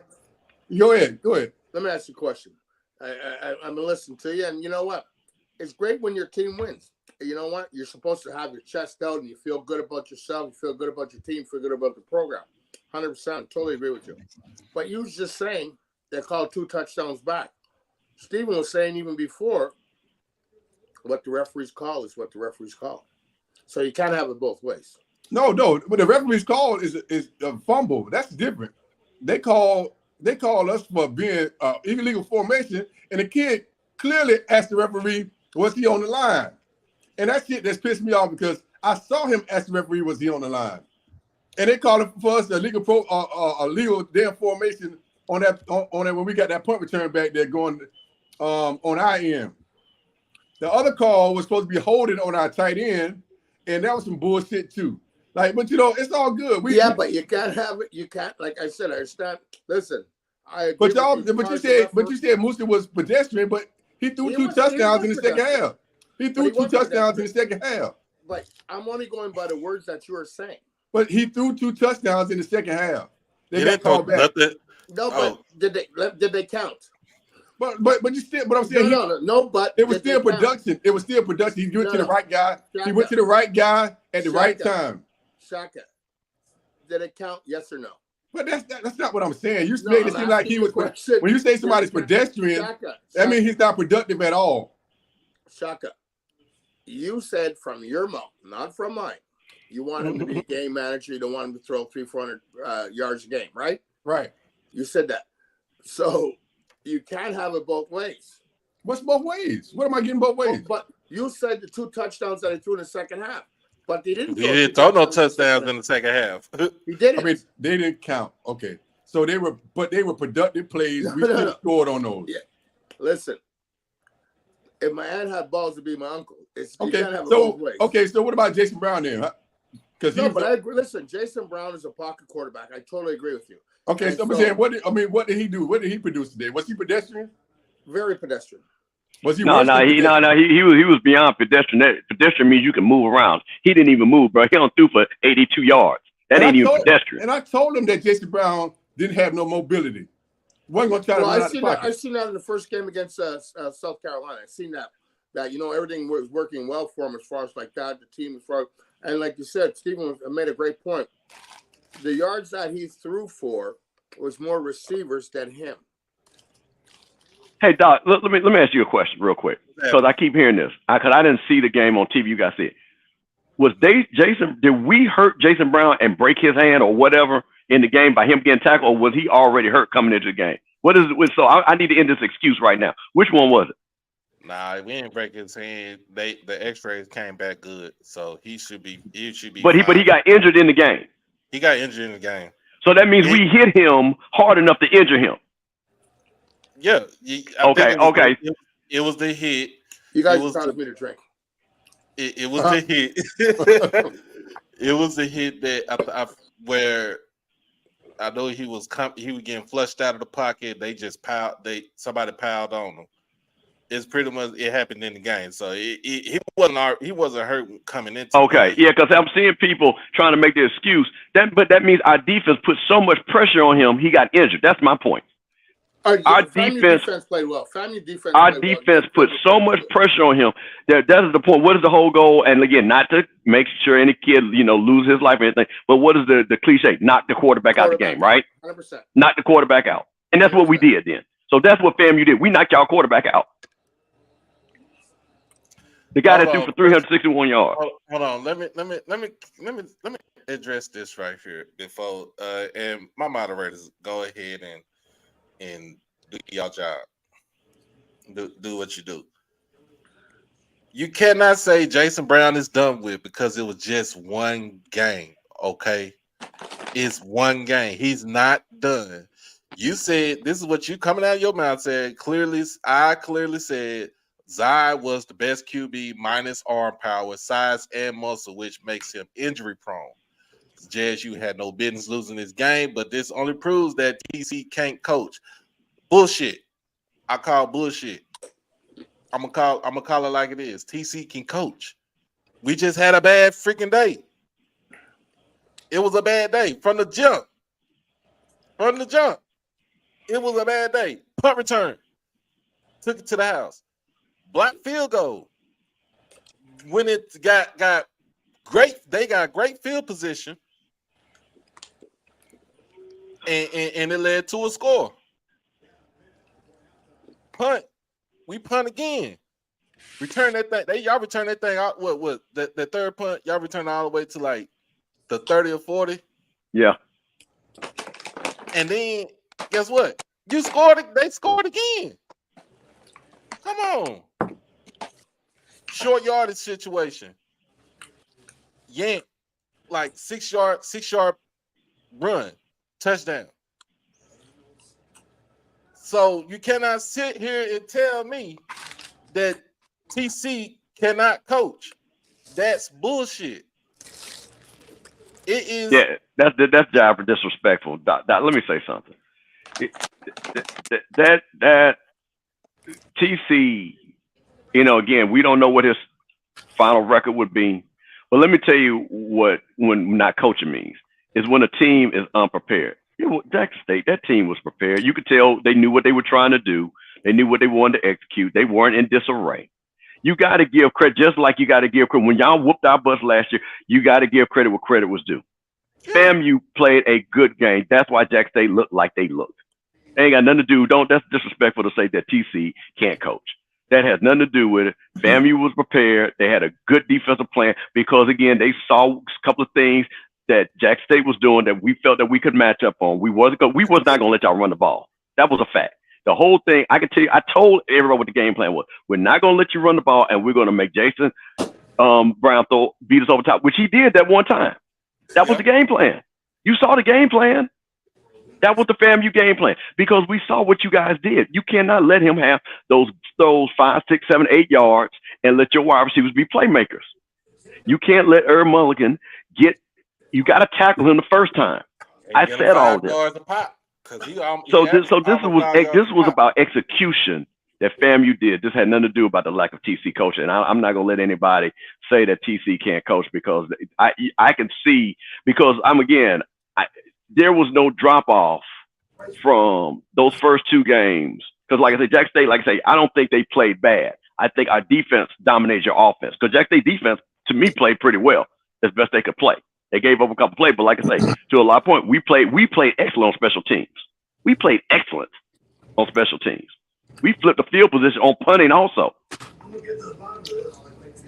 Go ahead. Let me ask you a question. I'm listening to you, and you know what? It's great when your team wins. You know what? You're supposed to have your chest out, and you feel good about yourself. You feel good about your team. Feel good about the program. 100%. Totally agree with you. But you was just saying they called 2 touchdowns back. Steven was saying even before, what the referees call is what the referees call. So you can't have it both ways. No. What the referees call is a fumble. That's different. They call us for being illegal formation, and the kid clearly asked the referee, was he on the line? And that shit that's pissed me off because I saw him ask the referee, was he on the line? And they called it for us a legal damn formation on that when we got that punt return back there going on our end. The other call was supposed to be holding on our tight end, and that was some bullshit too. Like, but it's all good. But you can't have it. You can't, like I said, I understand. Listen, I agree. But you said Musa was pedestrian, but he threw 2 touchdowns in the second half. He threw 2 touchdowns in the second half. But I'm only going by the words that you are saying. But he threw 2 touchdowns in the second half. They got called back. No, but did they count? But you still, but I'm saying no. But it was still production. It was still production. He went to the right guy. Shaka. He went to the right guy at the right time. Shaka, did it count? Yes or no? But that's not what I'm saying. You made it seem like he was. When you say somebody's pedestrian, that means he's not productive at all. Shaka, you said from your mouth, not from mine. You want him to be a game manager. You don't want him to throw 300-400 yards a game, right? Right. You said that. So you can't have it both ways. What's both ways? What am I getting both ways? But you said the 2 touchdowns that he threw in the second half. But they didn't. He didn't throw no touchdowns in the second half. He didn't. I mean, they didn't count. Okay. So they were productive plays. We should have scored on those. Yeah. Listen. If my aunt had balls to be my uncle, you okay. can't have it both ways. Okay, so what about Jason Brown then? Because No, but I agree. Listen, Jason Brown is a pocket quarterback. I totally agree with you. okay. So I'm saying, what did he do? What did he produce today? Was he pedestrian? Very pedestrian. Was he No, worse than pedestrian? he was beyond pedestrian. Pedestrian means you can move around. He didn't even move, bro. He only threw for 82 yards. That ain't even pedestrian. And I told him that Jason Brown didn't have no mobility. Wasn't gonna try to run out the pocket. I seen that in the first game against South Carolina. I seen that everything was working well for him as far as like that, the team as far, and like you said, Stephen made a great point. The yards that he threw for was more receivers than him. Hey Doc, let me ask you a question real quick, because I keep hearing this. Because I didn't see the game on TV. You guys see it. Did we hurt Jason Brown and break his hand or whatever in the game by him getting tackled, or was he already hurt coming into the game? What is it? So I need to end this excuse right now. Which one was it? Nah, we didn't break his hand. The X-rays came back good, so he should be. But he got injured in the game. He got injured in the game. So that means we hit him hard enough to injure him. Yeah. Okay. It was the hit. You guys promised me to drink. It was the hit. It was the hit that where I know he was getting flushed out of the pocket. They just somebody piled on him. It's pretty much it happened in the game. So he wasn't hurt coming into. Okay, yeah, because I'm seeing people trying to make the excuse but that means our defense put so much pressure on him. He got injured. That's my point. Our defense played well. Our defense put so much pressure on him that is the point. What is the whole goal? And again, not to make sure any kid lose his life or anything, but what is the cliche? Knock the quarterback out the game, right? 100%. Knock the quarterback out, and that's what we did then. So that's what FAMU did. We knocked y'all quarterback out. The guy that threw for 361 yards. Hold on. Let me address this right here before and my moderators go ahead and do your job. Do what you do. You cannot say Jason Brown is done with because it was just one game. Okay, it's one game. He's not done. You said this is what you coming out of your mouth said clearly. I clearly said Zai was the best QB minus arm power, size, and muscle, which makes him injury prone. Jazz, you had no business losing this game, but this only proves that TC can't coach. Bullshit. I call bullshit. I'm gonna call it like it is. TC can coach. We just had a bad freaking day. It was a bad day from the jump. It was a bad day. Punt return. Took it to the house. Block field goal. When it got great, they got great field position. And it led to a score. Punt. We punt again. Return that thing. Y'all return that thing out. What the third punt? Y'all return all the way to like the 30 or 40. Yeah. And then guess what? You scored. They scored again. Come on. Short yardage situation. Yank. Like 6 yard run. Touchdown. So you cannot sit here and tell me that TC cannot coach. That's bullshit. It is. Yeah, that's job for disrespectful. Doc, let me say something. That TC, again, we don't know what his final record would be, but let me tell you what when not coaching means is when a team is unprepared. Jackson State, that team was prepared. You could tell they knew what they were trying to do. They knew what they wanted to execute. They weren't in disarray. You got to give credit, just like you got to give credit. When y'all whooped our butts last year, you got to give credit where credit was due. Yeah. FAMU played a good game. That's why Jackson State looked like they looked. They ain't got nothing to do. That's disrespectful to say that TC can't coach. That has nothing to do with it. FAMU was prepared. They had a good defensive plan because, again, they saw a couple of things that Jackson State was doing that we felt that we could match up on. We was not going to let y'all run the ball. That was a fact. The whole thing, I can tell you, I told everybody what the game plan was. We're not going to let you run the ball, and we're going to make Jason Brown beat us over top, which he did that one time. That was the game plan. You saw the game plan. That was the FAMU game plan because we saw what you guys did. You cannot let him have those 5, 6, 7, 8 yards and let your wide receivers be playmakers. You can't let Mulligan get You got to tackle him the first time. I Get him said all 5 this. yards a pop because he So averaged this almost 5 yards was a pop. about execution that FAMU did. This had nothing to do about the lack of TC coaching. And I'm not gonna let anybody say that TC can't coach, because I can see, because there was no drop off from those first 2 games. Because like I said, Jack State, I don't think they played bad. I think our defense dominated your offense. Because Jack State defense, to me, played pretty well as best they could play. They gave up a couple plays, but like I say, to a lot of point, we played excellent on special teams. We played excellent on special teams. We flipped the field position on punting also.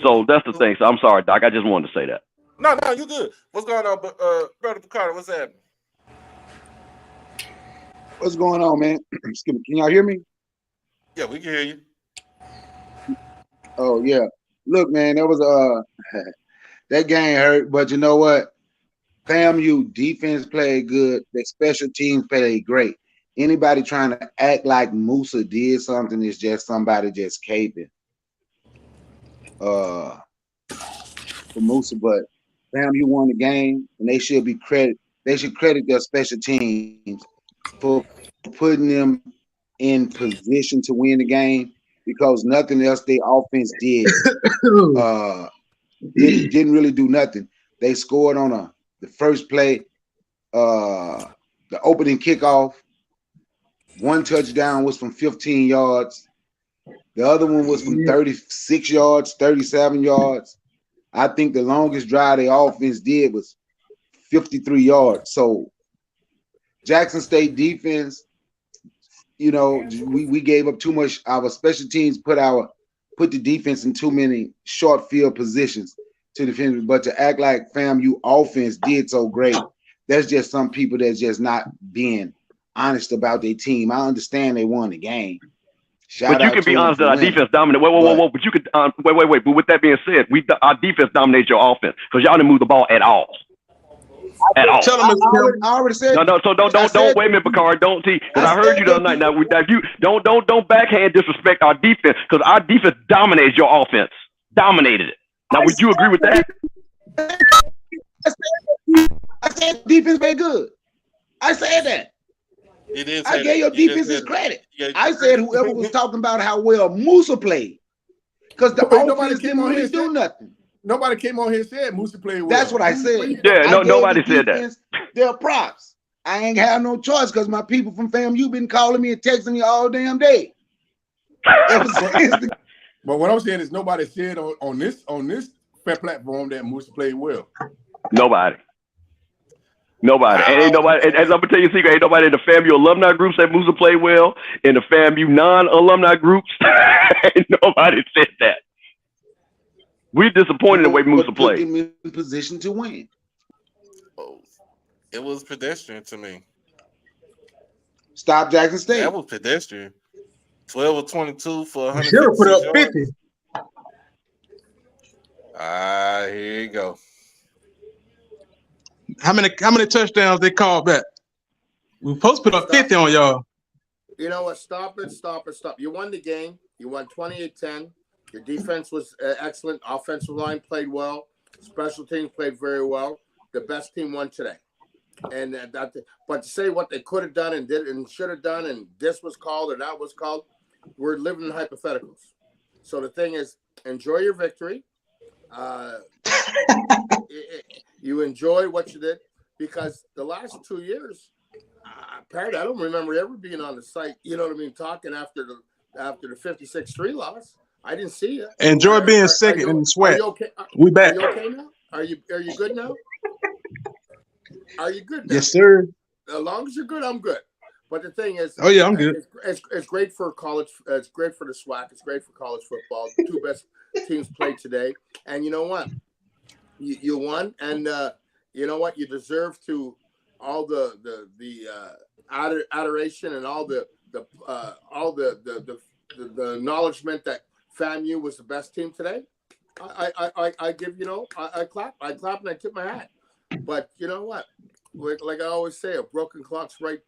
So that's the thing. So I'm sorry, Doc. I just wanted to say that. No, you good. What's going on, Brother Picardo? What's happening? What's going on, man? Excuse me. Can y'all hear me? Yeah, we can hear you. Oh yeah. Look, man, that was that game hurt, but you know what? FAMU defense played good. Their special teams played great. Anybody trying to act like Musa did something is just somebody just caping for Musa. But FAMU won the game, and they should be credit. They should credit their special teams for putting them in position to win the game, because nothing else their offense did didn't really do nothing. They scored on the first play, the opening kickoff. 1 touchdown was from 15 yards. The other one was from 36 yards, 37 yards. I think the longest drive the offense did was 53 yards. So Jackson State defense, you know, we gave up too much. Our special teams put the defense in too many short field positions to defend. But to act like FAMU offense did so great, there's just some people that's just not being honest about their team. I understand they won the game. But you can be honest that our defense dominated. Whoa. But you could wait. But with that being said, our defense dominated your offense because y'all didn't move the ball at all. At all. Tell them I already said. No. So don't wait a minute, Picard. Don't see, because I heard you the other night. Now you don't backhand disrespect our defense, because our defense dominated your offense. Dominated it. Now would you agree with that? I said defense very good. I said that. I gave your defenses credit. I said whoever was talking about how well Musa played, because the offense didn't really do nothing. Nobody came on here and said Musa played well. That's what I said. Yeah, nobody said that. They're props. I ain't have no choice because my people from FAMU been calling me and texting me all damn day. But what I'm saying is nobody said on this platform that Musa played well. Nobody. And ain't nobody, and as I'm gonna tell you a secret, ain't nobody in the FAMU alumni groups that Musa played well. In the FAMU non-alumni groups, ain't nobody said that. We're disappointed in the way Musa played. Put them in position to win. Oh, it was pedestrian to me. Stop Jackson State. That was pedestrian. 12 or 22 for 100. Should have put up 50. Here you go. How many touchdowns they called back? We were supposed to put up 50 on y'all. You know what? Stop it. You won the game. You won 28-10. Your defense was excellent. Offensive line played well. Special teams played very well. The best team won today. And but to say what they could have done and did and should have done, and this was called or that was called, we're living in hypotheticals. So the thing is, enjoy your victory. You enjoy what you did, because the last 2 years, apparently I don't remember ever being on the site. You know what I mean? Talking after the 56-3 loss. I didn't see you. Enjoy being second in the sweat. Okay? We back. Are you okay now? Are you good now? Are you good now? Yes, sir. As long as you're good, I'm good. But the thing is, oh yeah, I'm good. It's great for college. It's great for the SWAC. It's great for college football. The 2 best teams played today, and you know what? You won, and you know what? You deserve to all the adoration and all the acknowledgement that FAMU was the best team today. I give, I clap and I tip my hat. But you know what? Like I always say, a broken clock's right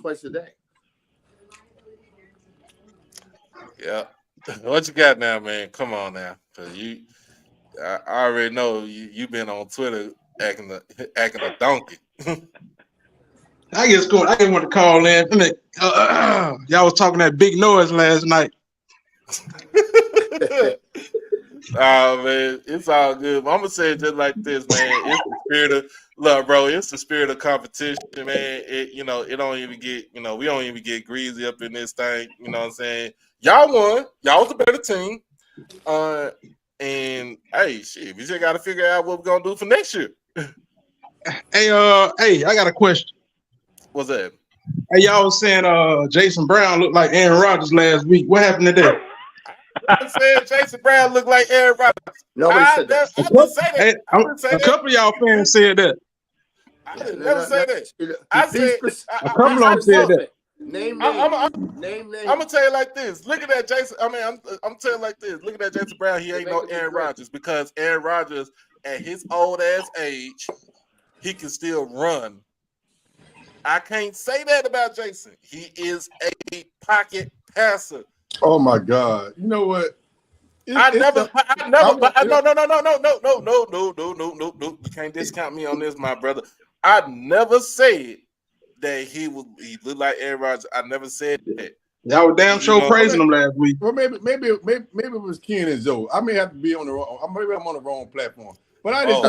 twice a day. Yeah. What you got now, man? Come on now, because I already know you've been on Twitter acting a donkey. I just want to call in. Y'all was talking that big noise last night. Oh man, it's all good. I'm gonna say it just like this, man. It's the spirit of look, bro. It's the spirit of competition, man. It don't even get, we don't even get greasy up in this thing. You know what I'm saying? Y'all won. Y'all was a better team. And hey, shit, we just got to figure out what we're gonna do for next year. Hey, I got a question. What's that? Hey, y'all was saying Jason Brown looked like Aaron Rodgers last week. What happened to that? I said Jason Brown looked like Aaron Rodgers. Nobody said that. I didn't say that. Hey, I didn't say a couple of y'all fans said that. I didn't never say that. I said a couple of them said that. Name. I'm gonna tell you like this. Look at that, Jason. I mean, I'm telling you like this. Look at that, Jason Brown. He ain't no Aaron Rodgers, because Aaron Rodgers, at his old ass age, he can still run. I can't say that about Jason. He is a pocket passer. Oh my God! You know what? No. You can't discount me on this, my brother. I never said that he looked like Aaron Rodgers. I never said that. Y'all were damn sure praising him last week. Well, maybe it was Ken and Zoe. I may have to be on the wrong. Maybe I'm on the wrong platform. But I just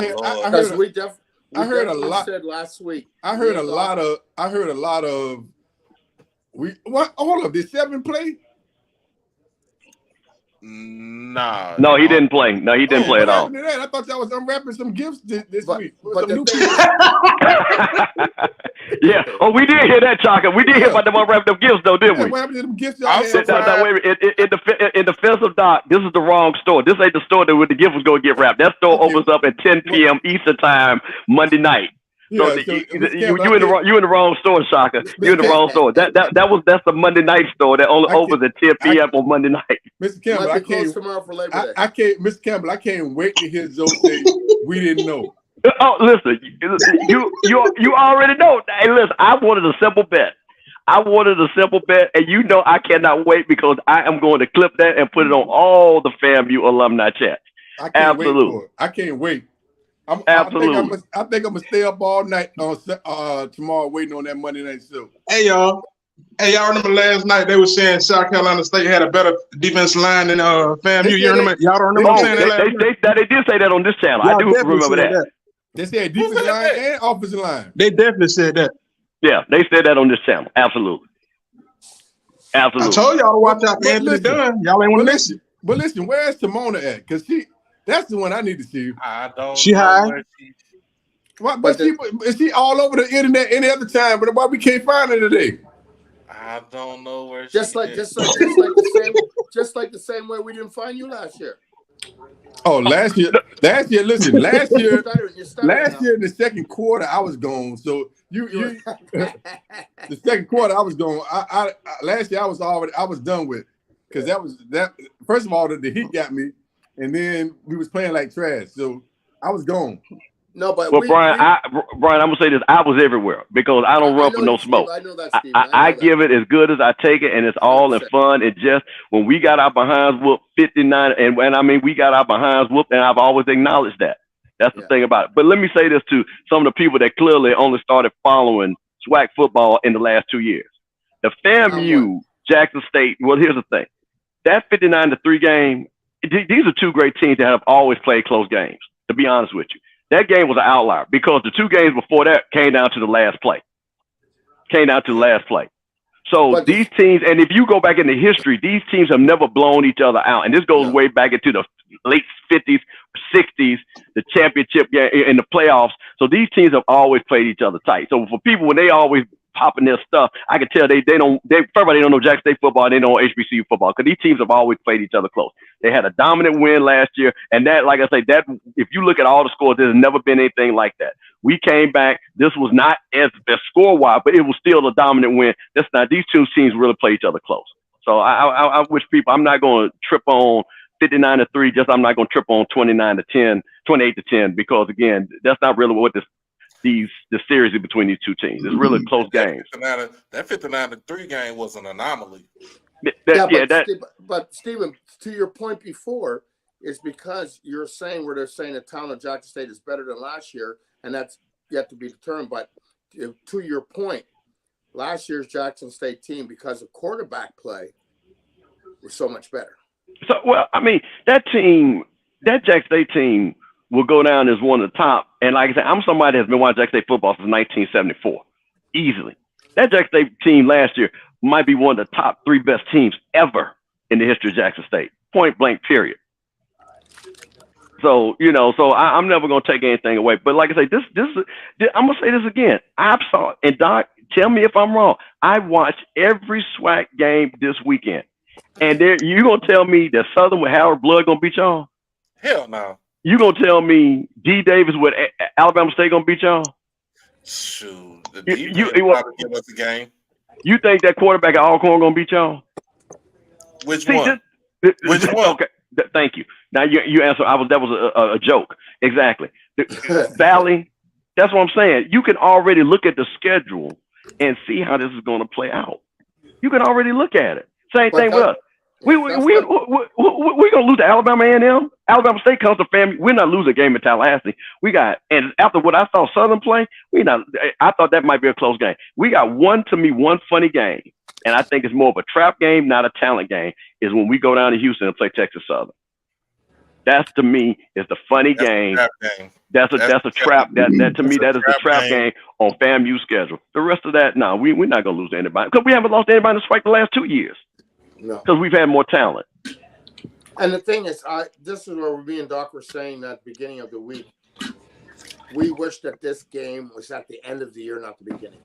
I heard a lot. Said last week. I heard a lot of. Hold up, did Seven play? Nah. No, he didn't play. No, he didn't play at all. I thought y'all was unwrapping some gifts this week. But some new Yeah. Oh, we did hear that, Chaka. We did hear about them unwrapping them gifts, though, didn't we? What happened to them gifts Now, wait a minute. In defense of Doc, this is the wrong store. This ain't the store that the gift was going to get wrapped. That store opens up at 10 p.m. Eastern time Monday night. So, you in the wrong store, Shaka. You in the wrong store. That's the Monday night store that only opens at 10 p.m. on Monday night. Mr. Campbell, I can't tomorrow for Labor Day. I can't, Mr. Campbell. I can't wait to hear Zoe say we didn't know. Oh, listen, you already know. Hey, listen, I wanted a simple bet. And you know I cannot wait, because I am going to clip that and put it on all the FAMU alumni chat. Absolutely. I can't wait. Absolutely. I think I'm gonna stay up all night on tomorrow waiting on that Monday night show. Hey y'all remember last night they were saying South Carolina State had a better defensive line than FAMU. Y'all don't remember saying that? They did say that on this channel. I do remember that. They said defensive line and offensive line. They definitely said that. Yeah, they said that on this channel. Absolutely. I told y'all to watch out for Anthony Dunn. Y'all ain't want to listen. But listen, where's Timona at? Because that's the one I need to see. I don't. She high. But is she all over the internet any other time? But why we can't find her today? I don't know where. Just like the same way we didn't find you last year. Oh, last year. Listen, last year in the second quarter I was gone. So the second quarter I was gone. I last year I was done with, because that. First of all, the heat got me. And then we was playing like trash, so I was gone. No, but Brian, I'm gonna say this: I was everywhere, because I don't run for no smoke. I know that, Steve. I give it as good as I take it, and it's all in fun. It just, when we got our behinds whooped 59, and I mean we got our behinds whooped, and I've always acknowledged that. That's the thing about it. But let me say this to some of the people that clearly only started following SWAC football in the last 2 years. The FAMU Jackson State. Well, here's the thing: that 59-3 game. These are two great teams that have always played close games, to be honest with you. That game was an outlier, because the 2 games before that came down to the last play. So these teams, and if you go back into history, these teams have never blown each other out. And this goes way back into the late 50s, 60s, the championship game in the playoffs. So these teams have always played each other tight. So for people, when they always popping their stuff, I can tell they don't know Jackson State football, they don't know HBCU football, because these teams have always played each other close. They had a dominant win last year, and that, like I say, that if you look at all the scores, there's never been anything like that. We came back. This was not as score-wise, but it was still a dominant win. These two teams really play each other close. So I wish people, I'm not going to trip on 59-3. I'm not going to trip on 28-10, because again, that's not really what the series between these two teams. It's really close games. That 59-3 game was an anomaly. But Stephen, to your point before, is because you're saying where they're saying the town of Jackson State is better than last year. and that's yet to be determined. But to your point, last year's Jackson State team, because of quarterback play, was so much better. So, well, I mean, that Jackson State team will go down as one of the top. And like I said, I'm somebody that's been watching Jackson State football since 1974, easily. That Jackson State team last year might be one of the top 3 best teams ever in the history of Jackson State, point blank, period. So, I'm never going to take anything away. But like I say, I'm going to say this again. I've saw, and Doc, tell me if I'm wrong. I watched every SWAC game this weekend. And you going to tell me that Southern with Howard Blood going to beat y'all? Hell no. You going to tell me D. Davis with Alabama State going to beat y'all? Shoot. The you probably give us a game. You think that quarterback at Alcorn going to beat y'all? Which one? Which one? Okay. Thank you. Now you answer. That was a joke. Exactly. Valley. That's what I'm saying. You can already look at the schedule and see how this is going to play out. You can already look at it. Same thing with us. We're gonna lose to Alabama A&M. Alabama State comes to FAMU. We're not losing a game in Tallahassee. And after what I saw Southern play, I thought that might be a close game. We got one funny game, and I think it's more of a trap game, not a talent game, is when we go down to Houston and play Texas Southern. That's, to me, is the funny game. That's a trap. That to me, that is the trap game on FAMU's schedule. The rest of that, no, we're not gonna lose to anybody because we haven't lost to anybody in the SWAC the last 2 years. No, because we've had more talent. And the thing is, this is where me and Doc were saying at the beginning of the week. We wish that this game was at the end of the year, not the beginning.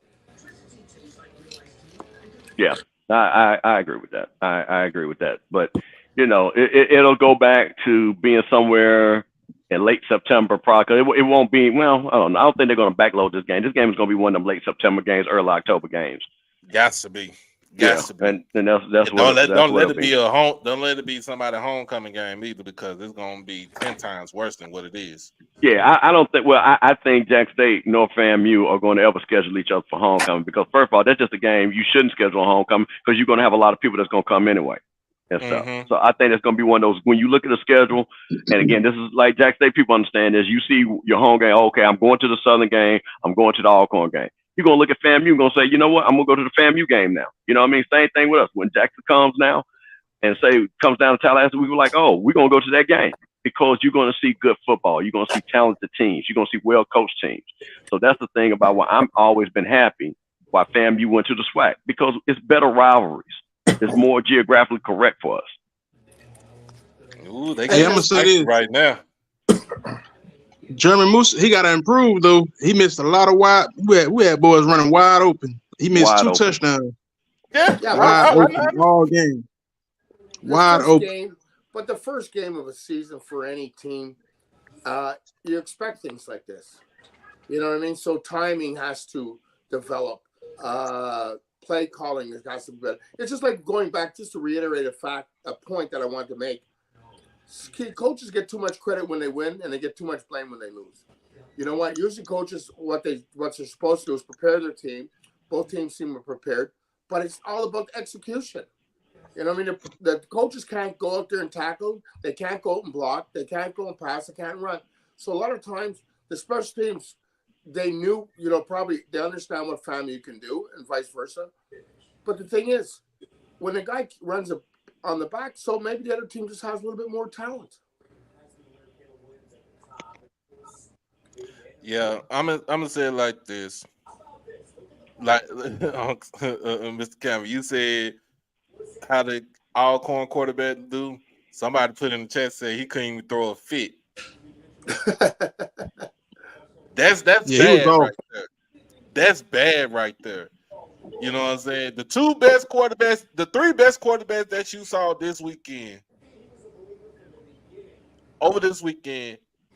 Yeah, I agree with that. I agree with that. But it'll go back to being somewhere in late September, probably. It won't be. Well, I don't know. I don't think they're going to backload this game. This game is going to be one of them late September games, early October games. Got to be. And that's don't let it be a home. Don't let it be somebody's homecoming game either, because it's going to be 10 times worse than what it is. Yeah, I don't think. Well, I think Jack State nor FAMU are going to ever schedule each other for homecoming, because first of all, that's just a game you shouldn't schedule a homecoming, because you're going to have a lot of people that's going to come anyway and stuff. So I think it's going to be one of those, when you look at the schedule, and again, this is like Jack State people understand this. You see your home game. Okay, I'm going to the Southern game. I'm going to the Alcorn game. You're going to look at FAMU and going to say, you know what, I'm going to go to the FAMU game now. You know what I mean? Same thing with us. When Jackson comes now and comes down to Tallahassee, we were like, oh, we're going to go to that game, because you're going to see good football. You're going to see talented teams. You're going to see well-coached teams. So that's the thing about why I'm always been happy why FAMU went to the SWAC, because it's better rivalries. It's more geographically correct for us. Ooh, they got this right now. German Moose, he got to improve though. He missed a lot of wide. We had boys running wide open. He missed two touchdowns. Yeah, wide open all game. Wide open. But the first game of a season for any team, you expect things like this. You know what I mean? So timing has to develop. Play calling has to be better. It's just like going back, just to reiterate a point that I wanted to make. Coaches get too much credit when they win, and they get too much blame when they lose. You know what? Usually coaches, what they're supposed to do is prepare their team. Both teams seem prepared, but it's all about execution. You know what I mean? The coaches can't go out there and tackle. They can't go out and block. They can't go and pass. They can't run. So a lot of times, the special teams, they knew, probably they understand what FAMU can do and vice versa. But the thing is, when a guy runs on the back, so maybe the other team just has a little bit more talent. Yeah, I'm gonna say it like this. Like Mr. Cameron, you said how the Alcorn quarterback do. Somebody put in the chat, said he couldn't even throw a fit. That's bad right there. That's bad right there. You know what I'm saying? The three best quarterbacks that you saw this weekend,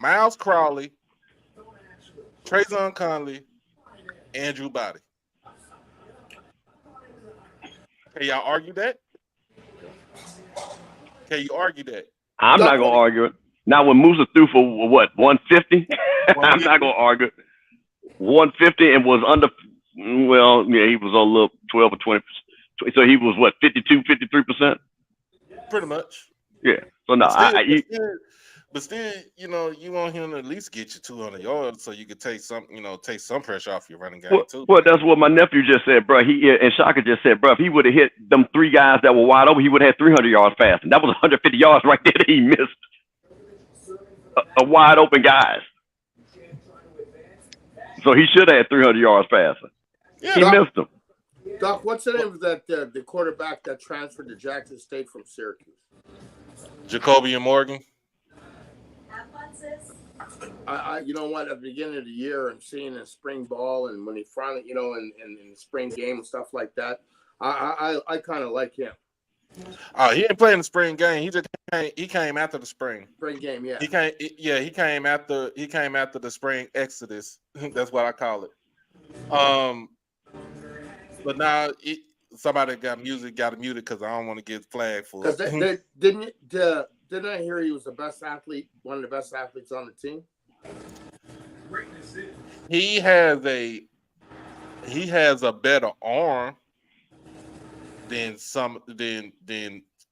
Miles Crowley, Trayvon Conley, Andrew Body. Can y'all argue that? Can you argue that? I'm not gonna argue it. Now when Musa threw for what, 150? I'm not gonna argue it. 150 and was under. Well, yeah, he was a little 12 or 20. So he was what, 52, 53%? Pretty much. Yeah. So no, But still, you want him to at least get you 200 yards so you could take some pressure off your running game too. Well, that's what my nephew just said, bro. And Shaka just said, bro, if he would have hit them 3 guys that were wide open, he would have had 300 yards passing. That was 150 yards right there that he missed. A wide open guys. So he should have had 300 yards passing. Yeah, he missed them. Doc, what's the name of that the quarterback that transferred to Jackson State from Syracuse? Jacoby Morgan. You know what? At the beginning of the year, and seeing in spring ball, and when he finally, in the spring game and stuff like that, I kind of like him. Oh, he didn't play in the spring game. He came after the spring. Spring game, yeah. He came after the spring exodus. That's what I call it. But now somebody got muted because I don't want to get flagged for it. Because didn't I hear he was the best athlete, one of the best athletes on the team? He has a better arm than a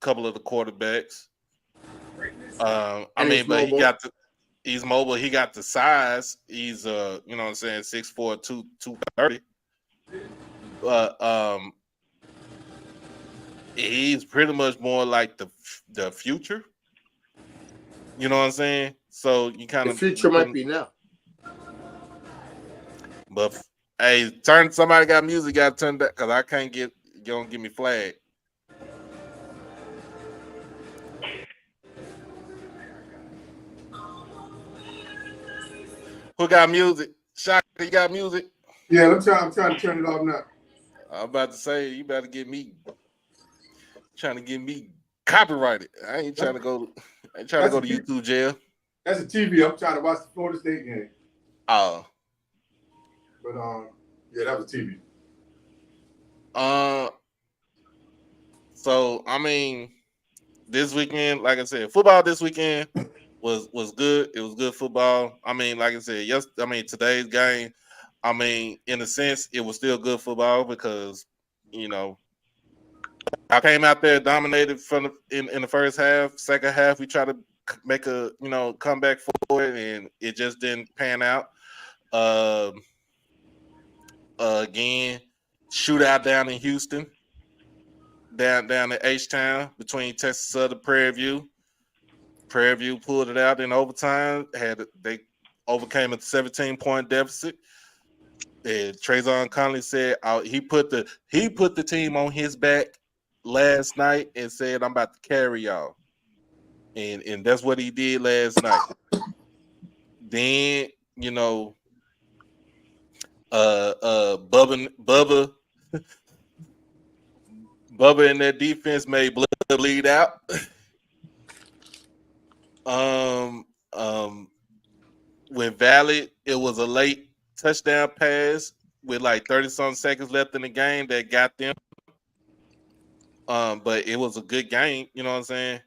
couple of the quarterbacks. He's mobile. He got the size. He's 6'4", 230. But he's pretty much more like the future. You know what I'm saying? So you kind of the future might be now. But hey, somebody got music, got turned that because I can't you don't give me flag. Who got music? Shaka, you got music? Yeah, I'm trying to turn it off now. I'm about to say you better trying to get me copyrighted. I ain't trying to go to YouTube jail. That's a TV. I'm trying to watch the Florida State game. Oh. But yeah, that was TV. So I mean, this weekend, like I said, football this weekend was good. It was good football. I mean, like I said, today's game, I mean, in a sense, it was still good football because, I came out there dominated in the first half. Second half, we tried to make a comeback for it, and it just didn't pan out. Again, shootout down in Houston, down in H-Town between Texas Southern Prairie View. Prairie View pulled it out in overtime. They overcame a 17-point deficit. And Trayvon Conley said he put the team on his back last night and said, "I'm about to carry y'all," and that's what he did last night. Then Bubba and that defense made blood bleed out. With Valley, it was a late touchdown pass with like 30-something seconds left in the game that got them. But it was a good game, you know what I'm saying?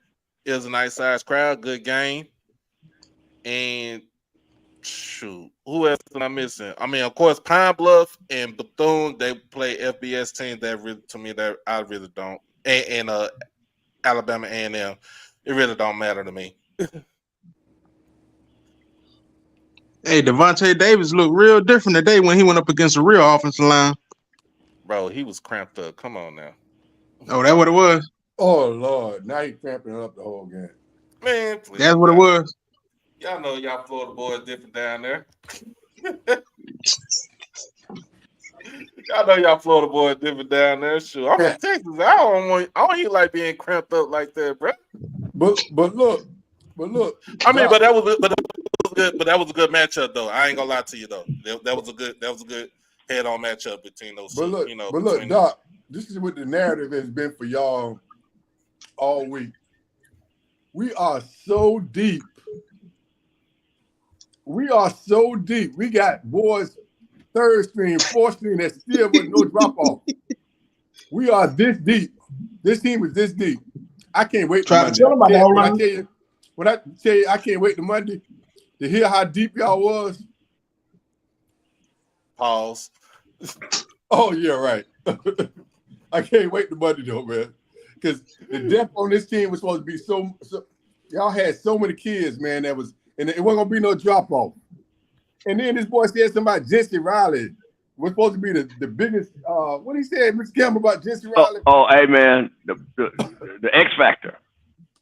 It was a nice sized crowd, good game. And shoot, who else am I missing? I mean, of course, Pine Bluff and Bethune, they play FBS teams that really, to me, that I really don't. And Alabama A&M, it really don't matter to me. Hey, Devontae Davis looked real different today when he went up against a real offensive line. Bro, he was cramped up. Come on now. Oh, that what it was? Oh, Lord. Now he's cramping up the whole game. Man, please. That's what it was. Y'all know y'all Florida boys different down there. Y'all know y'all Florida boys different down there. Sure. I'm from Texas. I don't even like being cramped up like that, bro. But look. I mean, but that was a good matchup though. I ain't gonna lie to you though. That was a good head-on matchup between those two. But look, Doc, this is what the narrative has been for y'all all week. We are so deep. We got boys third string, fourth string that still with no drop off. We are this deep. This team is this deep. I can't wait. Try to tell them about that. When I tell you I can't wait to Monday to hear how deep y'all was. Pause. Oh yeah, right. I can't wait to Monday though, man. Because the depth on this team was supposed to be so Y'all had so many kids, man. That was, and it wasn't gonna be no drop off. And then this boy said something about Jesse Riley was supposed to be the biggest. What he said, Mr. Campbell, about Jesse Riley. Hey man, the X Factor,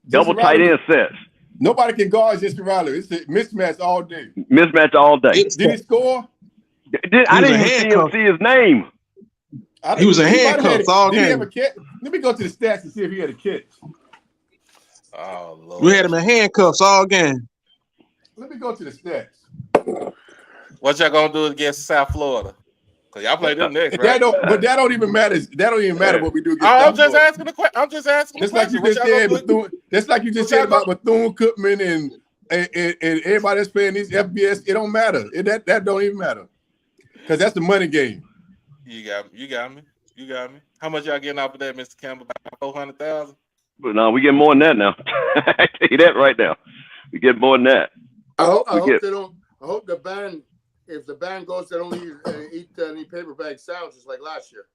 double tight end sets. Nobody can guard Jesse Riley. It's a mismatch all day. Mismatch all day. Did he score? I didn't even see his name. He was in handcuffs all game. Did he have a catch? Let me go to the stats and see if he had a catch. Oh Lord. We had him in handcuffs all game. Let me go to the stats. What y'all gonna do against South Florida? Cause y'all play them next, right? But that don't even matter. That don't even matter what we do against I'm South just Florida. asking the question. I'm just asking. Just like you just said, just like you just said about Bethune-Cookman and everybody that's playing these FBS. It don't matter. That don't even matter. Because that's the money game. You got me. How much y'all getting off of that, Mr. Campbell? About 400,000? But no, we get more than that now. I tell you that right now. We get more than that. I hope the band, if the band goes, they don't eat any paper bag sandwiches like last year.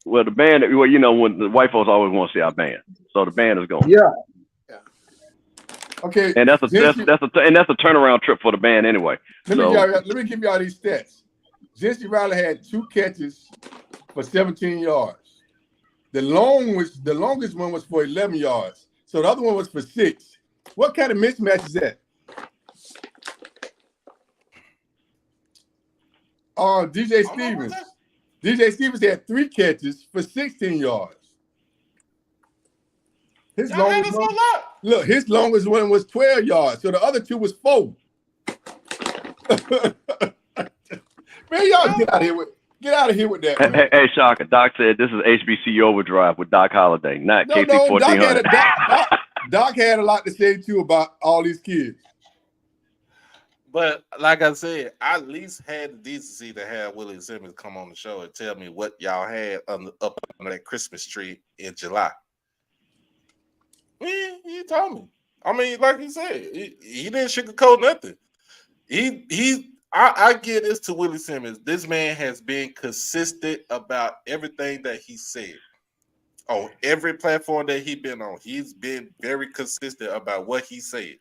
Well, the band, when the white folks always want to see our band, so the band is going. Yeah. Okay. And that's a turnaround trip for the band anyway. Let me give y'all these stats. Jesse Riley had 2 catches for 17 yards. The longest one was for 11 yards. So the other one was for 6. What kind of mismatch is that? DJ Stevens. DJ Stevens had 3 catches for 16 yards. His longest one was 12 yards. So the other 2 was 4. Man, y'all get out of here with that. Man. Hey, Shaka. Doc said this is HBCU Overdrive with Doc Holliday, not KC 1400. Doc had a lot to say too about all these kids. But like I said, I at least had the decency to have Willie Simmons come on the show and tell me what y'all had up on that Christmas tree in July. He told me. I mean, like he said, he didn't sugarcoat nothing. I give this to Willie Simmons. This man has been consistent about everything that he said. On every platform that he's been on, he's been very consistent about what he said.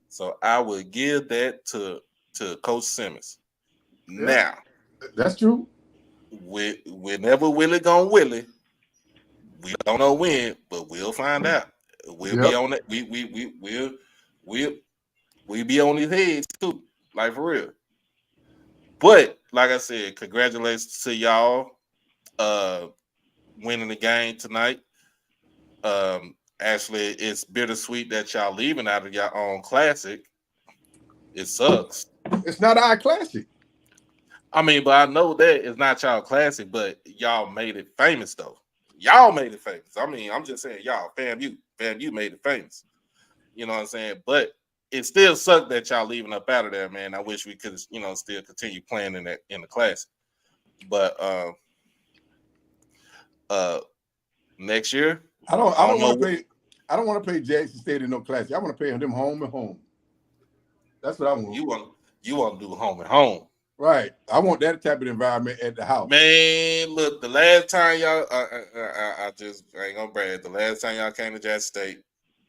So I would give that to Coach Simmons. Yeah, now, that's true. Whenever Willie gonna Willie, we don't know when, but we'll find out. We'll be on it. We'll be on his head too, like for real. But like I said, congratulations to y'all winning the game tonight. Actually, it's bittersweet that y'all leaving out of your own classic. It sucks. It's not our classic. I mean, but I know that it's not y'all classic, but y'all made it famous though. Y'all made it famous. I mean, I'm just saying, y'all, FAMU made it famous. You know what I'm saying? But it still sucked that y'all leaving up out of there, man. I wish we could, still continue playing in the classic. But next year, I don't want to play Jackson State in no classic. I want to play them home and home. That's what I want. You want to do home and home. Right. I want that type of environment at the house. Man, look, the last time y'all, I ain't gonna brag. The last time y'all came to Jackson State,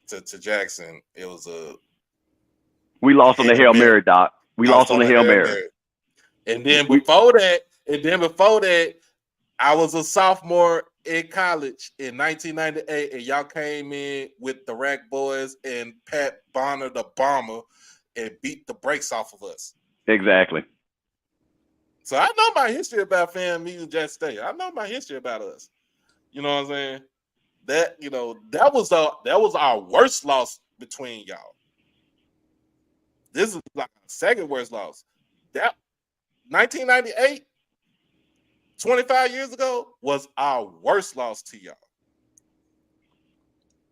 to Jackson, it was we lost on the Hail Mary, Doc. We lost on the Hail Mary. And then before that, I was a sophomore in college in 1998, and y'all came in with the Rack Boys and Pat Bonner, the Bomber, and beat the brakes off of us. Exactly. So I know my history about FAMU and Jackson State. I know my history about us. You know what I'm saying? That that was our worst loss between y'all. This is like our second worst loss. That 1998, 25 years ago, was our worst loss to y'all.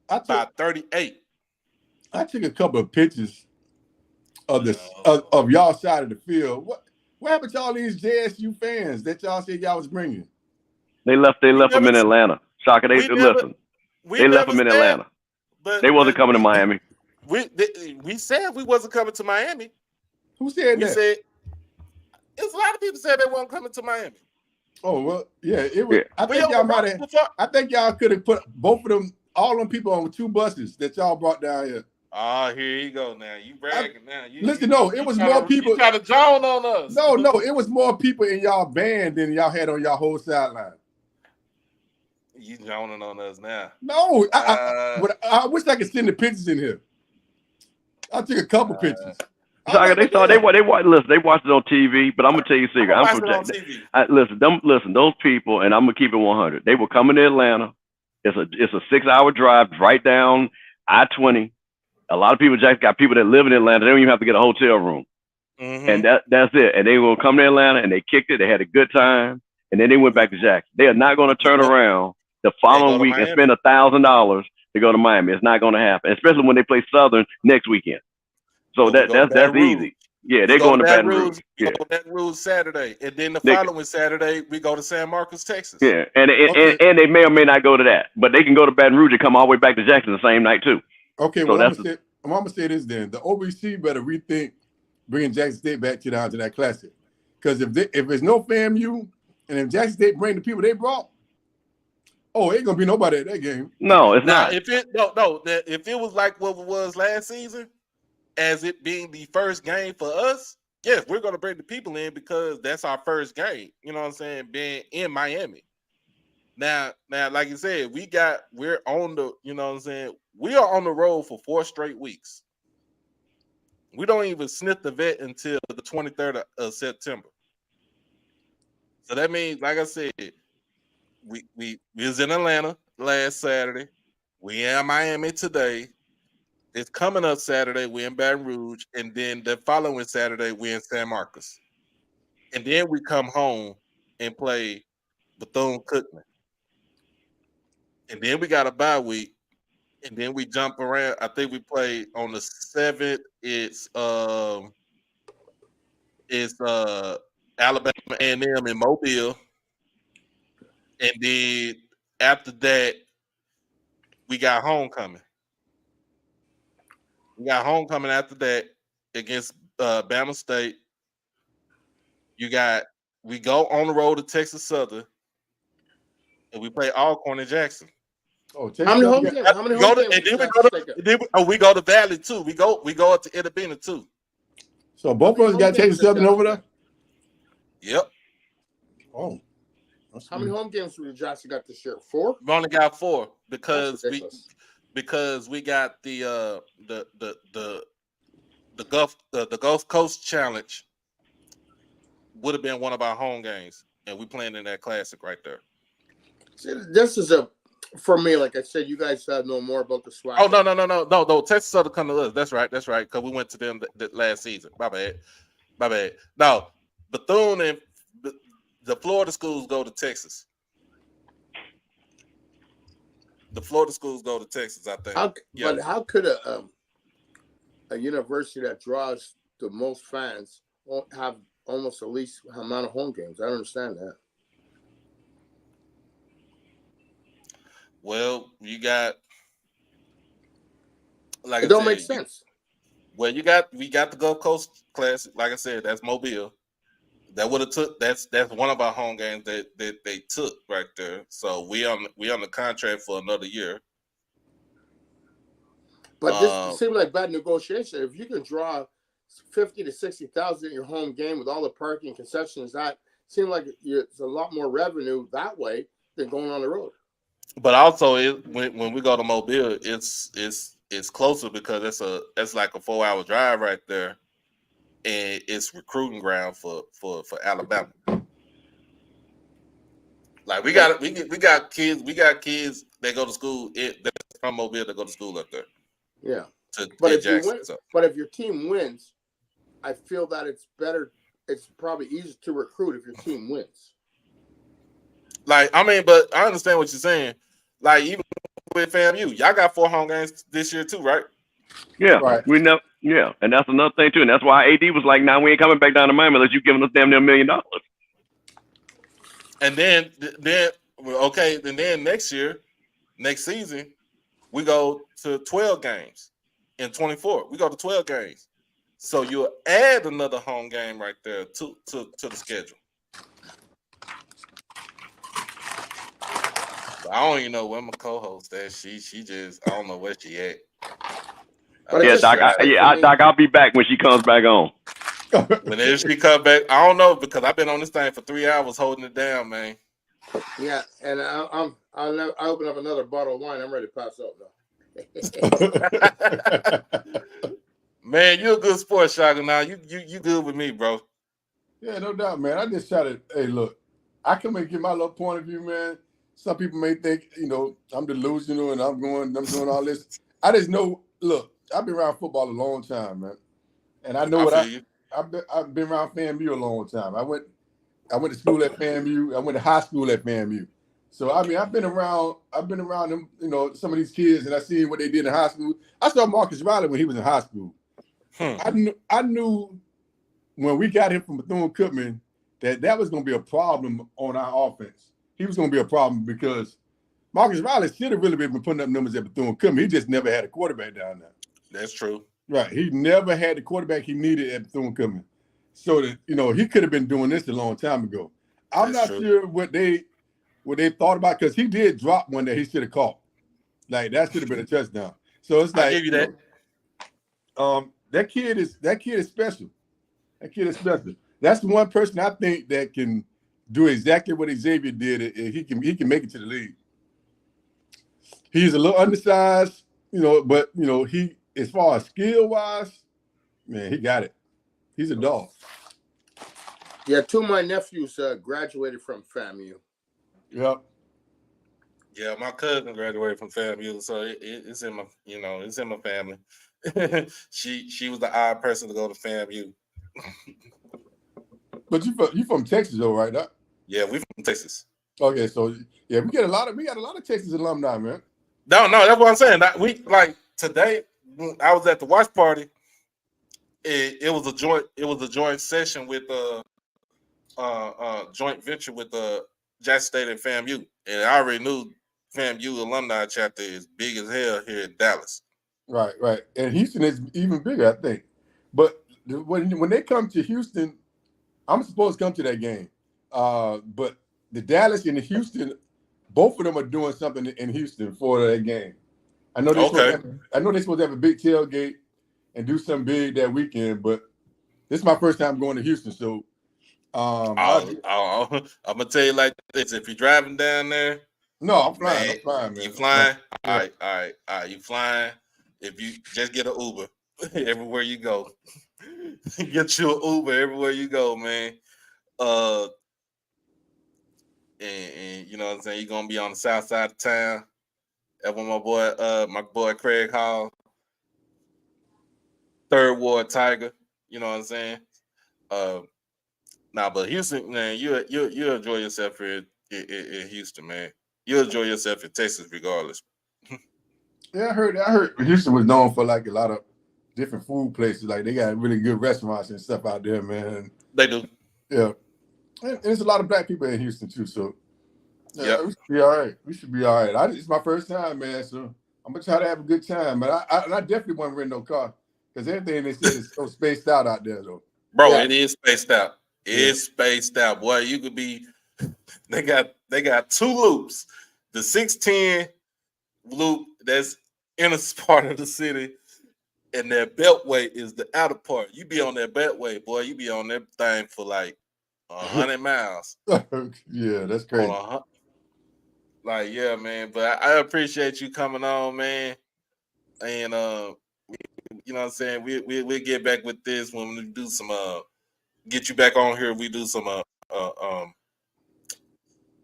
By 38. I took a couple of pictures of of y'all side of the field. What happened to all these JSU fans that y'all said y'all was bringing? They left them in Atlanta. Shaka, they left them in Atlanta. They wasn't coming to Miami. We said we wasn't coming to Miami. Who said that? Said it's a lot of people said they weren't coming to Miami. Oh well, yeah, it was. Yeah. I think y'all could have put both of them. all them people on 2 buses that y'all brought down here. Oh, here you go now. You bragging now. Listen, it was more people. You try to drown on us. No, it was more people in y'all band than y'all had on y'all whole sideline. You droning on us now. No, I wish I could send the pictures in here. I took a couple pictures. They watched it on TV, but I'm gonna tell you a secret. I'm from listen, those people, and I'm gonna keep it 100. They were coming to Atlanta. It's a 6-hour drive right down I-20. A lot of people, Jack, got people that live in Atlanta. They don't even have to get a hotel room. Mm-hmm. And that's it. And they will come to Atlanta and they kicked it. They had a good time. And then they went back to Jackson. They are not going to turn around the following week and spend $1,000 to go to Miami. It's not going to happen, especially when they play Southern next weekend. So that's easy. Yeah, they're going to Baton Rouge. Yeah, Baton Rouge Saturday, and then the following Saturday we go to San Marcos, Texas. Yeah, and they may or may not go to that, but they can go to Baton Rouge and come all the way back to Jackson the same night too. Okay, so I'm gonna say this then: the OVC better rethink bringing Jackson State back to that classic, because if there's no FAMU, and if Jackson State bring the people they brought, ain't gonna be nobody at that game. No, it's not. If it was like what it was last season, as it being the first game for us, yes, we're going to bring the people in because that's our first game. You know what I'm saying? Being in Miami. Now, like you said, we're on the, you know what I'm saying? We are on the road for 4 straight weeks. We don't even sniff the vet until the 23rd of September. So that means, like I said, we was in Atlanta last Saturday. We in Miami today. It's coming up Saturday. We're in Baton Rouge, and then the following Saturday we're in San Marcos, and then we come home and play Bethune-Cookman, and then we got a bye week, and then we jump around. I think we play on the 7th. It's Alabama A&M in Mobile, and then after that we got homecoming. We got homecoming after that against Bama State. We go on the road to Texas Southern, and we play Alcorn and Jackson. How many home games? How many home games? We go to Valley too. We go up to Itabena too. So both of us got Texas Southern over there. Yep. Oh. How many home games we Jackson got this year? 4? We only got 4 because we got the Gulf Coast Challenge would have been one of our home games, and we playing in that classic right there. See, this is for me, like I said, you guys know more about the swag. Oh no! Texas Southern come to us. That's right. Because we went to them the last season. My bad. No, Bethune and the Florida schools go to Texas. The Florida schools go to Texas, I think. But how could a university that draws the most fans have almost the least amount of home games? I don't understand that. Well, you got it don't make sense. We got the Gulf Coast Classic. Like I said, that's Mobile. That would have took. That's one of our home games that they took right there. So we on the contract for another year. But this seems like bad negotiation. If you can draw 50 to 60,000 in your home game with all the parking and concessions, that seems like it's a lot more revenue that way than going on the road. But also, when we go to Mobile, it's closer because it's like a 4-hour drive right there. And it's recruiting ground for Alabama. Like we got kids that go to school that's from Mobile that go to school up there. Yeah. But if your team wins, I feel that it's better. It's probably easier to recruit if your team wins. Like but I understand what you're saying. Like even with FAMU, y'all got 4 home games this year too, right? Yeah, right. We know. Yeah, and that's another thing too, and that's why AD was like, "Now we ain't coming back down to Miami unless you giving us damn near $1 million." And then next season, we go to 12 games in 24. We go to 12 games, so you'll add another home game right there to the schedule. I don't even know where my co-host is. She just I don't know where she at. Yeah, Doc. Doc. I'll be back when she comes back on. Whenever she come back, I don't know because I've been on this thing for 3 hours holding it down, man. Yeah, and I'll open up another bottle of wine. I'm ready to pass out now. Man, you're a good sports shotgun now. You good with me, bro. Yeah, no doubt, man. I just try to, hey, look, I come and give my little point of view, man. Some people may think, I'm delusional and I'm doing all this. I just know, look, I've been around football a long time, man. And I know I've been around FAMU a long time. I went to school at FAMU. I went to high school at FAMU. So I mean, I've been around them, some of these kids, and I seen what they did in high school. I saw Marcus Riley when he was in high school. I knew when we got him from Bethune-Cookman that was going to be a problem on our offense. He was going to be a problem because Marcus Riley should have really been putting up numbers at Bethune-Cookman. He just never had a quarterback down there. That's true. Right. He never had the quarterback he needed at Bethune-Cookman. So that, he could have been doing this a long time ago. I'm not sure what they thought about, because he did drop one that he should have caught. Like, that should have been a touchdown. So it's like, I give you that. That kid is special. That kid is special. That's the one person I think that can do exactly what Xavier did. He can make it to the league. He's a little undersized, but he, as far as skill wise, man, he got it. He's a dog. Yeah, two of my nephews graduated from FAMU. Yep. Yeah, my cousin graduated from FAMU, so it's in my, it's in my family. she was the odd person to go to FAMU. But you from Texas though, right? Yeah, we from Texas. Okay, so yeah, we got a lot of Texas alumni, man. No, that's what I'm saying. We like today. I was at the watch party. It was a joint session with joint venture with Jackson State and FAMU, and I already knew FAMU alumni chapter is big as hell here in Dallas. Right, and Houston is even bigger, I think. But when they come to Houston, I'm supposed to come to that game. But the Dallas and the Houston, both of them are doing something in Houston for that game. I know they're supposed to have a big tailgate and do something big that weekend, but this is my first time going to Houston, so I'm gonna tell you like this: if you're driving down there, no, I'm flying. I'm flying, man. You flying? Yeah. All right. You flying? If you just get an Uber everywhere you go, get you an Uber everywhere you go, man. And you know what I'm saying, you're gonna be on the south side of town. That's when my boy Craig Hall, Third Ward Tiger, you know what I'm saying? But Houston, man, you enjoy yourself here in Houston, man. You'll enjoy yourself in Texas regardless. Yeah, I heard Houston was known for like a lot of different food places. Like, they got really good restaurants and stuff out there, man. They do. Yeah. And there's a lot of black people in Houston too, so yeah, we should be all right. We should be all right. It's my first time, man, so I'm gonna try to have a good time. But I definitely won't rent no car, because everything they said is so spaced out there, though. Bro, yeah. It is spaced out. It's spaced out, boy. You could be. They got two loops. The 610 loop that's inner part of the city, and that beltway is the outer part. You be on that beltway, boy. You be on that thing for like 100 miles. Yeah, that's crazy. Like, yeah, man. But I appreciate you coming on, man. And you know what I'm saying? We'll get back with this when we do some get you back on here. We do some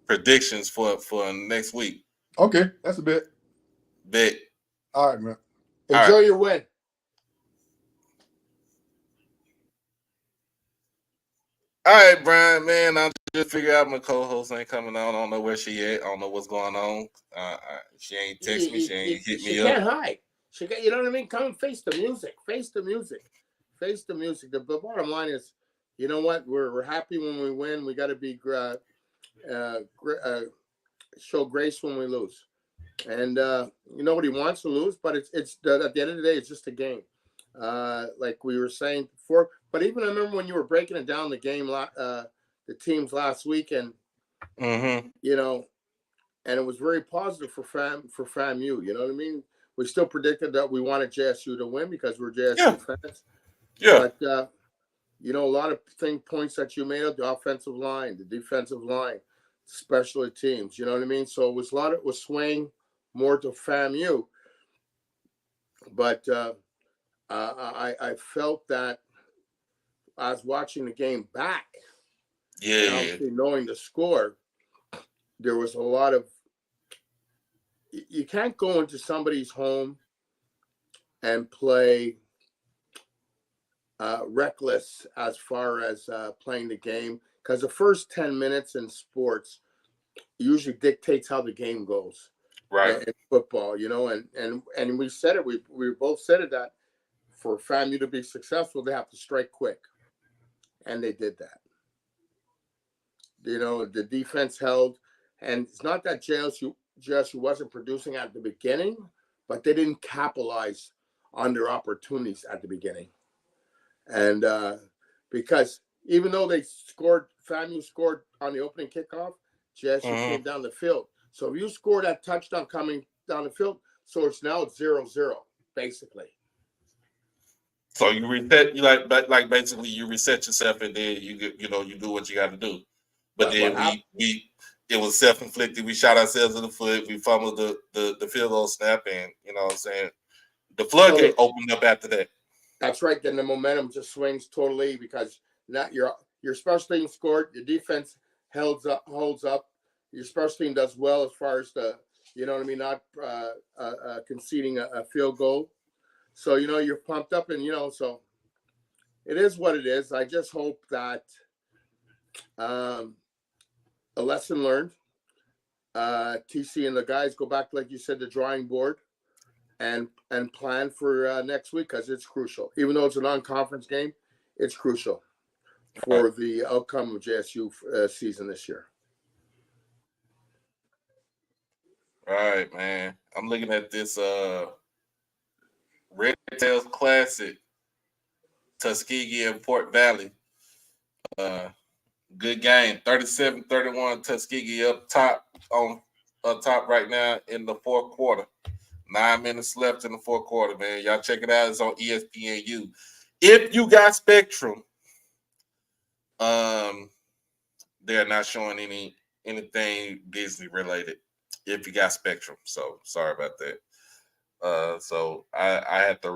predictions for next week. Okay, that's a bet. All right, man. Enjoy your win. All right, Brian, man. I just figure out my co-host ain't coming on. I don't know where she at. I don't know what's going on. She ain't text me. She ain't hit me up. She can't hide. You know what I mean? Come and face the music. Face the music. Face the music. The bottom line is, you know what? We're happy when we win. We got to be show grace when we lose. And nobody wants to lose, but it's at the end of the day, it's just a game. Like we were saying before. But even I remember when you were breaking it down, the game, the teams last week, and and it was very positive for FAMU. You know what I mean? We still predicted that we wanted JSU to win because we're JSU fans. Yeah. But you know, a lot of points that you made up: the offensive line, the defensive line, special teams. You know what I mean? So it was swaying more to FAMU. But I felt that I was watching the game back. Yeah. And obviously knowing the score, there was a lot of. You can't go into somebody's home and play reckless as far as playing the game, because the first 10 minutes in sports usually dictates how the game goes. Right. In football, you know, and we said it. We both said it that for FAMU to be successful, they have to strike quick, and they did that. You know, the defense held, and it's not that JSU wasn't producing at the beginning, but they didn't capitalize on their opportunities at the beginning. And because even though FAMU scored on the opening kickoff, JSU came down the field. So if you score that touchdown coming down the field, so it's now 0-0, basically. So you reset, like basically you reset yourself, and then you do what you got to do. But then it was self-inflicted. We shot ourselves in the foot. We fumbled the field goal snap, and you know what I'm saying, the floodgate opened up after that. That's right. Then the momentum just swings totally, because not your special team scored, your defense holds up. Your special team does well as far as the, you know what I mean, not conceding a field goal. So, you know, you're pumped up, and, you know, so it is what it is. I just hope that a lesson learned. TC and the guys go back, like you said, the drawing board and plan for next week, because it's crucial. Even though it's a non-conference game, it's crucial for the outcome of JSU season this year. All right, man. I'm looking at this Red Tails Classic, Tuskegee and Port Valley. Good game. 37-31, Tuskegee up top right now in the fourth quarter. 9 minutes left in the fourth quarter, man. Y'all check it out. It's on ESPNU. If you got Spectrum, they're not showing anything Disney related. If you got Spectrum, so sorry about that. So I had to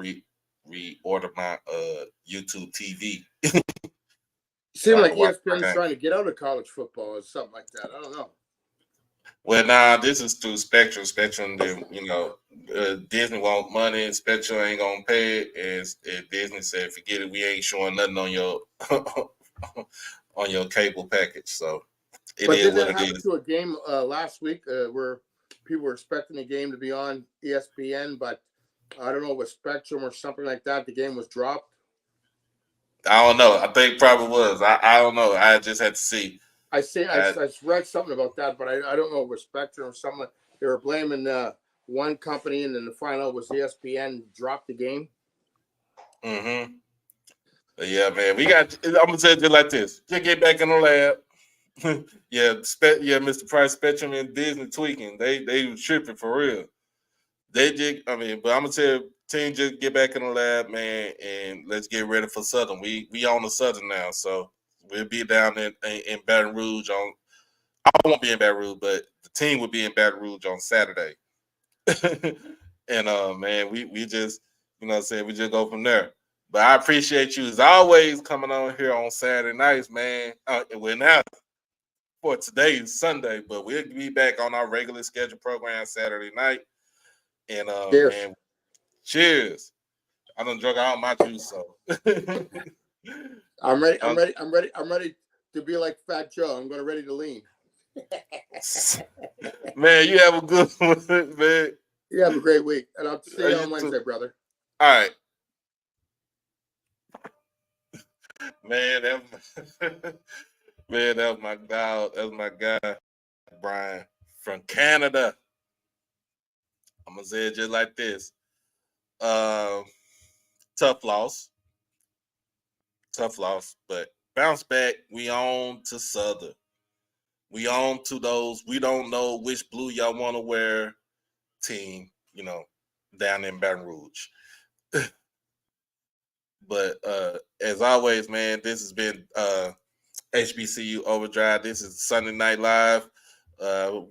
reorder my YouTube TV. Seems like ESPN's trying to get out of college football or something like that. I don't know. Well, nah, this is through Spectrum. Spectrum, you know, Disney want money. Spectrum ain't gonna pay it, and Disney said, "Forget it. We ain't showing nothing on your on your cable package." So it but is did what that it happen is. to a game last week where people were expecting the game to be on ESPN, but I don't know, with Spectrum or something like that, the game was dropped? I don't know. I think probably was. I don't know. I just had to see. I read something about that, but I don't know, with Spectrum or something. They were blaming one company, and then the final was ESPN dropped the game. Mm-hmm. Yeah, man. I'm gonna say it just like this. Just get back in the lab. Mr. Price, Spectrum, and Disney tweaking. They were tripping for real. But I'm gonna tell team, just get back in the lab, man, and let's get ready for Southern. We on the Southern now, so we'll be down in Baton Rouge on. I won't be in Baton Rouge, but the team will be in Baton Rouge on Saturday. And man, we just, you know what I'm saying, we just go from there. But I appreciate you as always coming on here on Saturday nights, man. We're now for today is Sunday, but we'll be back on our regular scheduled program Saturday night. And cheers. Man, cheers. I done drunk all my juice, so I'm ready. I'm ready to be like Fat Joe. I'm ready to lean. Man, you have a good one, man. You have a great week, and I'll see you on Wednesday, brother. All right. Man, that was my guy. That was my guy, Brian from Canada. I'm gonna say it just like this. Tough loss, but bounce back. We on to Southern. We on to those. We don't know which blue y'all want to wear team, down in Baton Rouge. But as always, man, this has been HBCU Overdrive. This is Sunday Night Live. I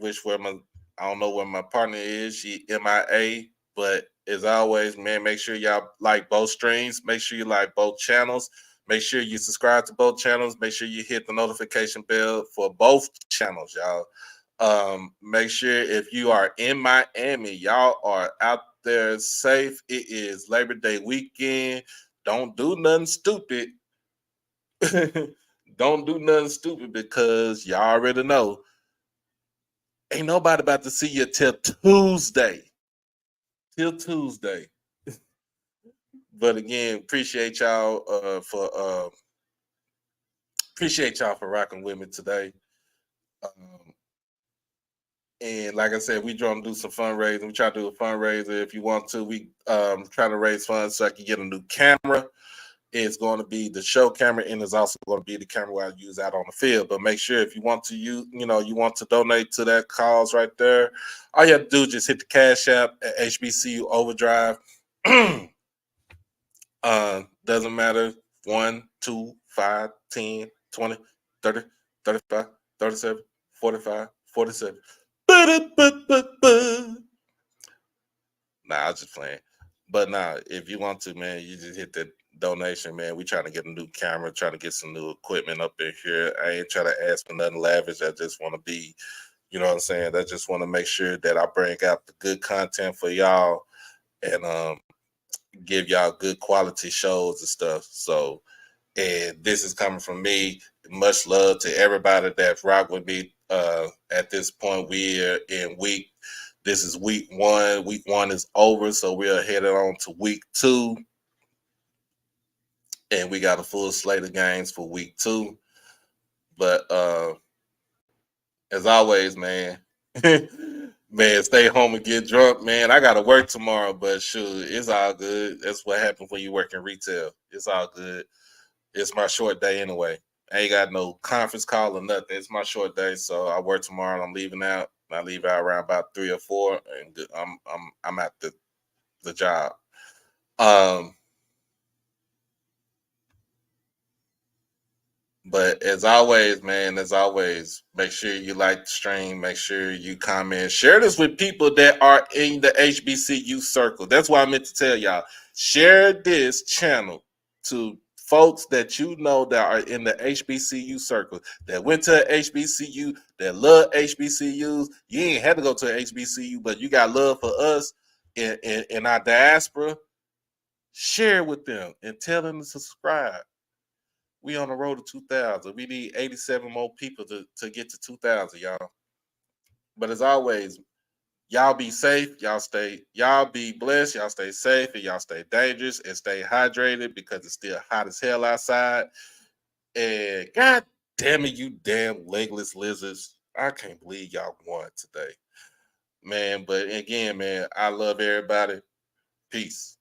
don't know where my partner is. She MIA. But as always, man, make sure y'all like both streams. Make sure you like both channels. Make sure you subscribe to both channels. Make sure you hit the notification bell for both channels, y'all. Make sure if you are in Miami, y'all are out there safe. It is Labor Day weekend. Don't do nothing stupid. Don't do nothing stupid because y'all already know ain't nobody about to see you till Tuesday. But again, appreciate y'all for rocking with me today. And like I said, we trying to do some fundraising. We try to do a fundraiser. If you want to, we try to raise funds so I can get a new camera. It's going to be the show camera, and it's also going to be the camera I use out on the field. But make sure if you want to use, you want to donate to that cause right there, all you have to do is just hit the Cash App at HBCU Overdrive. Doesn't matter. 1, 2, 5, 10, 20, 30, 35, 37, 45, 47. Nah, I was just playing. But nah, if you want to, man, you just hit the donation, man. We trying to get a new camera, trying to get some new equipment up in here. I ain't trying to ask for nothing lavish. I just want to be, you know what I'm saying? I just want to make sure that I bring out the good content for y'all and give y'all good quality shows and stuff. So, and this is coming from me. Much love to everybody that rock with me. At this point, we're in this is week 1. Week 1 is over, so we are headed on to week 2. And we got a full slate of games for week 2. But as always, man, man, stay home and get drunk, man. I got to work tomorrow, but shoot, it's all good. That's what happens when you work in retail. It's all good. It's my short day anyway. I ain't got no conference call or nothing. It's my short day, so I work tomorrow. And I'm leaving out. I leave out around about 3 or 4, and I'm at the job. But as always, man, make sure you like the stream. Make sure you comment. Share this with people that are in the HBCU circle. That's why I meant to tell y'all. Share this channel to folks that you know that are in the HBCU circle, that went to HBCU, that love HBCUs. You ain't had to go to an HBCU, but you got love for us in our diaspora. Share with them and tell them to subscribe. We on the road to 2,000. We need 87 more people to get to 2,000, y'all. But as always, y'all be safe. Y'all be blessed. Y'all stay safe and y'all stay dangerous and stay hydrated because it's still hot as hell outside. And God damn it, you damn legless lizards. I can't believe y'all won today. Man, but again, man, I love everybody. Peace.